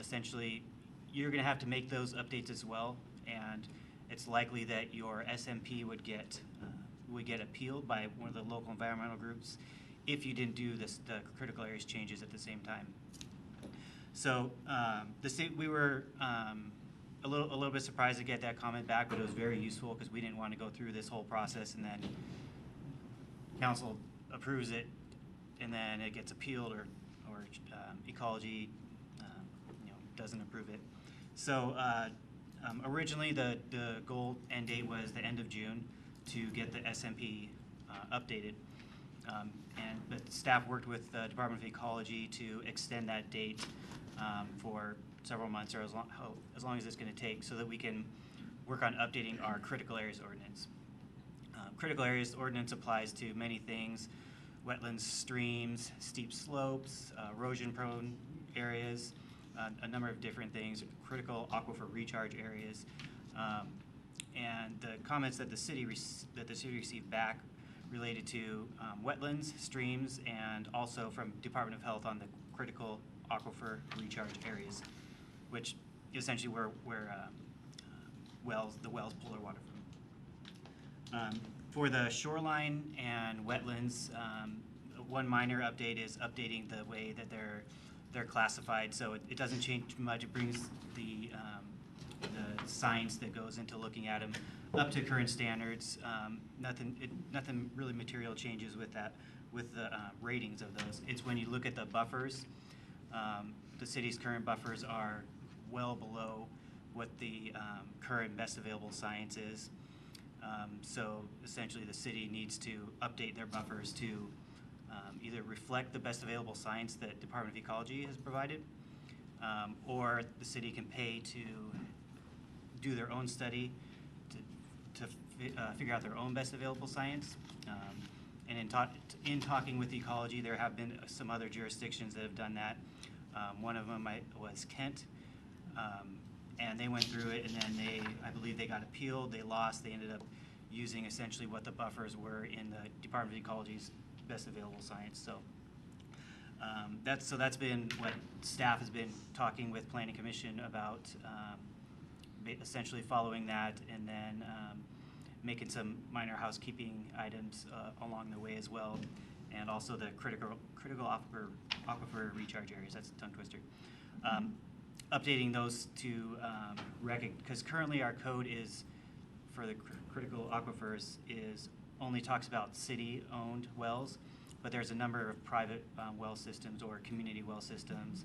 essentially, you're going to have to make those updates as well, and it's likely that your SMP would get appealed by one of the local environmental groups if you didn't do the critical areas changes at the same time. So we were a little bit surprised to get that comment back, but it was very useful because we didn't want to go through this whole process and then council approves it and then it gets appealed or ecology doesn't approve it. So originally the goal end date was the end of June to get the SMP updated. But staff worked with the Department of Ecology to extend that date for several months, or as long as it's going to take, so that we can work on updating our critical areas ordinance. Critical areas ordinance applies to many things: wetlands, streams, steep slopes, erosion-prone areas, a number of different things, critical aquifer recharge areas. And the comments that the city received back related to wetlands, streams, and also from Department of Health on the critical aquifer recharge areas, which essentially where the wells pull their water from. For the shoreline and wetlands, one minor update is updating the way that they're classified. So it doesn't change much. It brings the science that goes into looking at them up to current standards. Nothing really material changes with that, with the ratings of those. It's when you look at the buffers, the city's current buffers are well below what the current best available science is. So essentially the city needs to update their buffers to either reflect the best available science that Department of Ecology has provided, or the city can pay to do their own study to figure out their own best available science. And in talking with Ecology, there have been some other jurisdictions that have done that. One of them was Kent, and they went through it, and then I believe they got appealed, they lost, they ended up using essentially what the buffers were in the Department of Ecology's best available science. So that's been what staff has been talking with Planning Commission about, essentially following that, and then making some minor housekeeping items along the way as well, and also the critical aquifer recharge areas. That's a tongue twister. Updating those to because currently our code is for the critical aquifers only talks about city-owned wells, but there's a number of private well systems or community well systems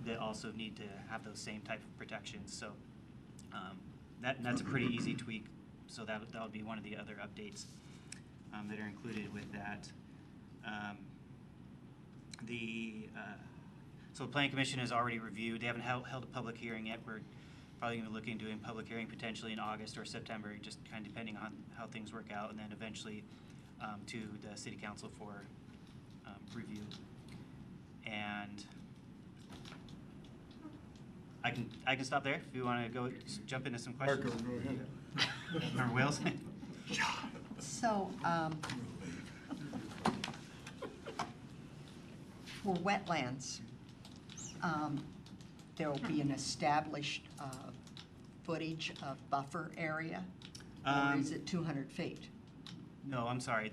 that also need to have those same type of protections. So that's a pretty easy tweak. So that would be one of the other updates that are included with that. So the Planning Commission has already reviewed. They haven't held a public hearing yet. We're probably going to be looking at doing a public hearing potentially in August or September, just kind of depending on how things work out, and then eventually to the City Council for review. And I can stop there if you want to go jump into some questions. Marco, go ahead. Member Wales? So, for wetlands, there will be an established footage of buffer area, or is it 200 feet? No, I'm sorry.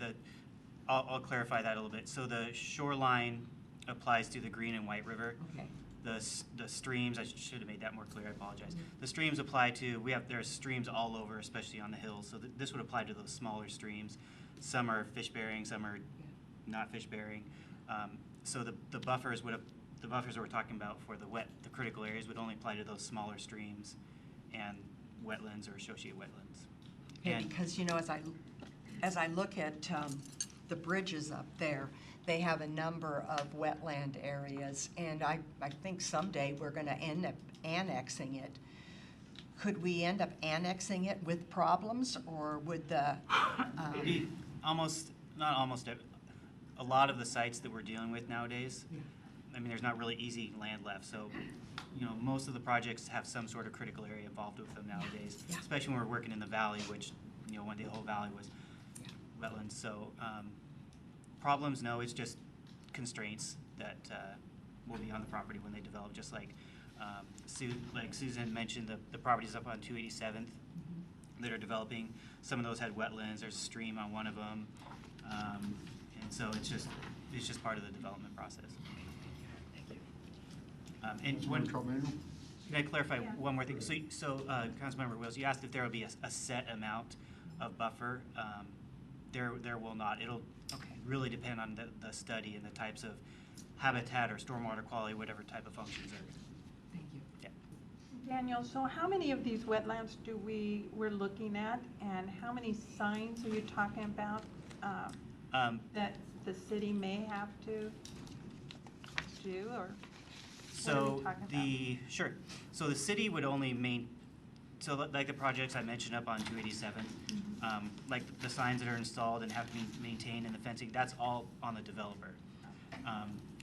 I'll clarify that a little bit. So the shoreline applies to the Green and White River. Okay. The streams, I should have made that more clear, I apologize. The streams apply to, there's streams all over, especially on the hills, so this would apply to those smaller streams. Some are fish-bearing, some are not fish-bearing. So the buffers that we're talking about for the critical areas would only apply to those smaller streams and wetlands or associated wetlands. Okay, And because, you know, as I look at the bridges up there, they have a number of wetland areas, and I think someday we're going to end up annexing it. Could we end up annexing it with problems, or would the... maybe a lot of the sites that we're dealing with nowadays, I mean, there's not really easy land left, so, you know, most of the projects have some sort of critical area involved with them nowadays, especially when we're working in the valley, which, you know, one day the whole valley was wetlands. So problems, no, it's just constraints that will be on the property when they develop, just like like Susan mentioned, the properties up on 287th that are developing, some of those had wetlands, there's a stream on one of them, and so it's just part of the development process. Can I clarify one more thing? So Councilmember Wills, you asked if there will be a set amount of buffer. There will not. It'll really depend on the study and the types of habitat or stormwater quality, whatever type of functions are. Thank you. Yeah. Daniel, so how many of these wetlands we're looking at, and how many signs are you talking about that the city may have to do, or? So sure. So the city would only like the projects I mentioned up on 287, like the signs that are installed and have to be maintained and the fencing, that's all on the developer.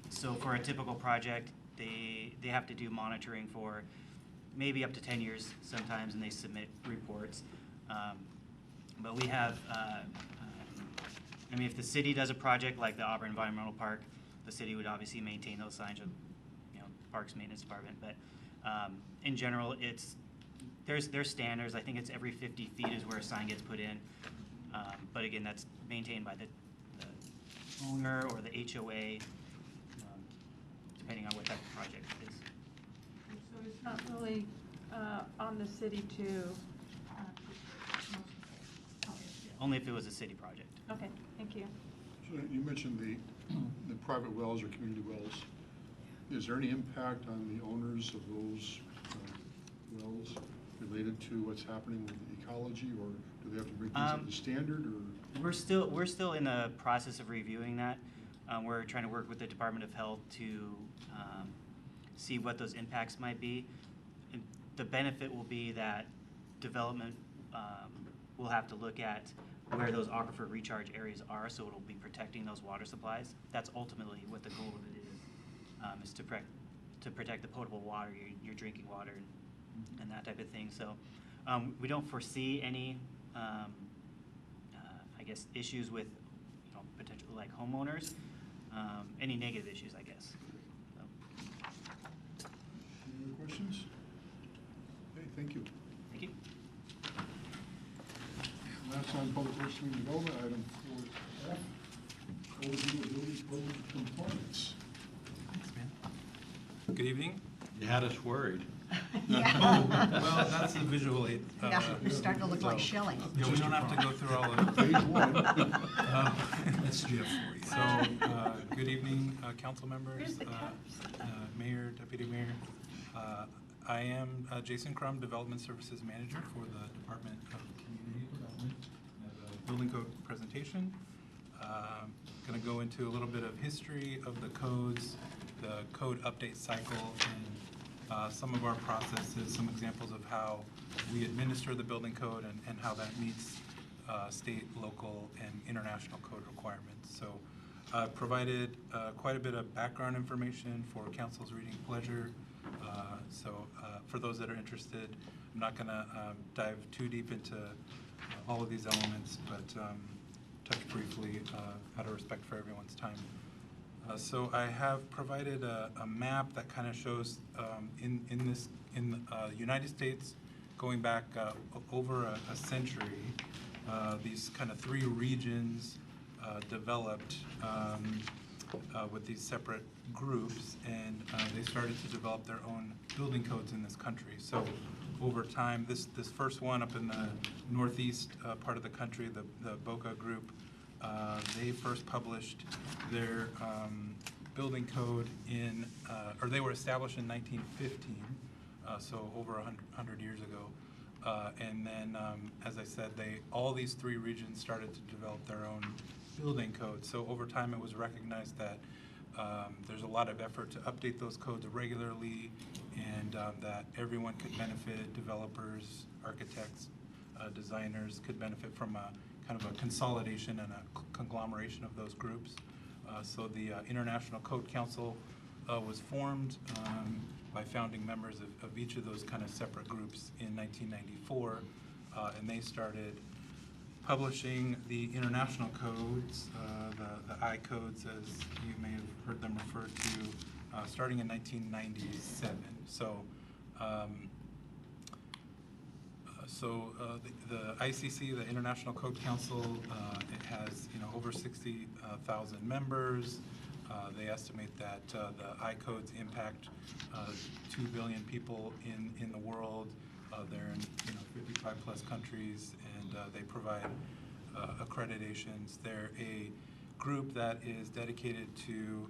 So for a typical project, they have to do monitoring for maybe up to 10 years sometimes, and they submit reports. But we have, I mean, if the city does a project like the Auburn Environmental Park, the city would obviously maintain those signs with, you know, Parks Maintenance Department. But in general, there's standards. I think it's every 50 feet is where a sign gets put in. But again, that's maintained by the owner or the HOA, depending on what type of project it is. So it's not really on the city to... Only if it was a city project. Okay, thank you. So you mentioned the private wells or community wells. Is there any impact on the owners of those wells related to what's happening with the ecology, or do they have to bring things up to standard, or? We're still in the process of reviewing that. We're trying to work with the Department of Health to see what those impacts might be. And the benefit will be that development will have to look at where those aquifer recharge areas are, so it'll be protecting those water supplies. That's ultimately what the goal of it is to protect the potable water, your drinking water, and that type of thing. So we don't foresee any, I guess, issues with, you know, potential like homeowners, any negative issues, I guess. So. Any other questions? Okay, thank you. Thank you. Last on public works and development, item 4F, overview of building code compliance. Thanks, man. Good evening. You had us worried. Well, that's a visual aid. Yeah, you're starting to look like Shelley. Yeah, we don't have to go through all of it. Page one. That's Jeff for you. So, good evening, council members, mayor, deputy mayor. I am Jason Crum, Development Services Manager for the Department of Community Development. I have a building code presentation. Going to go into a little bit of history of the codes, the code update cycle, and some of our processes, some examples of how we administer the building code and how that meets state, local, and international code requirements. So Provided quite a bit of background information for council's reading pleasure. For those that are interested, I'm not going to dive too deep into all of these elements, but touch briefly out of respect for everyone's time. So I have provided a map that kind of shows in the United States, going back over a century, these kind of three regions developed with these separate groups, and they started to develop their own building codes in this country. So over time, this first one up in the northeast part of the country, the Boca group, they first published their building code or they were established in 1915, so over 100 years ago. And then, as I said, all these three regions started to develop their own building codes. So over time, it was recognized that there's a lot of effort to update those codes regularly, and that everyone could benefit. Developers, architects, designers could benefit from a kind of a consolidation and a conglomeration of those groups. So the International Code Council was formed by founding members of each of those kind of separate groups in 1994, and they started publishing the international codes, the I codes, as you may have heard them referred to, starting in 1997. So the ICC, the International Code Council, it has over 60,000 members. They estimate that the I codes impact 2 billion people in the world. They're in 55 plus countries, and they provide accreditations. They're a group that is dedicated to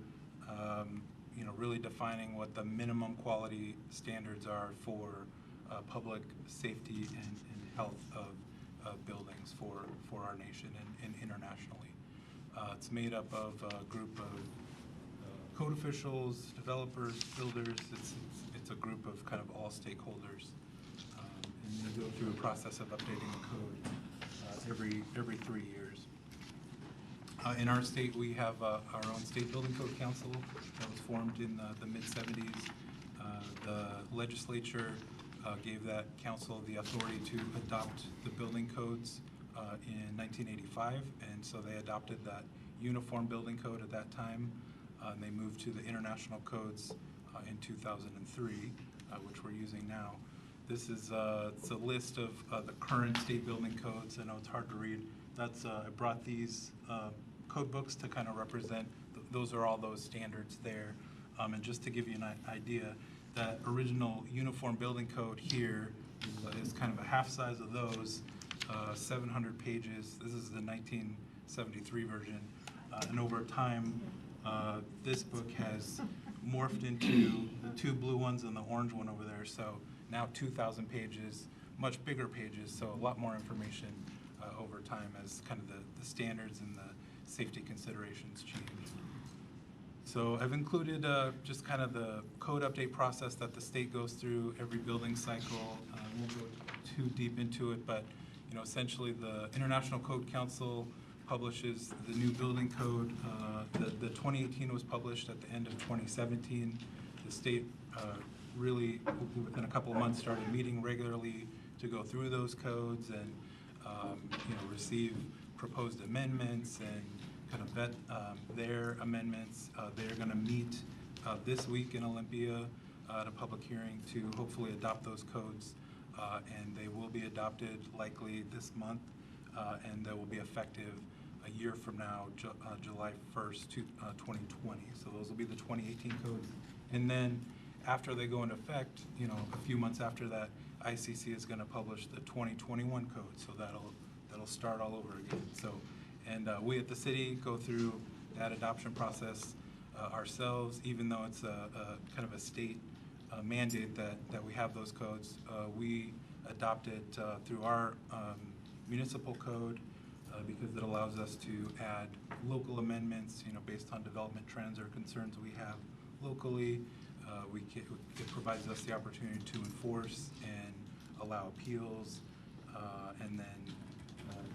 really defining what the minimum quality standards are for public safety and health of buildings for our nation and internationally. It's made up of a group of code officials, developers, builders. It's a group of kind of all stakeholders. And they go through a process of updating the code every 3 years. In our state, we have our own state building code council that was formed in the mid-70s. The legislature gave that council the authority to adopt the building codes in 1985, and so they adopted that uniform building code at that time, and they moved to the international codes in 2003, which we're using now. This is it's a list of the current state building codes. I know it's hard to read. I brought these code books to kind of represent, those are all those standards there. And just to give you an idea, that original uniform building code here is kind of a half size of those, 700 pages. This is the 1973 version. And over time, this book has morphed into the two blue ones and the orange one over there. So now 2,000 pages, much bigger pages, so a lot more information over time as kind of the standards and the safety considerations change. So I've included just kind of the code update process that the state goes through every building cycle. I won't go too deep into it, but essentially the International Code Council publishes the new building code. The 2018 was published at the end of 2017. The state really, within a couple of months, started meeting regularly to go through those codes and receive proposed amendments and kind of vet their amendments. They're going to meet this week in Olympia at a public hearing to hopefully adopt those codes, and they will be adopted likely this month, and they will be effective a year from now, July 1st, 2020. So those will be the 2018 codes. And then after they go into effect, a few months after that, ICC is going to publish the 2021 code. So that'll start all over again. So, and we at the city go through that adoption process ourselves, even though it's a kind of a state mandate that we have those codes. We adopt it through our municipal code because it allows us to add local amendments, based on development trends or concerns we have locally. It provides us the opportunity to enforce and allow appeals, and then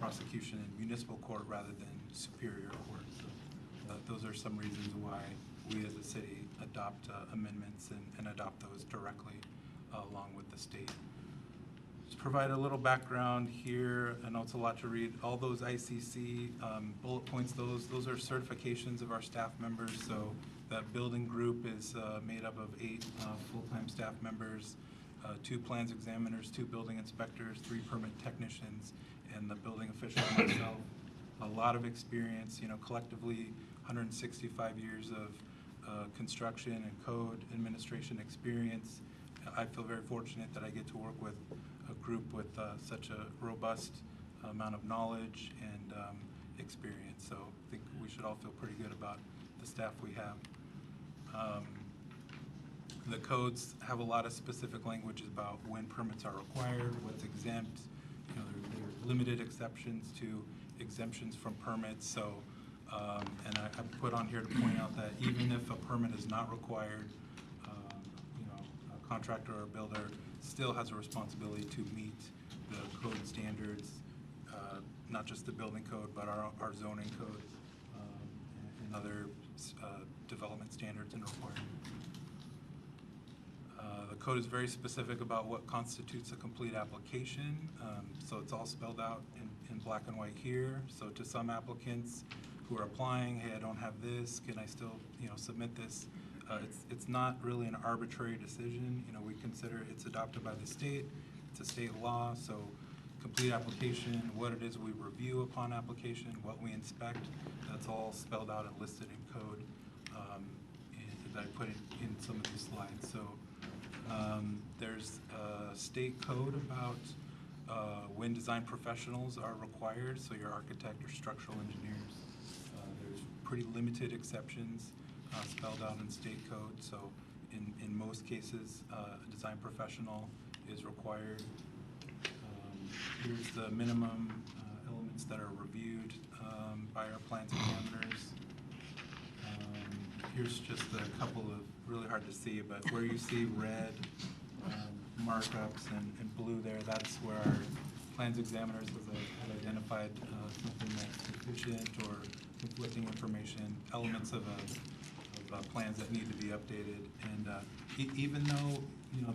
prosecution in municipal court rather than superior court. So those are some reasons why we as a city adopt amendments and adopt those directly along with the state. Just provide a little background here. I know it's a lot to read. All those ICC bullet points, those are certifications of our staff members. So that building group is made up of 8 full-time staff members, 2 plans examiners, 2 building inspectors, 3 permit technicians, and the building official myself. A lot of experience, collectively 165 years of construction and code administration experience. I feel very fortunate that I get to work with a group with such a robust amount of knowledge and experience. So I think we should all feel pretty good about the staff we have. The codes have a lot of specific language about when permits are required, what's exempt. There are limited exceptions to exemptions from permits. So, and I put on here to point out that even if a permit is not required, a contractor or a builder still has a responsibility to meet the code standards, not just the building code, but our zoning code and other development standards and requirements. The code is very specific about what constitutes a complete application, so it's all spelled out in black and white here. So to some applicants who are applying, hey, I don't have this, can I still submit this? It's not really an arbitrary decision. We consider it's adopted by the state. It's a state law, so complete application, what it is we review upon application, what we inspect, that's all spelled out and listed in code. And I put it in some of these slides. So there's a state code about when design professionals are required, so your architect or structural engineers. There's pretty limited exceptions spelled out in state code, so in most cases, a design professional is required. Here's the minimum elements that are reviewed by our plans examiners. Here's just a couple of, really hard to see, but where you see red markups and blue there, that's where our plans examiners have identified something that's deficient or conflicting information, elements of plans that need to be updated. And even though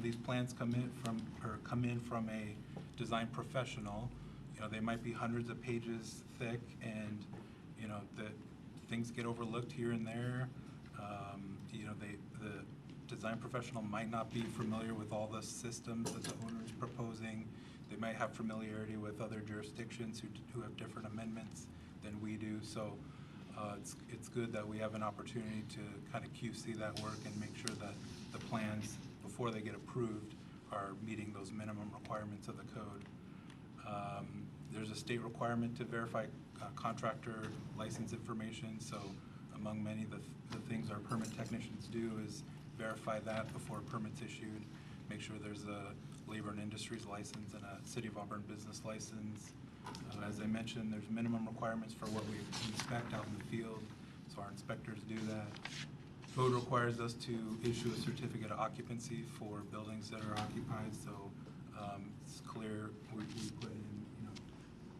these plans come in from a design professional, they might be hundreds of pages thick, and the things get overlooked here and there. The design professional might not be familiar with all the systems that the owner is proposing. They might have familiarity with other jurisdictions who have different amendments than we do. So it's good that we have an opportunity to kind of QC that work and make sure that the plans, before they get approved, are meeting those minimum requirements of the code. There's a state requirement to verify contractor license information. So among many of the things our permit technicians do is verify that before a permit's issued, make sure there's a labor and industries license and a City of Auburn business license. As I mentioned, there's minimum requirements for what we inspect out in the field, so our inspectors do that. Code requires us to issue a certificate of occupancy for buildings that are occupied, so it's clear we put in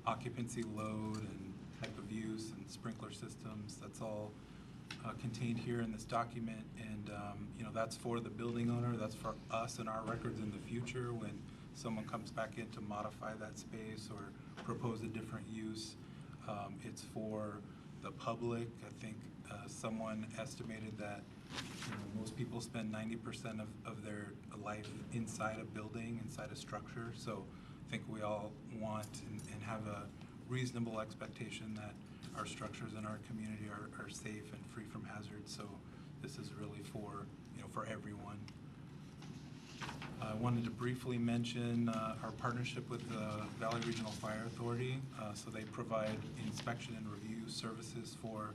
occupancy load and type of use and sprinkler systems. That's all contained here in this document, and that's for the building owner. That's for us and our records in the future when someone comes back in to modify that space or propose a different use. It's for the public. I think someone estimated that most people spend 90% of their life inside a building, inside a structure. So I think we all want and have a reasonable expectation that our structures in our community are safe and free from hazards. So this is really for everyone. I wanted to briefly mention our partnership with the Valley Regional Fire Authority. So they provide inspection and review services for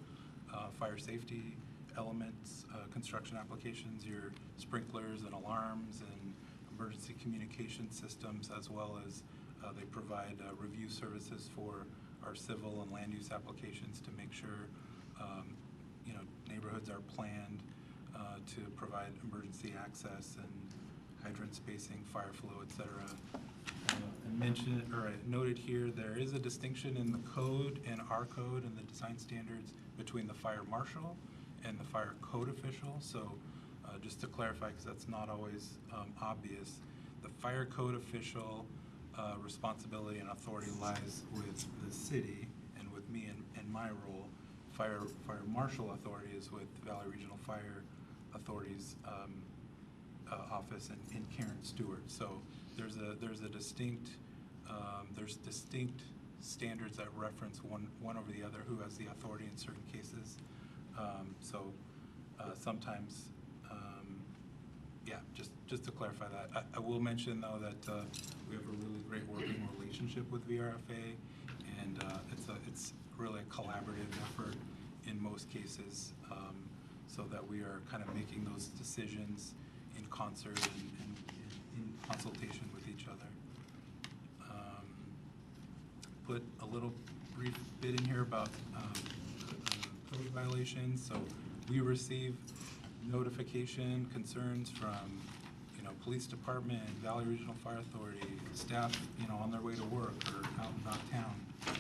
fire safety elements, construction applications, your sprinklers and alarms and emergency communication systems, as well as they provide review services for our civil and land use applications to make sure neighborhoods are planned to provide emergency access and hydrant spacing, fire flow, etc. I mentioned, or I noted here, there is a distinction in the code and our code and the design standards between the fire marshal and the fire code official. So just to clarify, because that's not always obvious, the fire code official responsibility and authority lies with the city and with me and my role. Fire marshal authority is with Valley Regional Fire Authority's office and Karen Stewart. So there's a distinct standards that reference one over the other who has the authority in certain cases. Sometimes, yeah, just to clarify that. I will mention though that we have a really great working relationship with VRFA, and it's really a collaborative effort in most cases, so that we are kind of making those decisions in concert and in consultation with each other. Put a little brief bit in here about code violations. So we receive notification, concerns from, police department, Valley Regional Fire Authority, staff, on their way to work or out of town,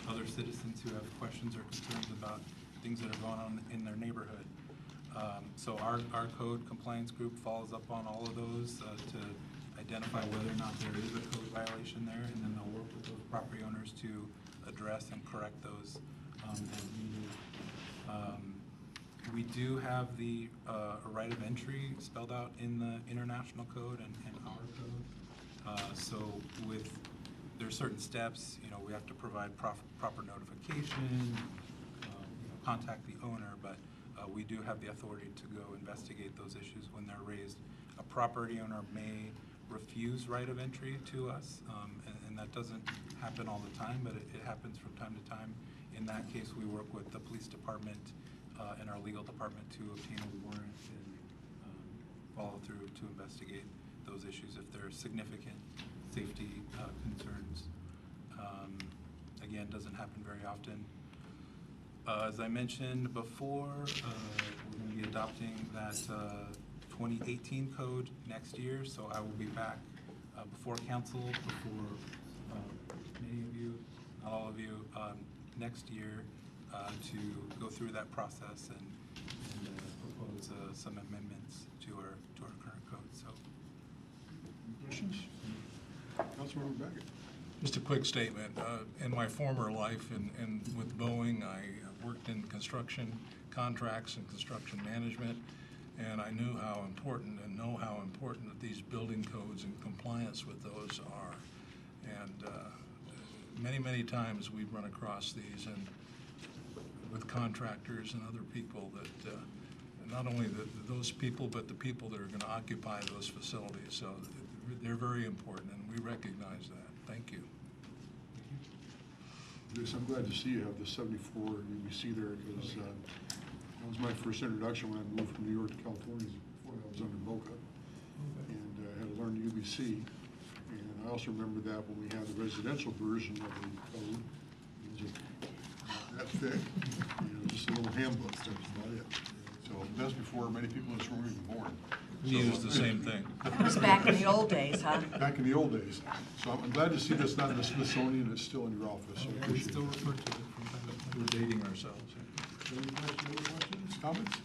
other citizens who have questions or concerns about things that are going on in their neighborhood. So our code compliance group follows up on all of those to identify whether or not there is a code violation there, and then they'll work with those property owners to address and correct those as needed. We do have the right of entry spelled out in the international code and our code. So there's certain steps, we have to provide proper notification, contact the owner, but we do have the authority to go investigate those issues when they're raised. A property owner may refuse right of entry to us, and that doesn't happen all the time, but it happens from time to time. In that case, we work with the police department and our legal department to obtain a warrant and follow through to investigate those issues if there are significant safety concerns. Again, doesn't happen very often. As I mentioned before, we're going to be adopting that 2018 code next year, so I will be back before council, before many of you, not all of you, next year to go through that process and propose some amendments to our current code. So, Any questions? Councilmember Baggett. Just a quick statement. In my former life and with Boeing, I worked in construction contracts and construction management, and I knew how important and know how important that these building codes and compliance with those are. And many times we've run across these and with contractors and other people that not only those people, but the people that are going to occupy those facilities. So they're very important, and we recognize that. Thank you. Yes, I'm glad to see you have the 74 UBC there, because that was my first introduction when I moved from New York to California. Before I was under Boca, and I had to learn the UBC. And I also remember that when we had the residential version of the code, it was that thick, just a little handbook. That's about it. So that's before many people in this room were even born. We used the same thing. It was back in the old days, huh? Back in the old days. So I'm glad to see that's not in the Smithsonian, it's still in your office. So I We appreciate still it. refer to it from time to time. We're dating ourselves. Any questions, comments?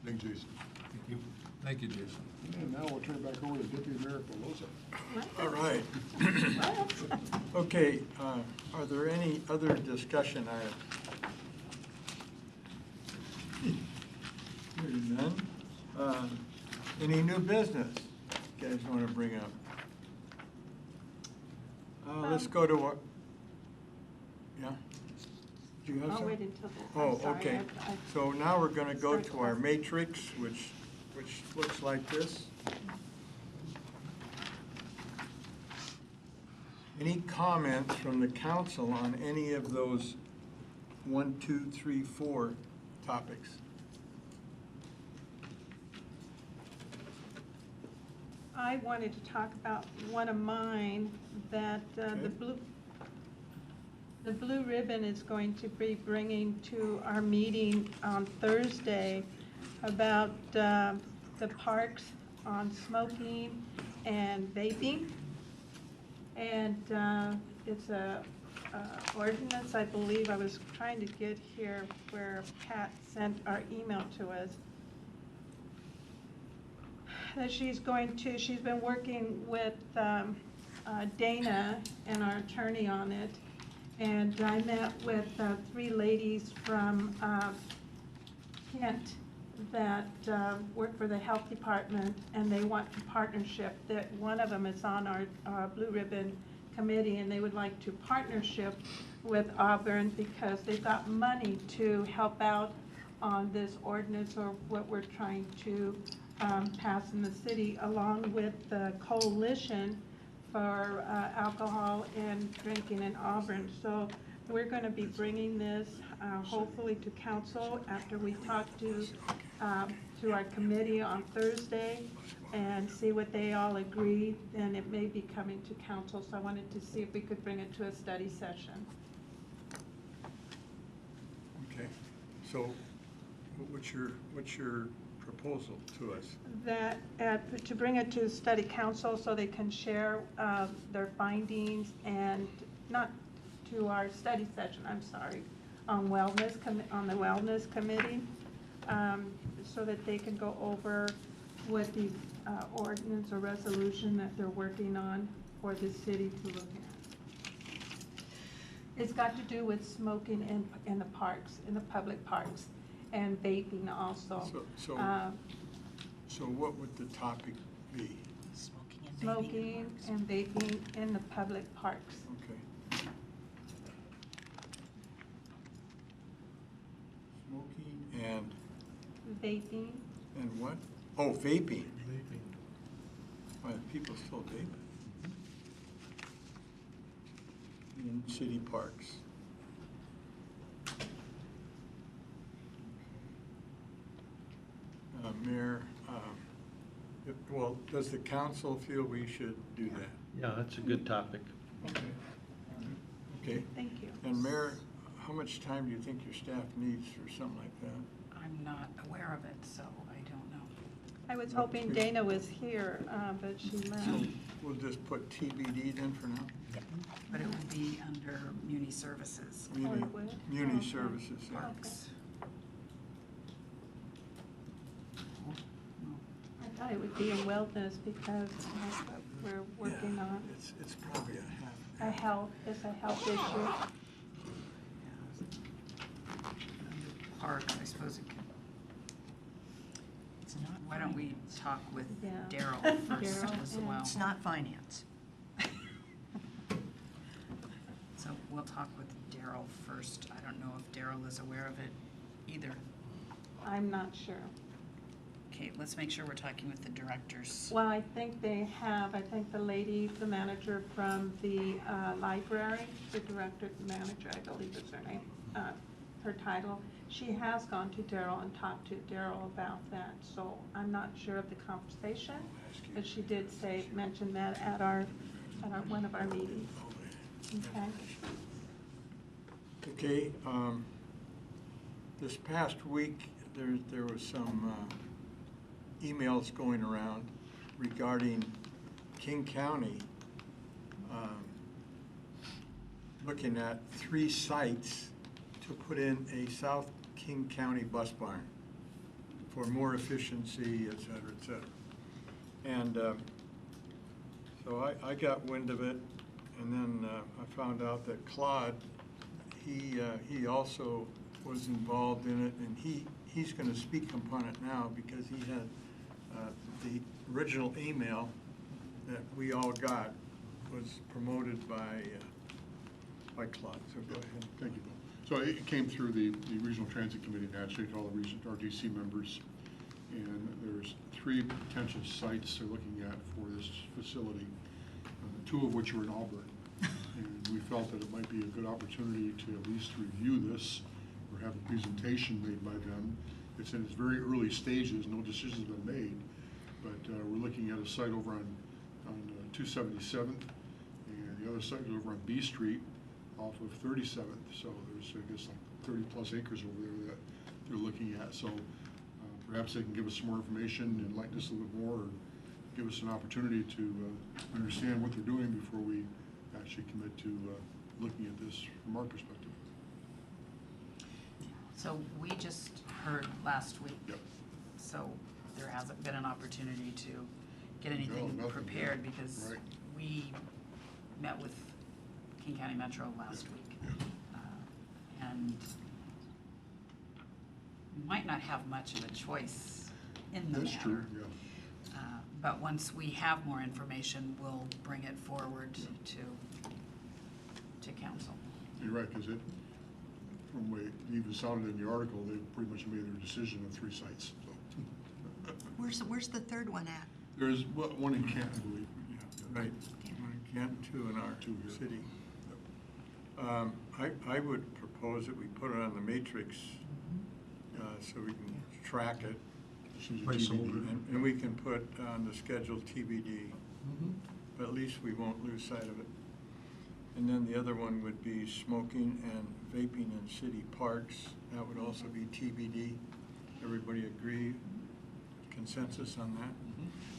Thank you, Jason. Thank you. Thank you, Jason. And now we'll turn it back over to Deputy Mayor Pelosi. All right. Okay, are there any other discussion items? Hearing none. Any new business you guys want to bring up? Let's go to what? Yeah? Do you have I'll some? wait until the. Oh, I'm sorry, okay. I've So now we're going to go started to our off. matrix, which looks like this. Any comments from the council on any of those 1, 2, 3, 4 topics? I wanted to talk about one of mine, that the blue ribbon is going to be bringing to our meeting on Thursday about the parks on smoking and vaping. And it's a ordinance, I believe. I was trying to get here where Pat sent our email to us. That she's been working with Dana and our attorney on it. And I met with 3 ladies from Kent that work for the health department, and they want a partnership. That one of them is on our Blue Ribbon committee, and they would like to partnership with Auburn because they've got money to help out on this ordinance or what we're trying to pass in the city, along with the coalition for alcohol and drinking in Auburn. So we're going to be bringing this hopefully to council after we talk to our committee on Thursday and see what they all agree. And it may be coming to council, so I wanted to see if we could bring it to a study session. Okay, so what's your proposal to us? That, to bring it to study council so they can share their findings, and not to our study session, I'm sorry, on the wellness committee, so that they can go over what the ordinance or resolution that they're working on for the city to look at. It's got to do with smoking in the parks, in the public parks, and vaping also. So what would the topic be? Smoking and vaping in the public parks. Okay. Smoking and Vaping. And what? Oh, vaping. Why, people still vape? In city parks. Mayor, well, does the council feel we should do that? Yeah, that's a good topic. Okay. Thank you. And Mayor, how much time do you think your staff needs for something like that? I'm not aware of it, so I don't know. I was hoping Dana was here, but she left. So we'll just put TBD then for now? Yeah. But it would be under Muni Services. Muni Okay. Services, yeah. Parks. I thought it would be in wellness because that's what we're working on. It's probably a half. It's a health issue. Parks, I suppose it could. It's not. Why don't we talk with Daryl first Daryl, as yeah. well? It's not finance. So we'll talk with Daryl first. I don't know if Daryl is aware of it either. I'm not sure. Okay, let's make sure we're talking with the directors. Well, I think they have. I think the lady, the manager from the library, the director, manager, I believe is her name, her title. She has gone to Daryl and talked to Daryl about that. So I'm not sure of the conversation, but she did mention that at one of our meetings. Okay. Okay, this past week, there was some emails going around regarding King County looking at 3 sites to put in a South King County bus barn for more efficiency, et cetera, et cetera. And so I got wind of it, and then I found out that Claude, he also was involved in it, and he's going to speak upon it now because he had the original email that we all got was promoted by Claude. So go ahead. Thank you, Bill. So it came through the Regional Transit Committee, naturally, to all the recent RTC members. And there's 3 potential sites they're looking at for this facility, 2 of which are in Auburn. And we felt that it might be a good opportunity to at least review this or have a presentation made by them. It's in its very early stages, no decisions have been made, but we're looking at a site over on 277th, and the other site is over on B Street off of 37th. So there's, I guess, like 30-plus acres over there that they're looking at. So perhaps they can give us some more information, enlighten us a little bit more, or give us an opportunity to understand what they're doing before we actually commit to looking at this from our perspective. So we just heard last week. Yep. So there hasn't been an opportunity to get anything nothing prepared yet. because Right. we met with King County Metro last week. And we might not have much of a choice in the That's matter. true, yeah. But once we have more information, we'll bring it forward to council. You're right, because from the way it even sounded in the article, they pretty much made their decision on 3 sites, so. Where's the third one at? There's one in Canton, I believe, yeah. Right, one in Canton, 2 in our city. I would propose that we put it on the matrix so we can track it. And we can put on the schedule TBD. But at least we won't lose sight of it. And then the other one would be smoking and vaping in city parks. That would also be TBD. Everybody agree? Consensus on that?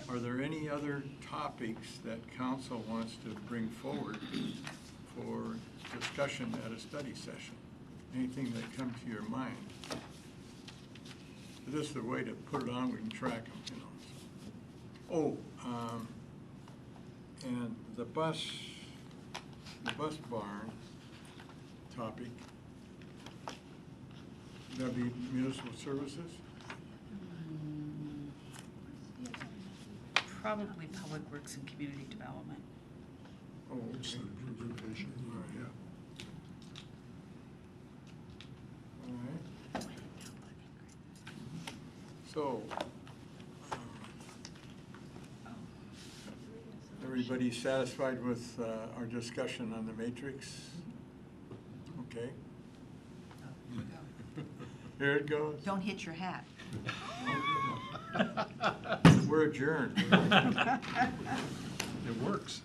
Are there any other topics that council wants to bring forward for discussion at a study session? Anything that comes to your mind? This is the way to put it on, we can track them, you know. And the bus barn topic, that'd be municipal services? Probably Public Works and Community Development. Oh, okay. Implementation. Yeah. All right. So, everybody satisfied with our discussion on the matrix? Okay. Here it goes. Don't hit your hat. We're adjourned. It works.